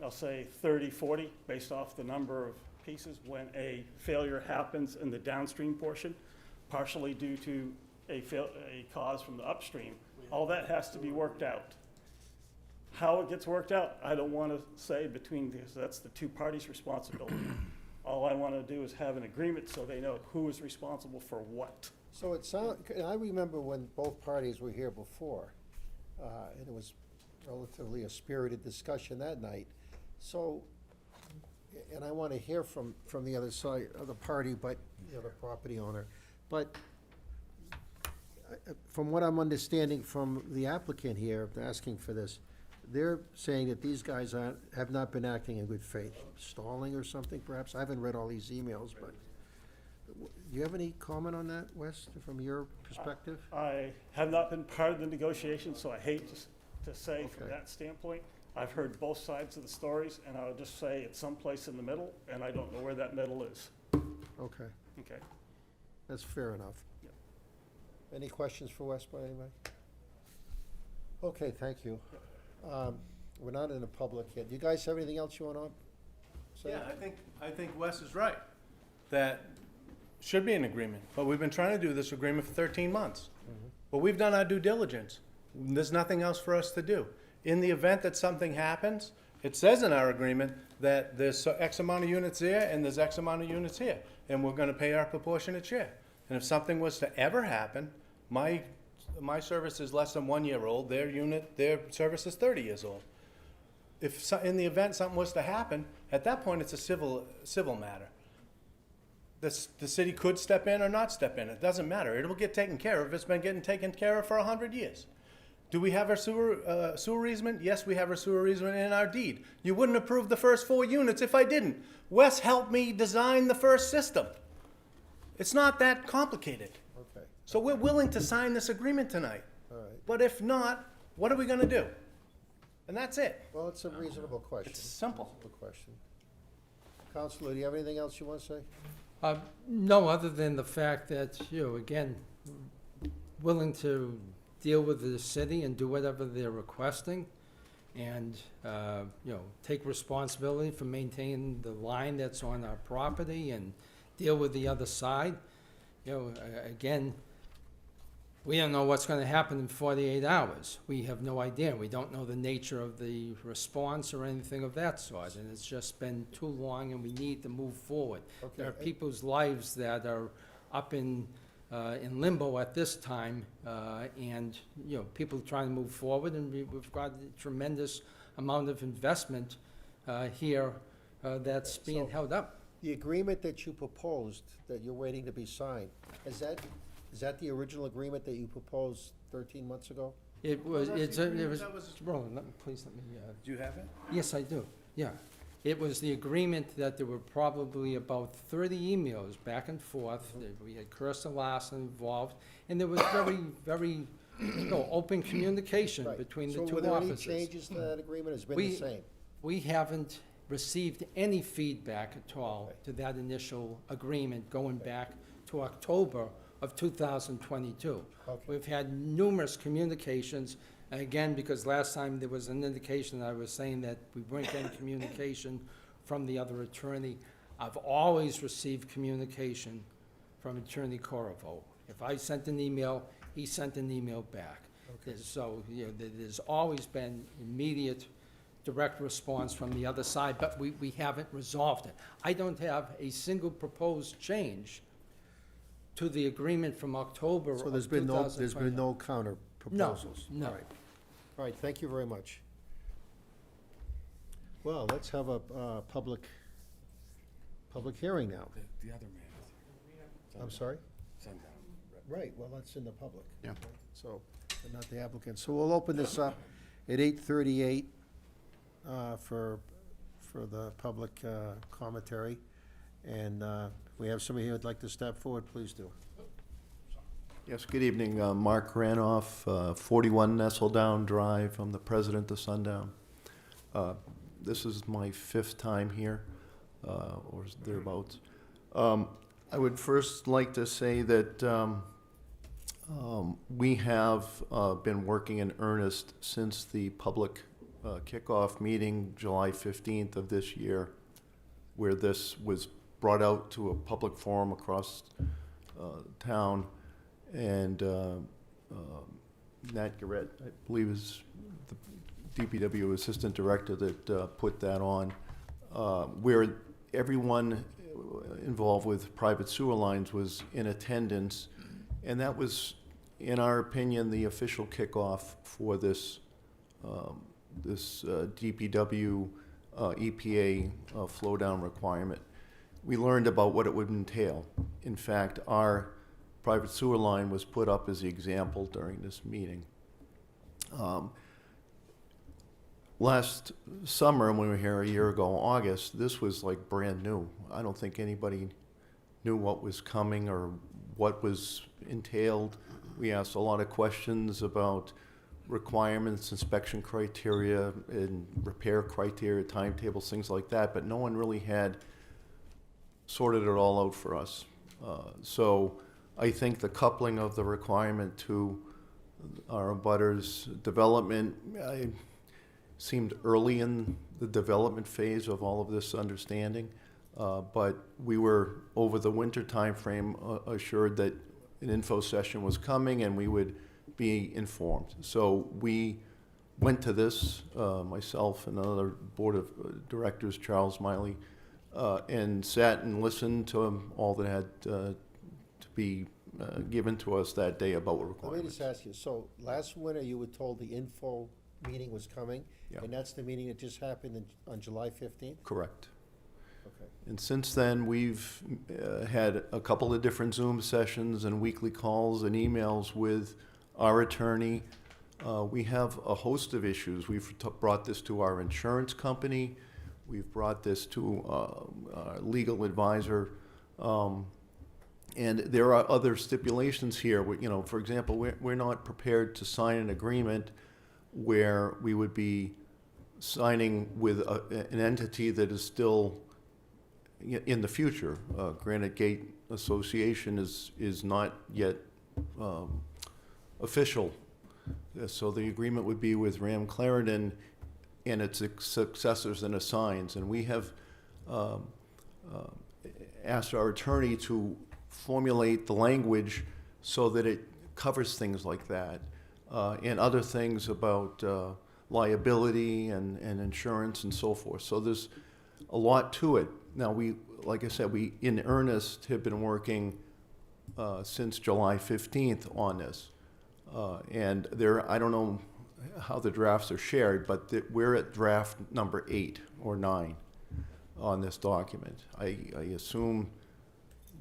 I'll say 30, 40, based off the number of pieces when a failure happens in the downstream portion, partially due to a cause from the upstream. All that has to be worked out. How it gets worked out, I don't wanna say between these, that's the two parties' responsibility. All I wanna do is have an agreement so they know who is responsible for what. So I remember when both parties were here before, and it was relatively a spirited discussion that night. So, and I want to hear from the other side of the party, but the other property owner. But from what I'm understanding from the applicant here, asking for this, they're saying that these guys have not been acting in good faith, stalling or something perhaps. I haven't read all these emails, but do you have any comment on that, Wes, from your perspective? I have not been part of the negotiations, so I hate to say from Okay. that standpoint. I've heard both sides of the stories, and I'll just say it's someplace in the middle, and I don't know where that middle is. Okay, Okay. that's fair enough. Yep. Any questions for Wes by anybody? Okay, thank you. We're not in the public yet. Do you guys have anything else you want to say? Yeah, I think Wes is right. That should be an agreement, but we've been trying to do this agreement for 13 months. But we've done our due diligence. There's nothing else for us to do. In the event that something happens, it says in our agreement that there's X amount of units there and there's X amount of units here, and we're gonna pay our proportionate share. And if something was to ever happen, my service is less than 1 year old, their service is 30 years old. If, in the event something was to happen, at that point, it's a civil matter. The city could step in or not step in, it doesn't matter, it will get taken care of, it's been getting taken care of for 100 years. Do we have our sewer easement? Yes, we have our sewer easement in our deed. You wouldn't approve the first 4 units if I didn't. Wes helped me design the first system. It's not that complicated. Okay, So we're willing to sign this agreement tonight. all right. But if not, what are we gonna do? And that's it. Well, it's a reasonable question. It's simple. Reasonable question. Counselor, do you have anything else you want to say? No, other than the fact that, again, willing to deal with the city and do whatever they're requesting, and, take responsibility for maintaining the line that's on our property and deal with the other side. Again, we don't know what's gonna happen in 48 hours. We have no idea. We don't know the nature of the response or anything of that sort, and it's just been too long, and we need to move forward. There are Okay. people's lives that are up in limbo at this time, and, people trying to move forward, and we've got a tremendous amount of investment here that's being So- held up. The agreement that you proposed, that you're waiting to be signed, is that the original agreement that you proposed 13 months ago? It was, that's the it agreement was, that was- Roland, please let me, Do you have it? yes, I do, yeah. It was the agreement that there were probably about 30 emails back and forth. That we had Kirsten Larson involved, and there was very, very, open communication Right. between the So two were there any offices. changes to that agreement? It's been We- the same? We haven't received any feedback at all to that initial agreement going back to October of 2022. Okay. We've had numerous communications, and again, because last time there was an indication, I was saying that we weren't getting communication from the other attorney. I've always received communication from Attorney Corvo. If I sent an email, he sent an email back. So, there's always been immediate, direct response from the other side, but we haven't resolved it. I don't have a single proposed change to the agreement from October of So there's been 2020. no counter proposals? no. All right. All right, thank you very much. Well, let's have a public hearing now. The other man. I'm sorry? Sundown. Right, well, that's in the public. Yeah. So, but not the applicant. So we'll open this up at 8:38 for the public commentary. And if we have somebody who would like to step forward, please do. Yes, good evening. Mark Ranoff, 41 Nestledown Drive. I'm the president of Sundown. This is my 5th time here, or thereabouts. I would first like to say that we have been working in earnest since the public kickoff meeting, July 15th of this year, where this was brought out to a public forum across town. And Nat Garrett, I believe, is the DPW Assistant Director that put that on, where everyone involved with private sewer lines was in attendance. And that was, in our opinion, the official kickoff for this DPW EPA flow down requirement. We learned about what it would entail. In fact, our private sewer line was put up as the example during this meeting. Last summer, when we were here a year ago, August, this was like brand new. I don't think anybody knew what was coming or what was entailed. We asked a lot of questions about requirements, inspection criteria, and repair criteria, timetables, things like that, but no one really had sorted it all out for us. So I think the coupling of the requirement to our abutters' development seemed early in the development phase of all of this understanding, but we were, over the winter timeframe, assured that an info session was coming and we would be informed. So we went to this, myself and another board of directors, Charles Miley, and sat and listened to all that had to be given to us that day about what Let me requirements. just ask you, so last winter you were told the info meeting was coming? Yeah. And that's the meeting that just happened on July 15th? Correct. Okay. And since then, we've had a couple of different Zoom sessions and weekly calls and emails with our attorney, We have a host of issues. We've brought this to our insurance company. We've brought this to our legal advisor. And there are other stipulations here. For example, we're not prepared to sign an agreement where we would be signing with an entity that is still in the future. Granite Gate Association is not yet official. So the agreement would be with Ram Clarendon and its successors and assigns. And we have asked our attorney to formulate the language so that it covers things like that and other things about liability and insurance and so forth. So there's a lot to it. Now, like I said, we in earnest have been working since July 15th on this. And I don't know how the drafts are shared, but we're at draft number 8 or 9 on this document. I assume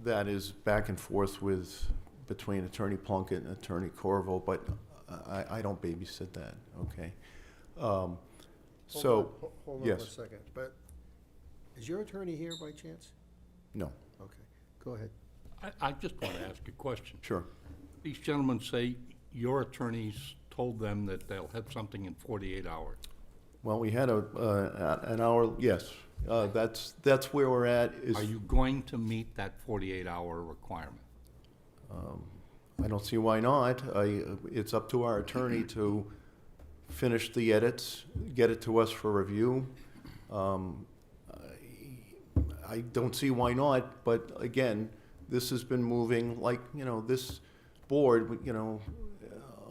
that is back and forth between Attorney Plunkett and Attorney Corvo, but I don't babysit that, okay? Hold on yes. 1 second, but is your attorney here by chance? No. Okay, go ahead. I just want to ask a question. Sure. These gentlemen say your attorneys told them that they'll have something in 48 hours. Well, we had an hour, yes. That's where we're at. Are you going to meet that 48-hour requirement? I don't see why not. It's up to our attorney to finish the edits, get it to us for review. I don't see why not, but again, this has been moving like, this board,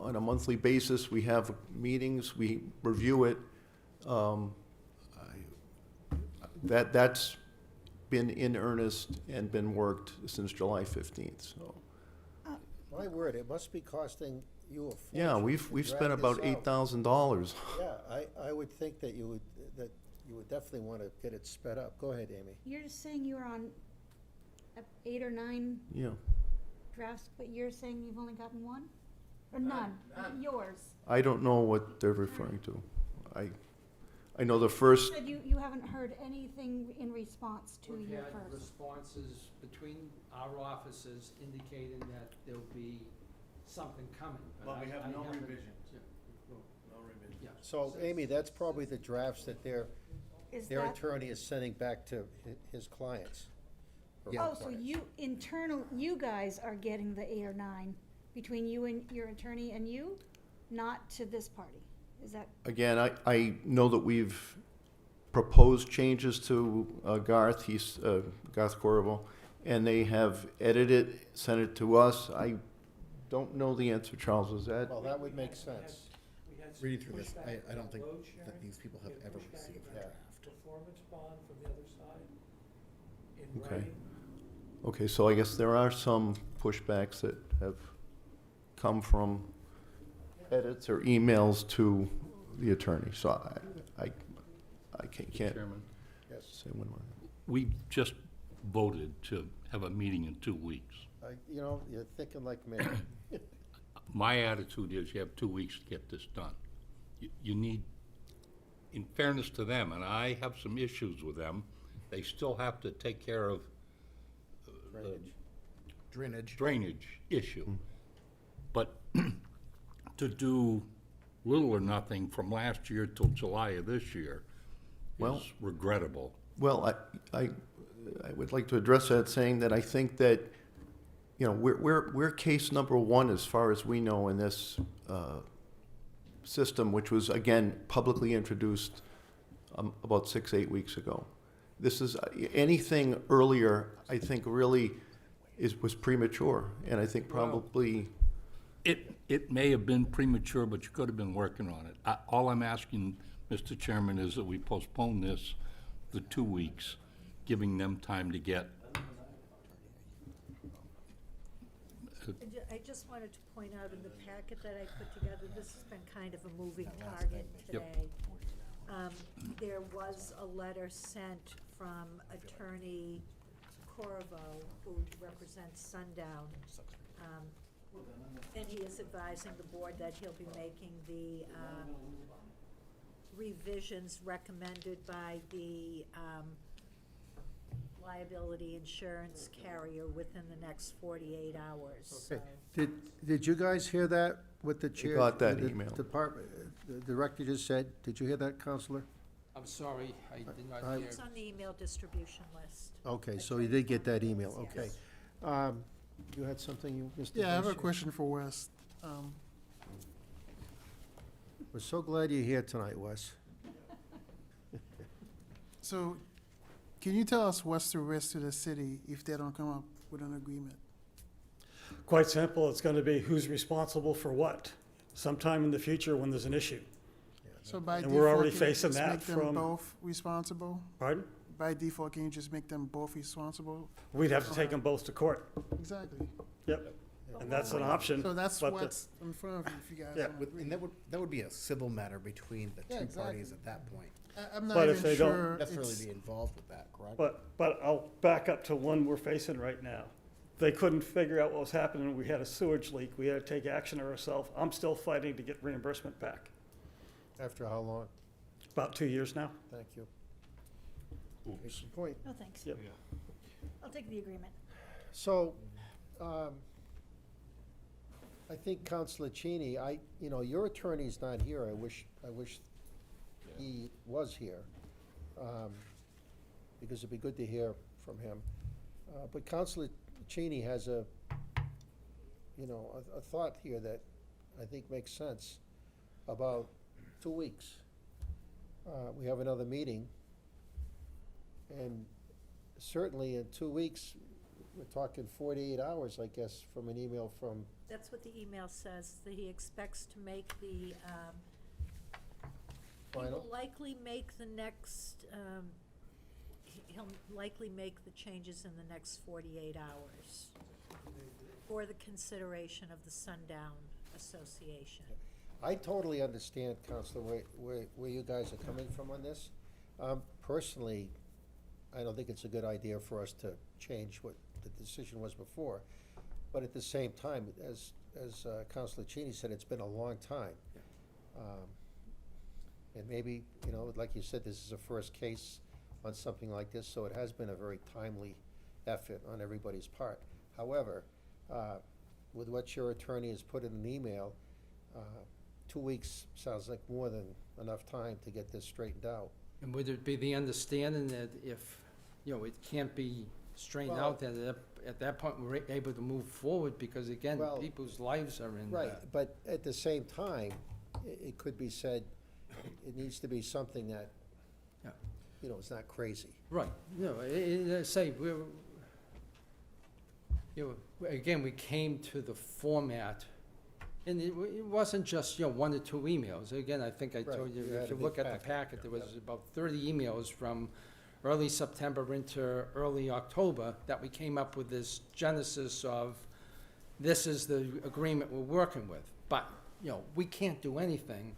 on a monthly basis, we have meetings, we review it. That's been in earnest and been worked since July 15th, so. My word, it must be costing you a fortune. Yeah, we've to spent drag about this out. $8,000. Yeah, I would think that you would definitely want to get it sped up. Go ahead, Amy. You're just saying you were on 8 or 9 Yeah. drafts, but you're saying you've only gotten 1? Or none? Yours? I don't know what they're referring to. I know the first, You said you haven't heard anything in response to We've your had first. responses between our offices indicating that there'll be something coming. but I haven't- Yeah. No revision. Yeah. So, Amy, that's probably the drafts that their Is their that- attorney is sending back to his clients. or her Oh, so clients. you guys are getting the 8 or 9 between you and your attorney and you, not to this party? Is that? again, I know that we've proposed changes to Garth, Garth Corvo, and they have edited it, sent it to us. I don't know the answer, Charles, is that? Well, that would make sense. Reading through this, I don't think that these people have ever received a draft. Performance bond from the other side in Okay. writing. Okay, so I guess there are some pushbacks that have come from edits or emails to the attorney, so I can't Chairman, Yes, say one more. we just voted to have a meeting in 2 weeks. you're thinking like me. My attitude is you have 2 weeks to get this done. You need, in fairness to them, and I have some issues with them, they still have to take care of the drainage issue. But to do little or nothing from last year till July of this year Well- is regrettable. Well, I would like to address that, saying that I think that, we're case number 1 as far as we know in this system, which was, again, publicly introduced about 6-8 weeks ago. This is, anything earlier, I think, really was premature, and I think probably, It may have been premature, but you could have been working on it. All I'm asking, Mr. Chairman, is that we postpone this the 2 weeks, giving them time to get. I just wanted to point out in the packet that I put together, this has been kind of a moving target today. There was a letter sent from Attorney Corvo, who represents Sundown, And he is advising the board that he'll be making the revisions recommended by the liability insurance carrier within the next 48 hours. Okay. So- Did you guys hear that, what the chair? got that the email. Department, the director just said? Did you hear that, Counselor? I'm sorry, I did not I- hear. It's on the email distribution list. Okay, so you did get that email, okay. Yes. You had something, Mr. Yeah, I have a Vice Chair? question for Wes. We're so glad you're here tonight, Wes. So, can you tell us what's the risk to the city if they don't come up with an agreement? Quite simple, it's gonna be who's responsible for what, sometime in the future when there's an issue. So by And default, we're already can you facing just that make them from- both responsible? Pardon? By default, can you just make them both responsible? We'd have to take them both to court. Exactly. Yep, and that's an option. So that's but the- what's in front of you if you guys Yeah, don't With- agree. And that would be a civil matter between the Yeah, two exactly. parties at that point. I'm not But if even they don't sure Necessarily it's, be involved with that, correct? But I'll back up to one we're facing right now. They couldn't figure out what was happening. We had a sewage leak. We had to take action ourselves. I'm still fighting to get reimbursement back. After how long? About 2 years now. Thank you. Oops. Case in point. No, thanks. Yep. I'll take the agreement. So, I think Counselor Cheney, your attorney's not here. I wish he was here, because it'd be good to hear from him. But Counselor Cheney has a thought here that I think makes sense. About 2 weeks, we have another meeting, and certainly in 2 weeks, we're talking 48 hours, I guess, from an email from, That's what the email says, that he expects to make the, he Final? will likely make the next, he'll likely make the changes in the next 48 hours for the consideration of the Sundown Association. I totally understand, Counselor, where you guys are coming from on this. Personally, I don't think it's a good idea for us to change what the decision was before. But at the same time, as Counselor Cheney said, it's been a long time. And maybe, like you said, this is a first case on something like this, so it has been a very timely effort on everybody's part. However, with what your attorney has put in an email, 2 weeks sounds like more than enough time to get this straightened out. And would it be the understanding that if, it can't be straightened Well- out, that at that point, we're able to move forward, because again, Well, people's lives are in Right, that. but at the same time, it could be said, it needs to be something that, Yeah. It's not crazy. Right, say, again, we came to the format, and it wasn't just, 1 or 2 emails. Again, I think I Right, told you, you had if a you big look at the packet, packet, there was about 30 emails from early September into early October that we came up with this genesis of, this is the agreement we're working with. But, we can't do anything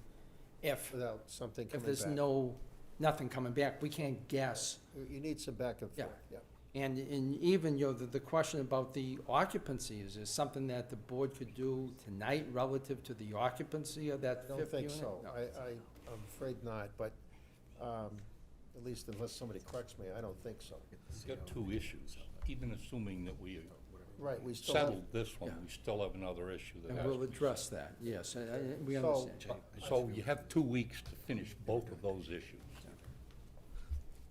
if Without something coming back. there's nothing coming back. We can't guess. You need some back and Yeah. forth, yeah. And even, the question about the occupancy, is there something that the board could do tonight relative to the occupancy of that I fifth don't unit? think so. No. I'm afraid not, but, at least unless somebody corrects me, I don't think so. We've got 2 issues, even assuming that we Right, we still have. settled this one, we still have another issue that And has we'll to be address that, yes, we So- understand. So you have 2 weeks to finish both of those issues.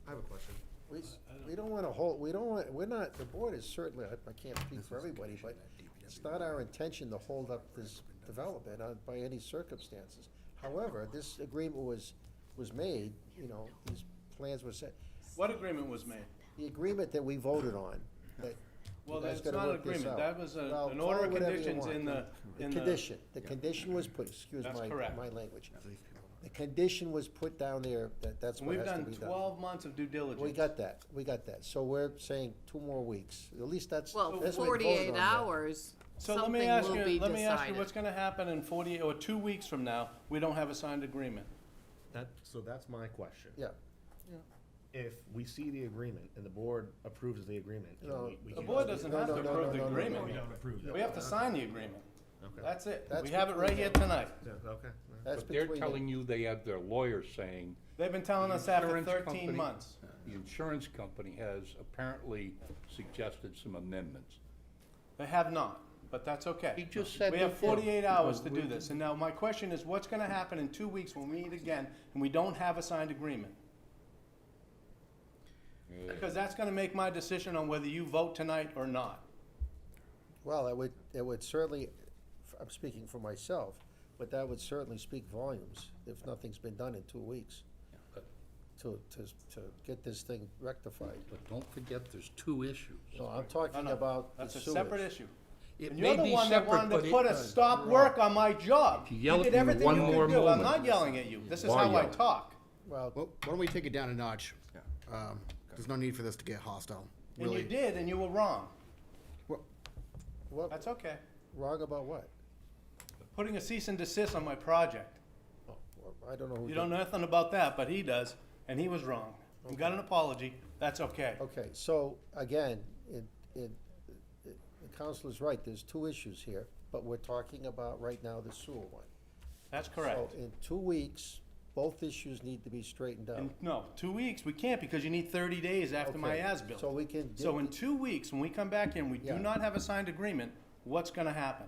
I have a question. We don't wanna we're not, the board is certainly, I can't speak for everybody, but it's not our intention to hold up this development by any circumstances. However, this agreement was made, these plans were set. What agreement was made? The agreement that we voted on, that you Well, guys that's gotta not an work this agreement. out. That was Well, an call order it of whatever you conditions want. in the. The condition was put, excuse That's my correct. language. The condition was put down there, that's what We've has to done be done. 12 months of due diligence. We got that. So we're saying 2 more weeks. At least that's Well, what we voted 48 on there. hours, So let something me ask will you, be let me ask you decided. what's gonna happen in 48, or 2 weeks from now, we don't have a signed agreement. So that's my question. Yeah. If we see the agreement and the board approves the agreement, No, we The can- board doesn't No, have no, to no, approve no, the no, no, agreement. no. We don't approve it. We have to sign the agreement. That's it. That's We have it between right here them. tonight. Okay. That's But they're between them. telling you they have their lawyer saying. They've been telling the us that for insurance 13 company- months. The insurance company has apparently suggested some amendments. They have not, but that's okay. He just said We have before. 48 hours to do this, and now my question is, what's gonna happen in 2 weeks when we meet again and we don't have a signed agreement? Because that's gonna make my decision on whether you vote tonight or not. Well, it would certainly, I'm speaking for myself, but that would certainly speak volumes if nothing's been done in 2 weeks But to get this thing rectified. but don't forget, there's two issues. No, I'm talking No, about the That's a sewage. separate issue. It And may you're the be one that separate, wanted but to it- put a stop work on my job. If you yell You at did me everything one you more could do. I'm moment. not yelling at you. This is You are how I yelling. talk. Well, Well, why don't we take it down a notch? There's no need for this to get hostile. And you Really. did, and you were wrong. what, That's okay. wrong about what? Putting a cease and desist on my project. Well, I don't know who You did. don't know nothing about that, but he does, and he was wrong. You got an apology, that's okay. Okay, so, again, the councilor's right, there's two issues here, but we're talking about right now the sewer one. That's correct. So, in 2 weeks, both issues need to be straightened out. In, no, 2 weeks, we can't because you need 30 days after my Okay, as-built. So we can. So in 2 weeks, when we come back in, we Yeah. do not have a signed agreement, what's gonna happen?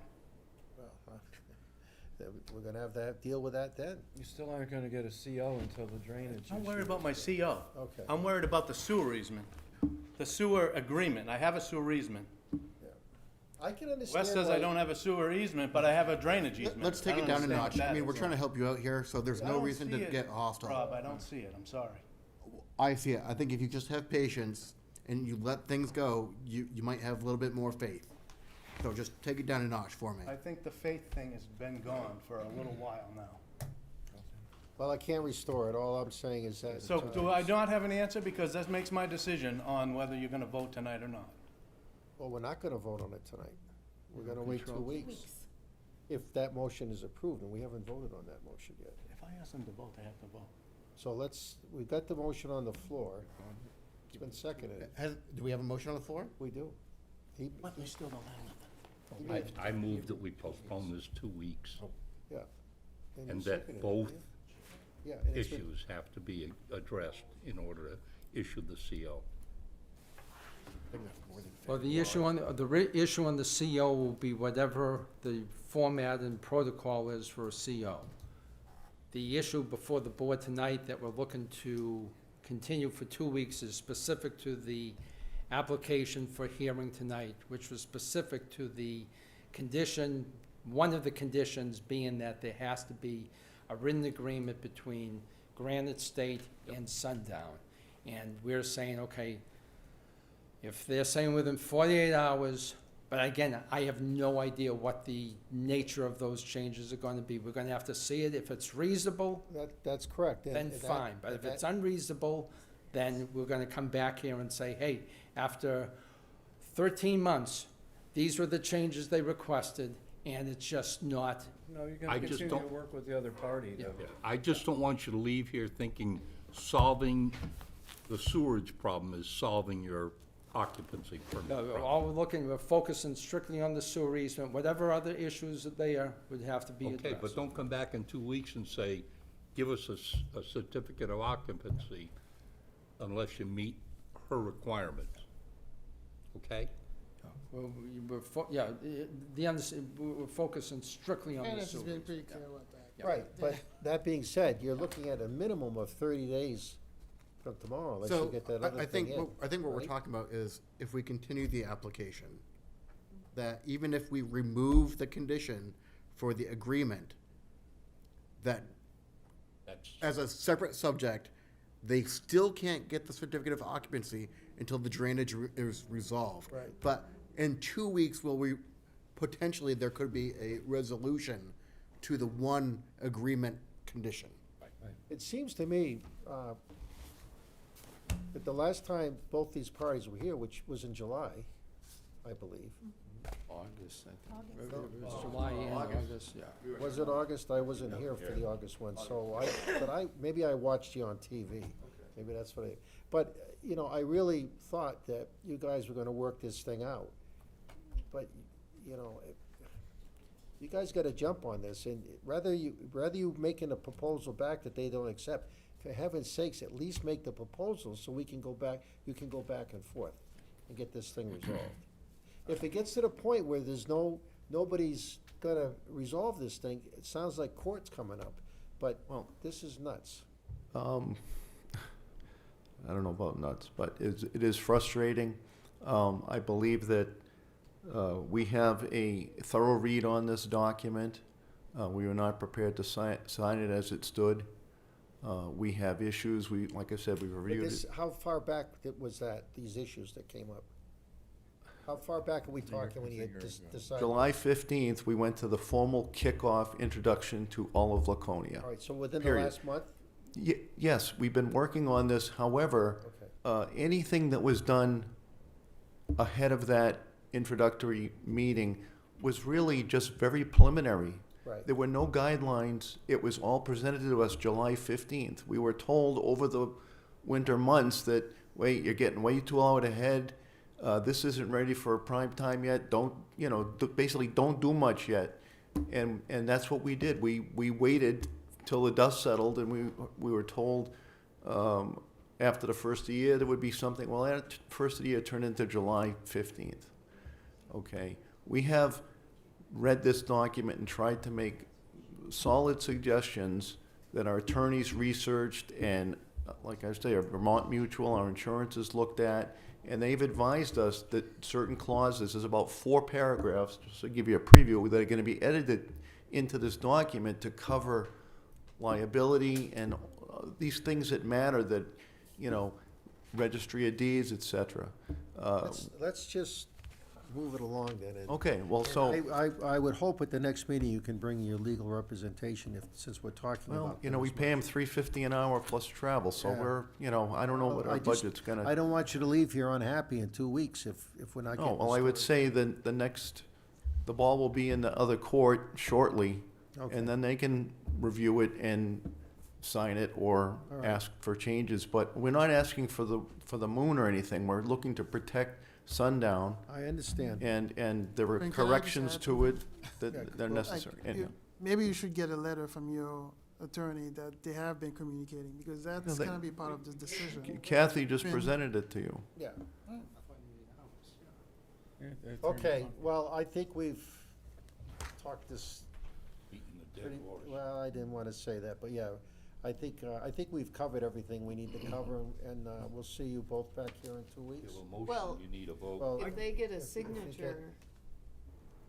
We're gonna have to deal with that then. You still aren't gonna get a CO until the drainage. I'm issue worried is about my fixed. CO. Okay. I'm worried about the sewer easement, the sewer agreement. I have a sewer easement. I can understand. Wes says I why- don't have a sewer easement, but I have a drainage easement. Let's take I it don't down a understand what notch. I that mean, we're is. trying to help you out here, so there's I no don't reason see to it, get hostile. Rob, I don't see it, I'm sorry. I see it. I think if you just have patience and you let things go, you might have a little bit more faith. So just take it down a notch for me. I think the faith thing has been gone for a little while now. Well, I can't restore it. All I'm saying is that. So do I not have an answer? Because that makes my decision on whether you're gonna vote tonight or not. Well, we're not gonna vote on it tonight. We're gonna wait 2 Control. weeks. If that motion is approved, and we haven't voted on that motion yet. If I ask them to vote, they have to vote. So we've got the motion on the floor. It's been seconded. Do we have a motion on the floor? We do. What, we still don't have nothing. I move that we postpone this 2 weeks, Yeah. and you that seconded it, both didn't you? Yeah, and it's been- issues have to be addressed in order to issue the CO. Well, the issue on, issue on the CO will be whatever the format and protocol is for a CO. The issue before the board tonight that we're looking to continue for 2 weeks is specific to the application for hearing tonight, which was specific to the condition, one of the conditions being that there has to be a written agreement between Granite State and Sundown. And we're saying, okay, if they're saying within 48 hours, but again, I have no idea what the nature of those changes are gonna be. We're gonna have to see it. If it's reasonable, That's correct. and- then and that- fine. But if that- it's unreasonable, then we're gonna come back here and say, hey, after 13 months, these were the changes they requested, and it's just not. No, you're I gonna just continue to don't- work with the other party to. I just don't want you to leave here thinking solving the sewerage problem is solving your occupancy permit No, problem. all we're looking, we're focusing strictly on the sewer easement. Whatever other issues that they are would have to be Okay, addressed. but don't come back in 2 weeks and say, give us a certificate of occupancy unless you meet her requirements. Okay? Well, we're focusing strictly on the Dennis has sewer. been pretty clear about that. Right, but that being said, you're looking at a minimum of 30 days from tomorrow, unless you So, get that I other thing think, in. I think what we're right? talking about is if we continue the application, that even if we remove the condition for the agreement, that That's, as a separate subject, they still can't get the certificate of occupancy until the drainage is resolved. Right. But in 2 weeks, potentially there could be a resolution to the one agreement condition. It seems to me that the last time both these parties were here, which was in July, I believe. August, I think. No, It was July and August, yeah. Was it August? I wasn't here for the August one, so maybe I watched you on TV. Maybe that's what but, you know, I really thought that you guys were gonna work this thing out. But, you know, You guys gotta jump on this, and rather you making a proposal back that they don't accept, for heaven's sakes, at least make the proposal so we can go back, you can go back and forth and get this thing resolved. If it gets to the point where there's nobody's gonna resolve this thing, it sounds like court's coming up, but, Well- this is nuts. I don't know about nuts, but it is frustrating. I believe that we have a thorough read on this document. We were not prepared to sign it as it stood. We have issues. Like I said, we But reviewed this, it. how far back was that, these issues that came up? How far back are we talking when you decided? July 15th, we went to the formal kickoff introduction to all of Laconia. All right, so within the Period. last month? Yes, we've been working on this. However, anything that was done ahead of that introductory meeting was really just very preliminary. Right. There were no guidelines. It was all presented to us July 15th. We were told over the winter months that, wait, you're getting way too out ahead. This isn't ready for prime time yet. Don't, basically don't do much yet. And that's what we did. We waited till the dust settled, and we were told after the first of the year there would be something. Well, that first of the year turned into July 15th. Okay, we have read this document and tried to make solid suggestions that our attorneys researched, and like I say, our Vermont Mutual, our insurances looked at, and they've advised us that certain clauses, there's about 4 paragraphs, just to give you a preview, that are going to be edited into this document to cover liability and these things that matter, that, registry of deeds, et cetera. Let's just move it along then. Okay, well, and so- I would hope at the next meeting you can bring your legal representation, since we're talking Well, about. we pay them $3.50 an hour plus travel, so Yeah. we're, I don't know what our budget's gonna. I don't want you to leave here unhappy in 2 weeks if we're not getting. Oh, well, I would say that the ball will be in the other court shortly, Okay. and then they can review it and sign it or All right. ask for changes, but we're not asking for the moon or anything. We're looking to protect Sundown. I understand. And there were And can I just corrections add to it Yeah, that are well, necessary. Like, maybe you should get a letter from your attorney that they have been communicating, because that's they- gonna be part of this decision. Kathy just Been- presented it to you. Yeah. Okay, well, I think we've talked this pretty, well, I didn't want to say that, but yeah, I think we've covered everything we need to cover, and we'll see you both back here in 2 weeks. Well, you need a vote. Well, if they get a if we get- signature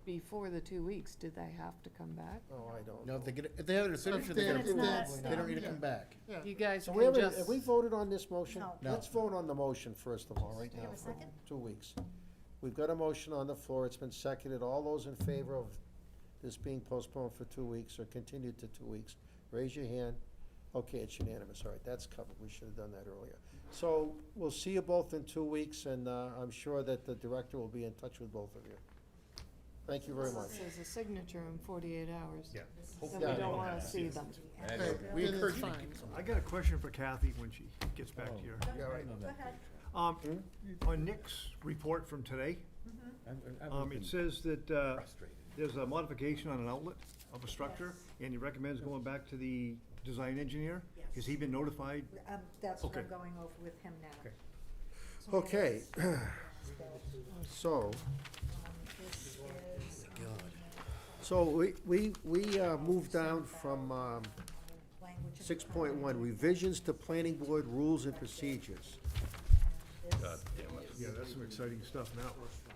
before the 2 weeks, do they have to come back? Oh, I don't No, know. if they have a signature, they Then get it's not- approved, they don't need to come back. Yeah. You guys So can we haven't, just. have we voted on this motion? No. No. Let's vote on the motion first of all, right Do you now, have a for second? 2 weeks. We've got a motion on the floor, it's been seconded. All those in favor of this being postponed for 2 weeks or continued to 2 weeks, raise your hand. Okay, it's unanimous, all right, that's covered, we should have done that earlier. So, we'll see you both in 2 weeks, and I'm sure that the director will be in touch with both of you. Thank you very much. Says a signature in 48 hours. Yeah. Then Yeah. we don't wanna see them. Okay, We then encourage it's you to fine. keep some. I got a question for Kathy when she gets back here. Yeah, right. Go ahead. On Nick's report from today, it says that there's a modification on an outlet of a structure, and he recommends going back to the design engineer. Has he been notified? That's what I'm Okay. going over with him now. Okay, so, This is, so we moved down from, language. 6.1, revisions to planning board rules and procedures. God damn it. Yeah, that's some exciting stuff now.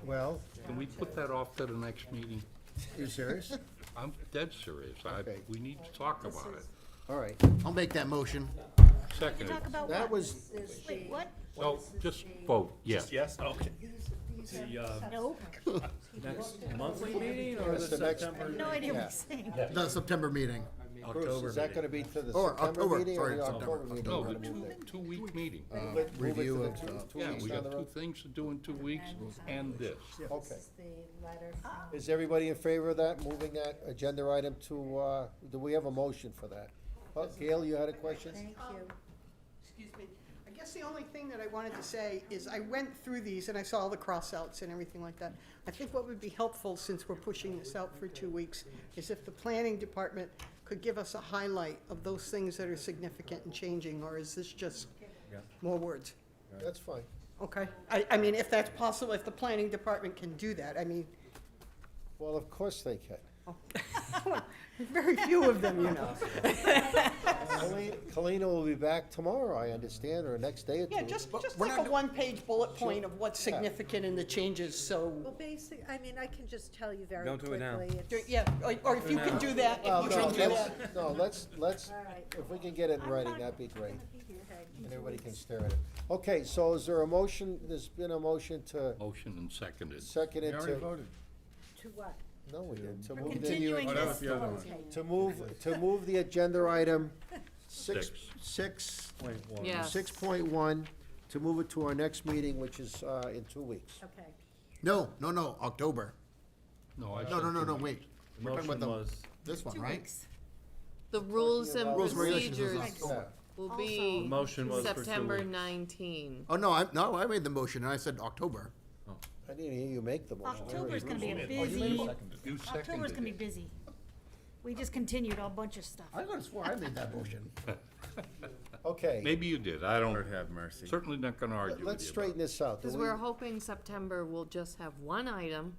Well, Can we put that off to the next meeting? you serious? I'm dead serious. Okay. We need to talk about it. All right. I'll make that motion. Second. Talk about That what? was, Wait, what? No, just vote, yes. Yes, okay. These are The, Nope. next monthly meeting or That's the the next- I have September? no idea what Yeah. you're saying. The September meeting. Bruce, is that gonna be to the Or September October, meeting or sorry, the September, October meeting? No, We're the gonna move it. two-week meeting. Move it to Review the of, two Yeah, weeks we down got the two road? things to do in 2 weeks, and this. Okay. This is the letter from. Is everybody in favor of that, moving that agenda item to, do we have a motion for that? Gail, you had a question? Thank you. Excuse me, I guess the only thing that I wanted to say is I went through these and I saw all the cross-outs and everything like that. I think what would be helpful, since we're pushing this out for 2 weeks, is if the planning department could give us a highlight of those things that are significant and changing, or is this just more words? That's fine. Okay, I mean, if that's possible, if the planning department can do that, I mean, Well, of course they can. very few of them, you know. Kalina will be back tomorrow, I understand, or next day or two. Yeah, just like a one-page bullet point of what's Yeah. significant in the changes, so. Well, I mean, I can just tell you very Don't do it now. quickly. It's- Yeah, or if you can do that, Well, if you no, can do let's- that. No, let's, All right. if we can get it in writing, that'd be great, Okay. and everybody can stare at it. Okay, so is there a motion, there's been a motion to Motion and seconded. second it We already to, voted. To what? no, we didn't, to For move the, continuing Oh, that this. was the other one. Okay. to move the agenda item Six. 6.1. Yes. 6.1, to move it to our next meeting, which is in 2 weeks. Okay. No, October. No, I No, said two wait. weeks. We're talking Motion about was, this one, right? The rules and about- Rules and regulations is procedures October. will Also- be The motion was for 2 September weeks. 19. Oh, no, I made the motion and I said October. I didn't hear you make the motion. October's gonna be a You busy, seconded October's gonna be it. busy. We just continued a bunch of stuff. I could have swore I made that motion. Okay, Maybe you did, I don't, Lord have mercy. certainly not gonna argue with you. let's about straighten this out. Do Because we- we're hoping September will just have one item,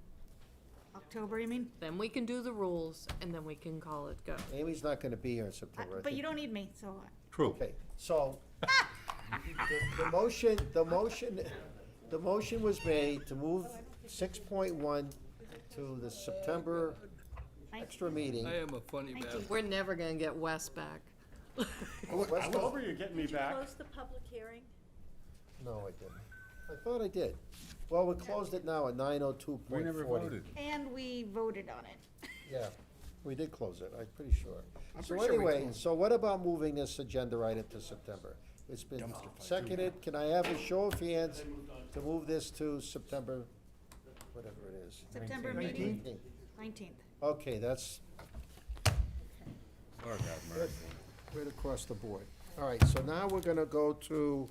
October, you mean? then we can do the rules, and then we can call it go. Amy's not gonna be here in September. I But you think. don't need me, so. True. Okay, so, the motion was made to move 6.1 to the September extra meeting. I am a funny man. We're never gonna get Wes back. October, you're getting me Did you back. close the public hearing? No, I didn't. I thought I did. Well, we closed it now at 9:02.40. We never voted. And we voted on it. Yeah, we did close it, I'm pretty sure. I'm So pretty sure we anyway, closed. so what about moving this agenda item to September? It's been seconded, can I have a show of hands to move this to September, whatever it is? September meeting, 19th. Okay, that's Lord have mercy. right across the board. All right, so now we're gonna go to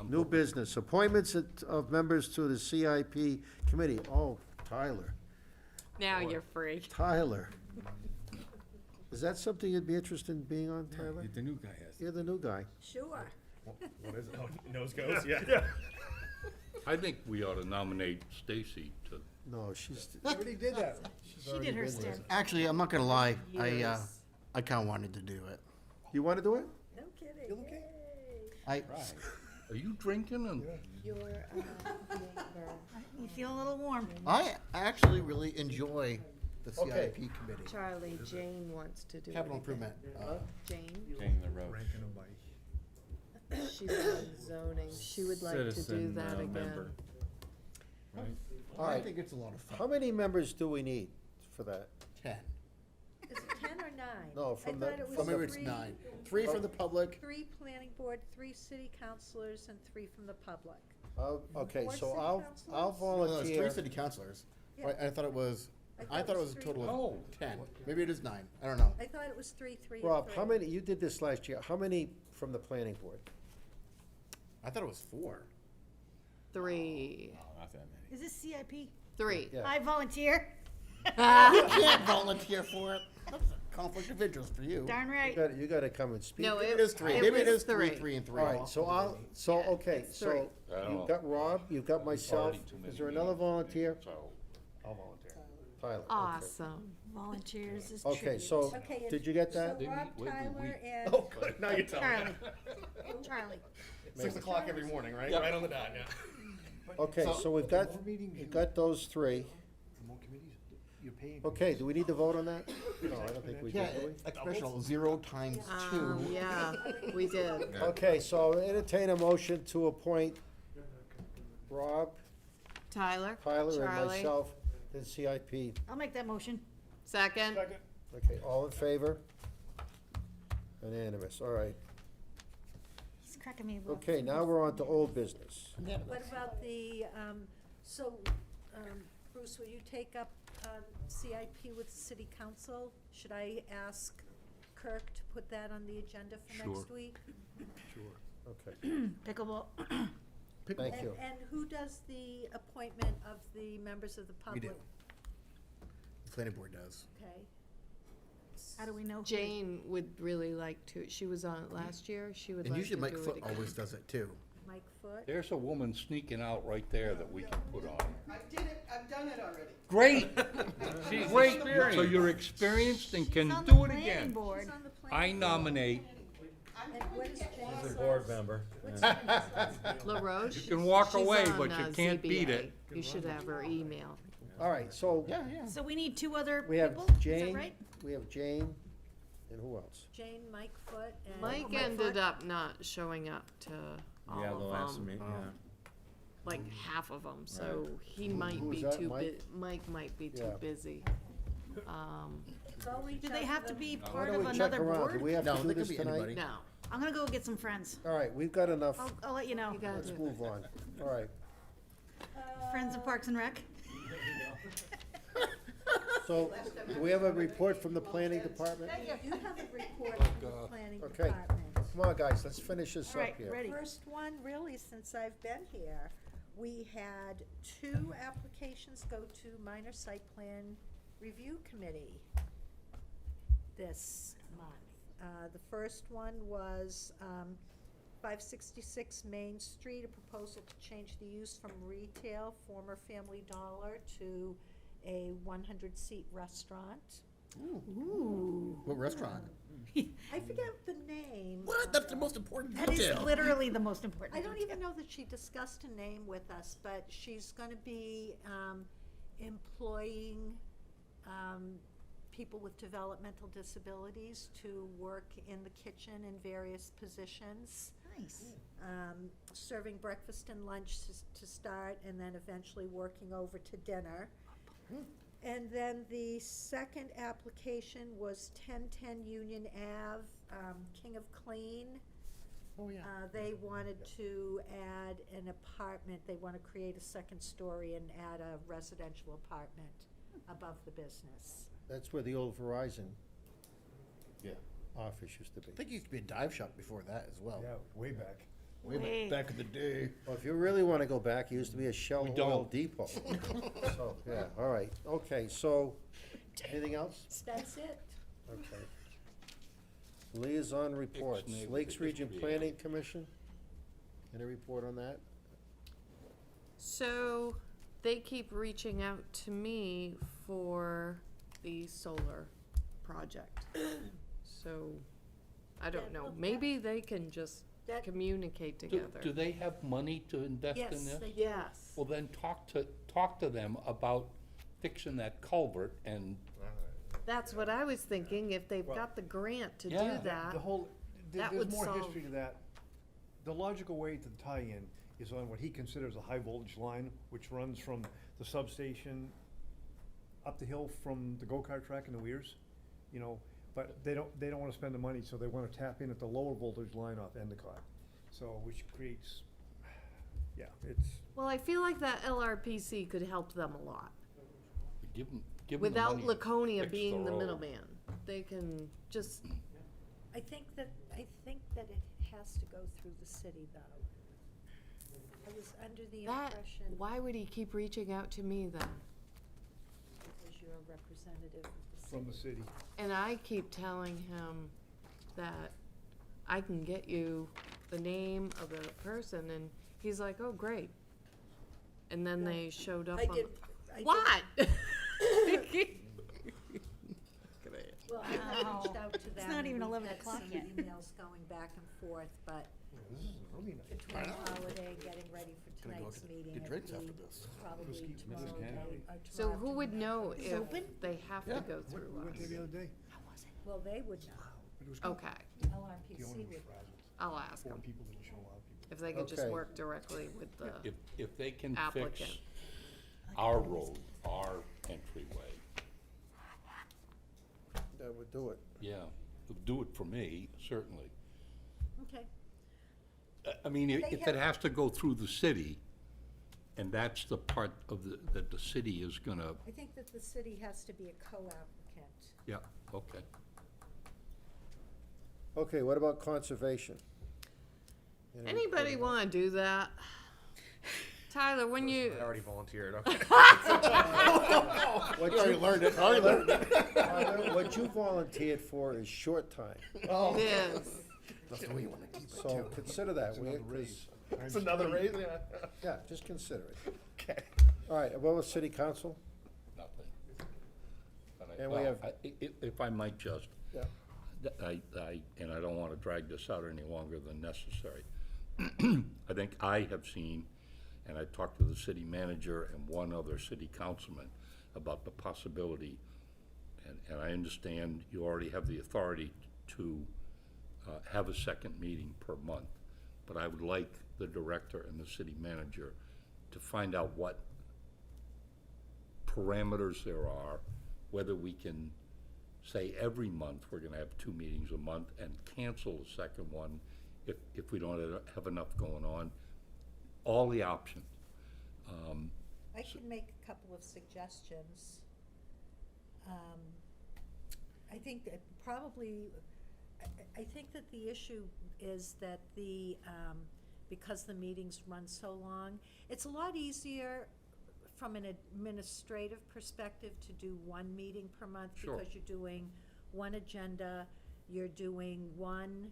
new business, appointments of members to the CIP committee. Oh, Tyler, Now you're free. Tyler. Is that something you'd be interested in being on, Tyler? The new guy has. You're the new guy. Sure. What is it? Oh, nose goes, yeah. I think we ought to nominate Stacy to, No, she's. Already did that. She did her stint. Actually, I'm not gonna lie, Years. I kinda wanted to do it. You wanna do it? No kidding. Yay. I, are you drinking and? Your neighbor. You feel a little warm. I actually really enjoy the Okay. CIP committee. Charlie, Jane wants to do it Capital again. improvement. Jane, Jane LaRoche. she's on zoning. She would like to do Citizen, that again. member. Right? All I right. think it's a lot of fun. How many members do we need for that? 10. Is it 10 or 9? No, from the- I thought it was Or maybe it's 3. 9. 3 for the public. 3 planning board, 3 city councilors, and 3 from the public. Okay, Four so city I'll councilors? No, it's 3 volunteer. city councilors. Yeah. Right, I thought it was a three. total of 10. Maybe it is 9. I don't know. I thought it was 3, 3, and Rob, 3. how many, you did this last year, how many from the planning board? I thought it was 4. 3. Not that many. Is this CIP? 3. Yeah. I volunteer. You can't volunteer for it. That's a conflict of interest for you. Darn You right. gotta come and speak. No, Maybe it is 3. Maybe it is 3, 3, and 3. All right, so okay, it's so 3. I don't know. you've got Rob, you've got myself, Already too many is there another meetings, volunteer? So, I'll volunteer. Tyler. okay. Awesome. Volunteers is Okay, tribute. so, Okay, and did you get So that? Rob, wait, Tyler, and Oh, good, now you're telling me. Charlie. 6 o'clock every morning, right? Right on the dot, yeah. Okay, so we've got those 3. Okay, do we need to vote on that? No, I don't think we do, Yeah, do we? expressional 0 times 2. Yeah, we did. Okay, so I'll entertain a motion to appoint Rob, Tyler? Tyler, and Charlie? myself to the CIP. I'll make that motion. Second? Okay, all in favor? Unanimous, all right. He's cracking me up. Okay, now we're on to old business. what about the, Bruce, will you take up CIP with the city council? Should I ask Kirk to put that on the agenda for Sure. next week? Okay, Pickleball. thank you. And who does the appointment of the members of the We public? do. The planning board does. Okay. How do we know? who- Jane would really like to, she was on it last year, she would And like to usually do Mike it Foot again. always does it too. Mike Foot? There's a woman sneaking out right there that we can put on. I did it, I've done it already. Great! She's Great! So experienced. you're experienced and can on do the it planning again. board. She's on the I planning board. nominate, And what is Jane's She's a board last- member. what's yeah. Jane's last name? LaRoche? You can walk She's away, on, but you can't beat ZBA. it. You should have her email. All right, so So we need two other we have people? Is that Jane, right? we have Jane, and who else? Jane, Mike Foot, and. Mike ended up not showing up to Yeah, the all last of them, meeting, yeah. like half of them, so he might who be was that, too Mike? Mike might be too Yeah. busy. Go reach Do out they to have to them. be Why part don't of we check another around? board? Do we have No, to do they could this be tonight? anybody. No, I'm gonna go get some friends. All right, we've got enough. I'll let you know. you gotta Let's do. move on. All right, Friends of Parks and Rec. so do we have a report from the planning department? You have a report from the planning Okay. department. Come on, guys, let's finish this All up right, here. ready. First one, really, since I've been here, we had 2 applications go to minor site plan review committee this month. The first one was 566 Main Street, a proposal to change the use from retail, former Family Dollar, to a 100-seat restaurant. Ooh. What restaurant? I forget the name. What? That's the most important That is detail. literally the most important. I don't detail. even know that she discussed a name with us, but she's gonna be, employing, people with developmental disabilities to work in the kitchen in various positions. Nice. Serving breakfast and lunch to start, and then eventually working over to dinner. And then the second application was 1010 Union Ave, King of Clean. Oh, yeah. They wanted to add an apartment, they want to create a second story and add a residential apartment above the business. That's where the old Verizon Yeah. office used to be. I think it used to be a dive shop before that as well. Yeah, way back. Way. Back in the day. Well, if you really want to go back, it used to be a Shell We Oil don't. Depot. So, yeah, all right, okay, so, anything else? That's it. Okay. Liaison reports, Ixnay Lakes with the Region history. Planning Commission, any report on that? So they keep reaching out to me for the solar project. So I don't know, maybe they can just That- communicate Do together. they have money to invest in Yes, this? they do. Yes. Well, then talk to them about fixing that culvert and, That's what I was thinking, if they've got the grant to do Yeah. that. The whole, that there's would more solve- history to that. The logical way to tie in is on what he considers a high voltage line, which runs from the substation up the hill from the go-kart track and the Weirs, you know, but they don't wanna spend the money, so they wanna tap in at the lower voltage line off Endicott. So, which creates, yeah, it's, Well, I feel like that LRPC could help them a lot. give them the Without money to Laconia fix being the road. middleman. They can just, I think that it has to go through the city, though. I was under the that, impression, why would he keep reaching out to me then? because you're a representative of the city. from the city. And I keep telling him that I can get you the name of the person, and he's like, oh, great. And then they showed up I on. did, I did. What? Well, I had reached out to them. It's not even and we've 11 had o'clock some yet. Emails going back and forth, but This is really nice. between the holiday, getting ready for Gonna go tonight's get- meeting, get it'd drinks be after this. probably Whiskey, tomorrow whiskey. day, or So tomorrow who would afternoon. know It's if open? they have to go We through went there the us? other day. Well, they would know. But it was good. Okay, The LRPC owner would was know. frazzled. I'll ask Four them. people didn't show up. If they could just Okay. work directly with the, If they can Applicant. fix our road, our entryway, That would do it. yeah, do it for me, certainly. Okay. I mean, They if have- it has to go through the city, and that's the part of that the city is gonna, I think that the city has to be a co-applicant. yeah, okay. Okay, what about conservation? Anybody wanna do that? Tyler, when you, I already volunteered, okay. What You already learned it, I already learned it. What you volunteered for is short time. Oh. yes, That's the way you wanna keep it So too. consider that. It's another raise. It's It's another raise, yeah. Yeah, just consider it. Okay. All right, what was city council? Nothing. But And we well, have- If I might just, Yeah. and I don't want to drag this out any longer than necessary. I think I have seen, and I talked to the city manager and one other city councilman about the possibility, and I understand you already have the authority to have a second meeting per month, but I would like the director and the city manager to find out what parameters there are, whether we can say every month we're gonna have 2 meetings a month and cancel the second one if we don't have enough going on, all the options. I can make a couple of suggestions. I think that probably, I think that the issue is that because the meetings run so long, it's a lot easier from an administrative perspective to do one meeting per month. Sure. Because you're doing one agenda, you're doing one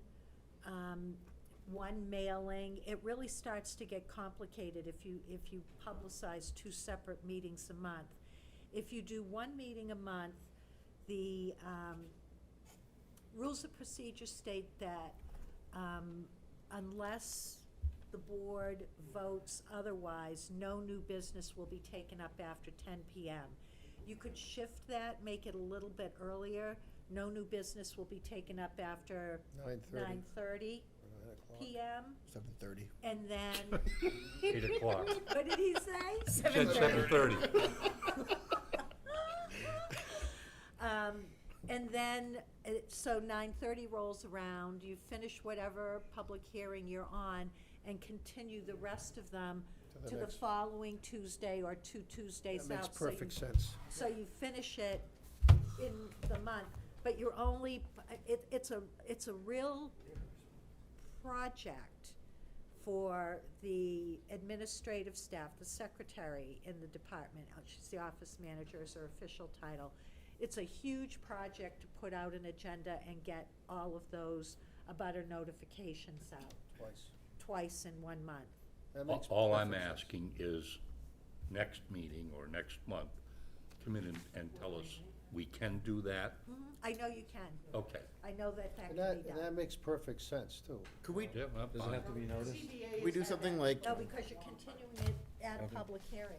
mailing. It really starts to get complicated if you publicize 2 separate meetings a month. If you do one meeting a month, the rules of procedure state that unless the board votes otherwise, no new business will be taken up after 10 p.m. You could shift that, make it a little bit earlier. No new business will be taken up after 9:30 p.m. 7:30. And then 8 o'clock. What did he say? Said 7:30. And then, so 9:30 rolls around, you finish whatever public hearing you're on, and continue the rest of them To the to the next- following Tuesday or 2 Tuesdays That out. makes so you- perfect sense. So you finish it in the month, but you're only, it's a real project for the administrative staff, the secretary in the department, she's the office manager is her official title. It's a huge project to put out an agenda and get all of those abutter notifications out twice in 1 month. That makes All I'm perfect sense. asking is, next meeting or next month, come in and tell us, we can do that? I know you can. Okay. I know that And can be that done. makes perfect sense, too. Could we, Yeah, well, Does it have to be noticed? we do something like, No, because you're continuing it at a public hearing.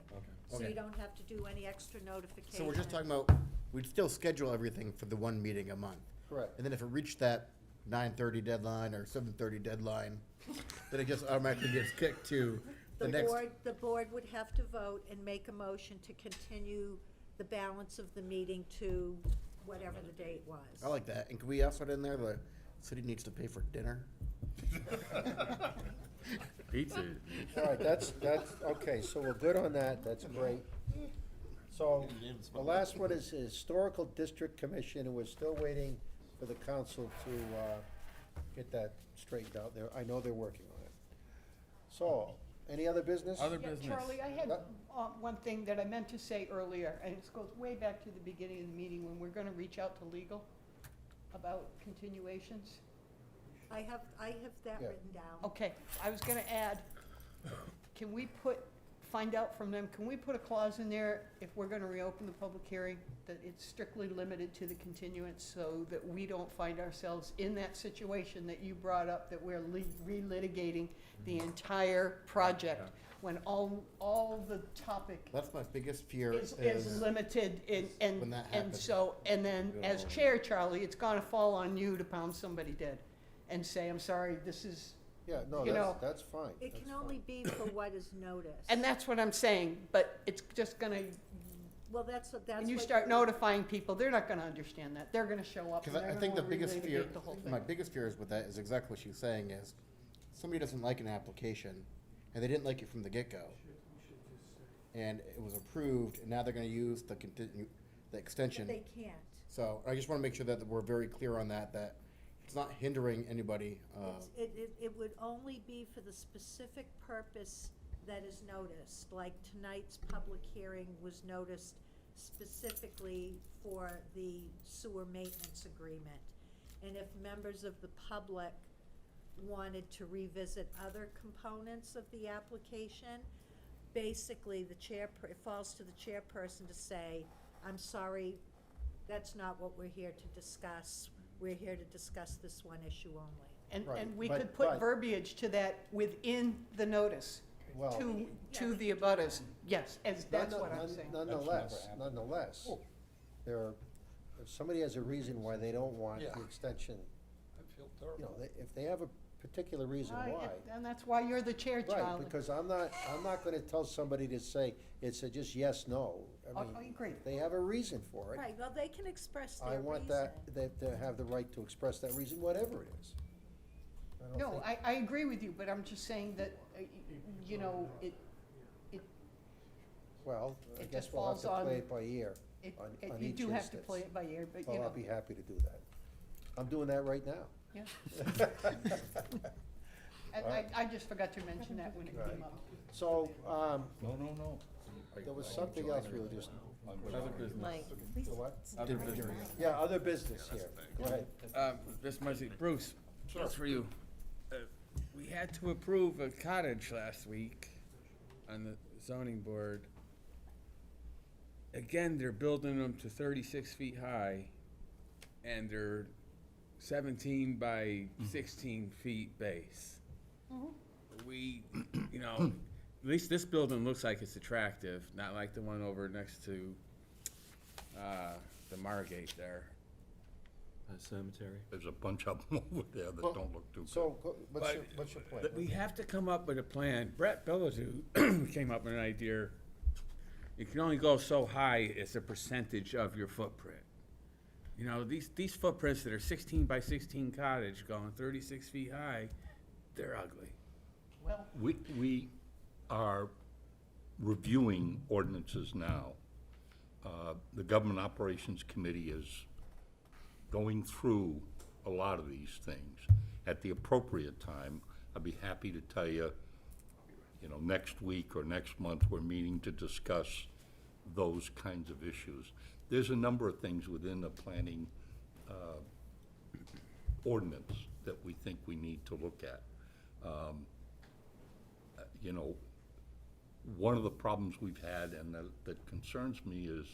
So Okay. you don't have to do any extra notification. so we're just talking about, we'd still schedule everything for the one meeting a month. Correct. And then if it reached that 9:30 deadline or 7:30 deadline, then it just automatically gets kicked to the next. The board would have to vote and make a motion to continue the balance of the meeting to whatever the date was. I like that. And can we also put in there, the city needs to pay for dinner? Pizza. All right, that's, okay, so we're good on that, that's great. So, the last one is Historical District Commission, and we're still waiting for the council to, get that straightened out there. I know they're working on it. So, any other business? Other Yeah, business. Charlie, I had Uh, one thing that I meant to say earlier, and this goes way back to the beginning of the meeting, when we're gonna reach out to legal about continuations. I have that Yeah. written down. Okay, I was gonna add, can we find out from them, can we put a clause in there, if we're gonna reopen the public hearing, that it's strictly limited to the continuance, so that we don't find ourselves in that situation that you brought up, that we're relitigating the entire project, when all the topic That's my biggest fear is limited, and when that and happens. so, and then, as chair, Charlie, it's gonna fall on you to pound somebody dead, and say, I'm sorry, this is, Yeah, no, you know, that's fine. It that's can fine. only be for what is noticed. and that's what I'm saying, but it's just gonna, Well, that's what. when you start notifying people, they're not gonna understand that, they're gonna show up and Because they're I think the gonna biggest fear, relitigate the whole thing. my biggest fears with that is exactly what she's saying is, somebody doesn't like an application, and they didn't like it from the get-go. And it was approved, and now they're gonna use the extension. They can't. So I just wanna make sure that we're very clear on that, It's not hindering anybody, It would only be for the specific purpose that is noticed, like tonight's public hearing was noticed specifically for the sewer maintenance agreement. And if members of the public wanted to revisit other components of the application, basically it falls to the chairperson to say, I'm sorry, that's not what we're here to discuss. We're here to discuss this one issue only. And, Right, and we but- could put but- verbiage to that within the notice Well- to the abutters. Yes, that's what I'm saying. Nonetheless, there are, if somebody has a reason why they don't want Yeah. the extension, I feel you know, if they have a particular reason Right, why. and that's why you're the chair, Right, Charlie. because I'm not gonna tell somebody to say, it's a just yes, no. I agree. They have a reason for it. Right, well, they can express their I reason. want that, they have the right to express that reason, whatever it is. I don't No, think- I agree with you, but I'm just saying that, you know, Well, I it guess just we'll have falls to on- play it by ear on you each do have to instance. play it by ear, but you Well, know. I'll be happy to do that. I'm doing that right now. Yeah. And I just forgot to mention that when it Right. came up. So, No. there was something else we were just. Other business. Mike, The what? Other business. Yeah, other business here. Go ahead. This must be, Bruce, that's for you. We had to approve a cottage last week on the zoning board. Again, they're building them to 36 feet high, and they're 17 by 16 feet base. We, you know, at least this building looks like it's attractive, not like the one over next to the Margate there. Cemetery. There's a bunch of them over there that don't look too good. So, what's But- your, what's your point? But we have to come up with a plan. Brett Billadu came up with an idea. You can only go so high as a percentage of your footprint. You know, these footprints that are 16 by 16 cottage going 36 feet high, they're ugly. Well, We are reviewing ordinances now. The Government Operations Committee is going through a lot of these things. At the appropriate time, I'd be happy to tell you, you know, next week or next month, we're meeting to discuss those kinds of issues. There's a number of things within the planning ordinance that we think we need to look at. You know, one of the problems we've had and that concerns me is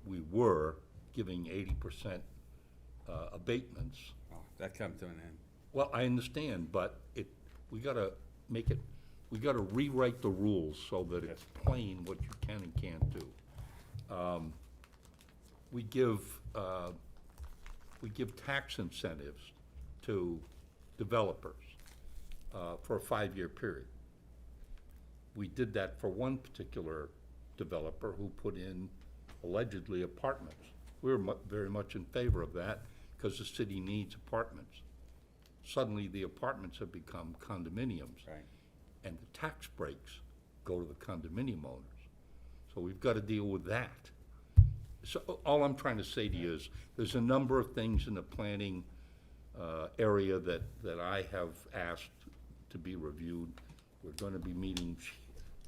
we were giving 80% abatements. Oh, that come to an end. Well, I understand, but we gotta rewrite the rules so that it's plain what you can and can't do. We give tax incentives to developers for a 5-year period. We did that for one particular developer who put in allegedly apartments. We were very much in favor of that because the city needs apartments. Suddenly, the apartments have become condominiums. Right. And the tax breaks go to the condominium owners. So we've got to deal with that. So all I'm trying to say to you is, there's a number of things in the planning area that I have asked to be reviewed. We're going to be meeting,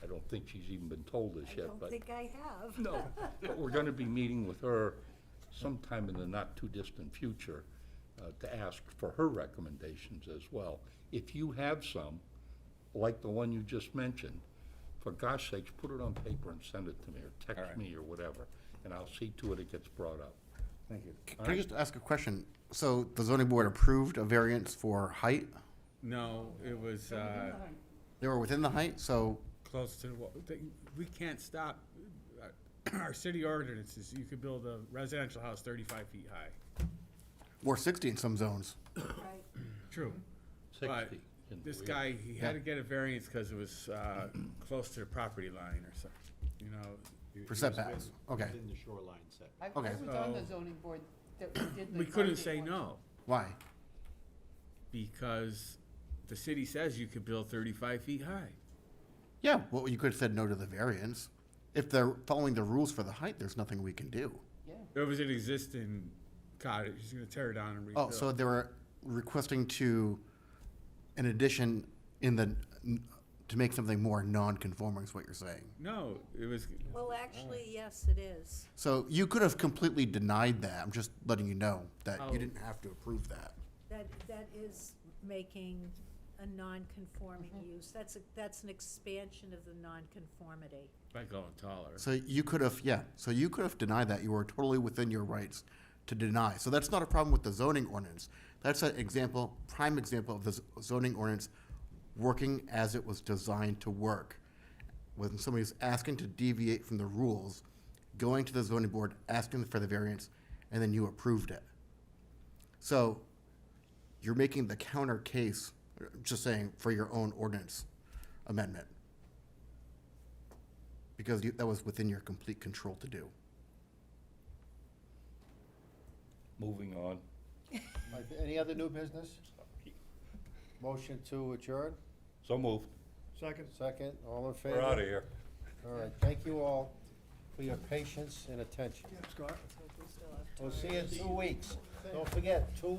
I don't think she's even been told this I yet, don't but. think I have. No, but we're going to be meeting with her sometime in the not-too-distant future to ask for her recommendations as well. If you have some, like the one you just mentioned, for gosh sakes, put it on paper and send it to me, or All text right. me, or whatever, and I'll see to it it gets brought up. Thank you. Can I just ask a question? So the zoning board approved a variance for height? No, it was They were within the height, so close to what, we can't stop. Our city ordinances, you could build a residential house 35 feet high. or 60 in some zones. Right. True. 60. But this guy, he had to get a variance because it was close to the property line or something, you know. For setbacks, okay. Within the shoreline setback. I Okay. was on the zoning board that we did the. We couldn't Margate say one. no, Why? because the city says you could build 35 feet high. Yeah, well, you could have said no to the variance. If they're following the rules for the height, there's nothing we can do. Yeah. There was an existing cottage, he's gonna tear it down and rebuild. Oh, so they were requesting an addition to make something more non-conforming is what you're saying. No, it was, Well, actually, yes, it is. So you could have completely denied that. I'm just letting you know that Oh. you didn't have to approve that. That is making a non-conforming use. That's an expansion of the non-conformity. by going taller. So you could have, so you could have denied that. You were totally within your rights to deny. So that's not a problem with the zoning ordinance. That's an example, prime example of the zoning ordinance working as it was designed to work. When somebody's asking to deviate from the rules, going to the zoning board, asking for the variance, and then you approved it. So you're making the counter case, just saying, for your own ordinance amendment. Because that was within your complete control to do. Moving on. Any other new business? Motion to adjourn? So moved. Second? Second, all in favor? We're out of here. All right, thank you all for your patience and attention. Scott? We'll see you in 2 weeks. Don't forget, 2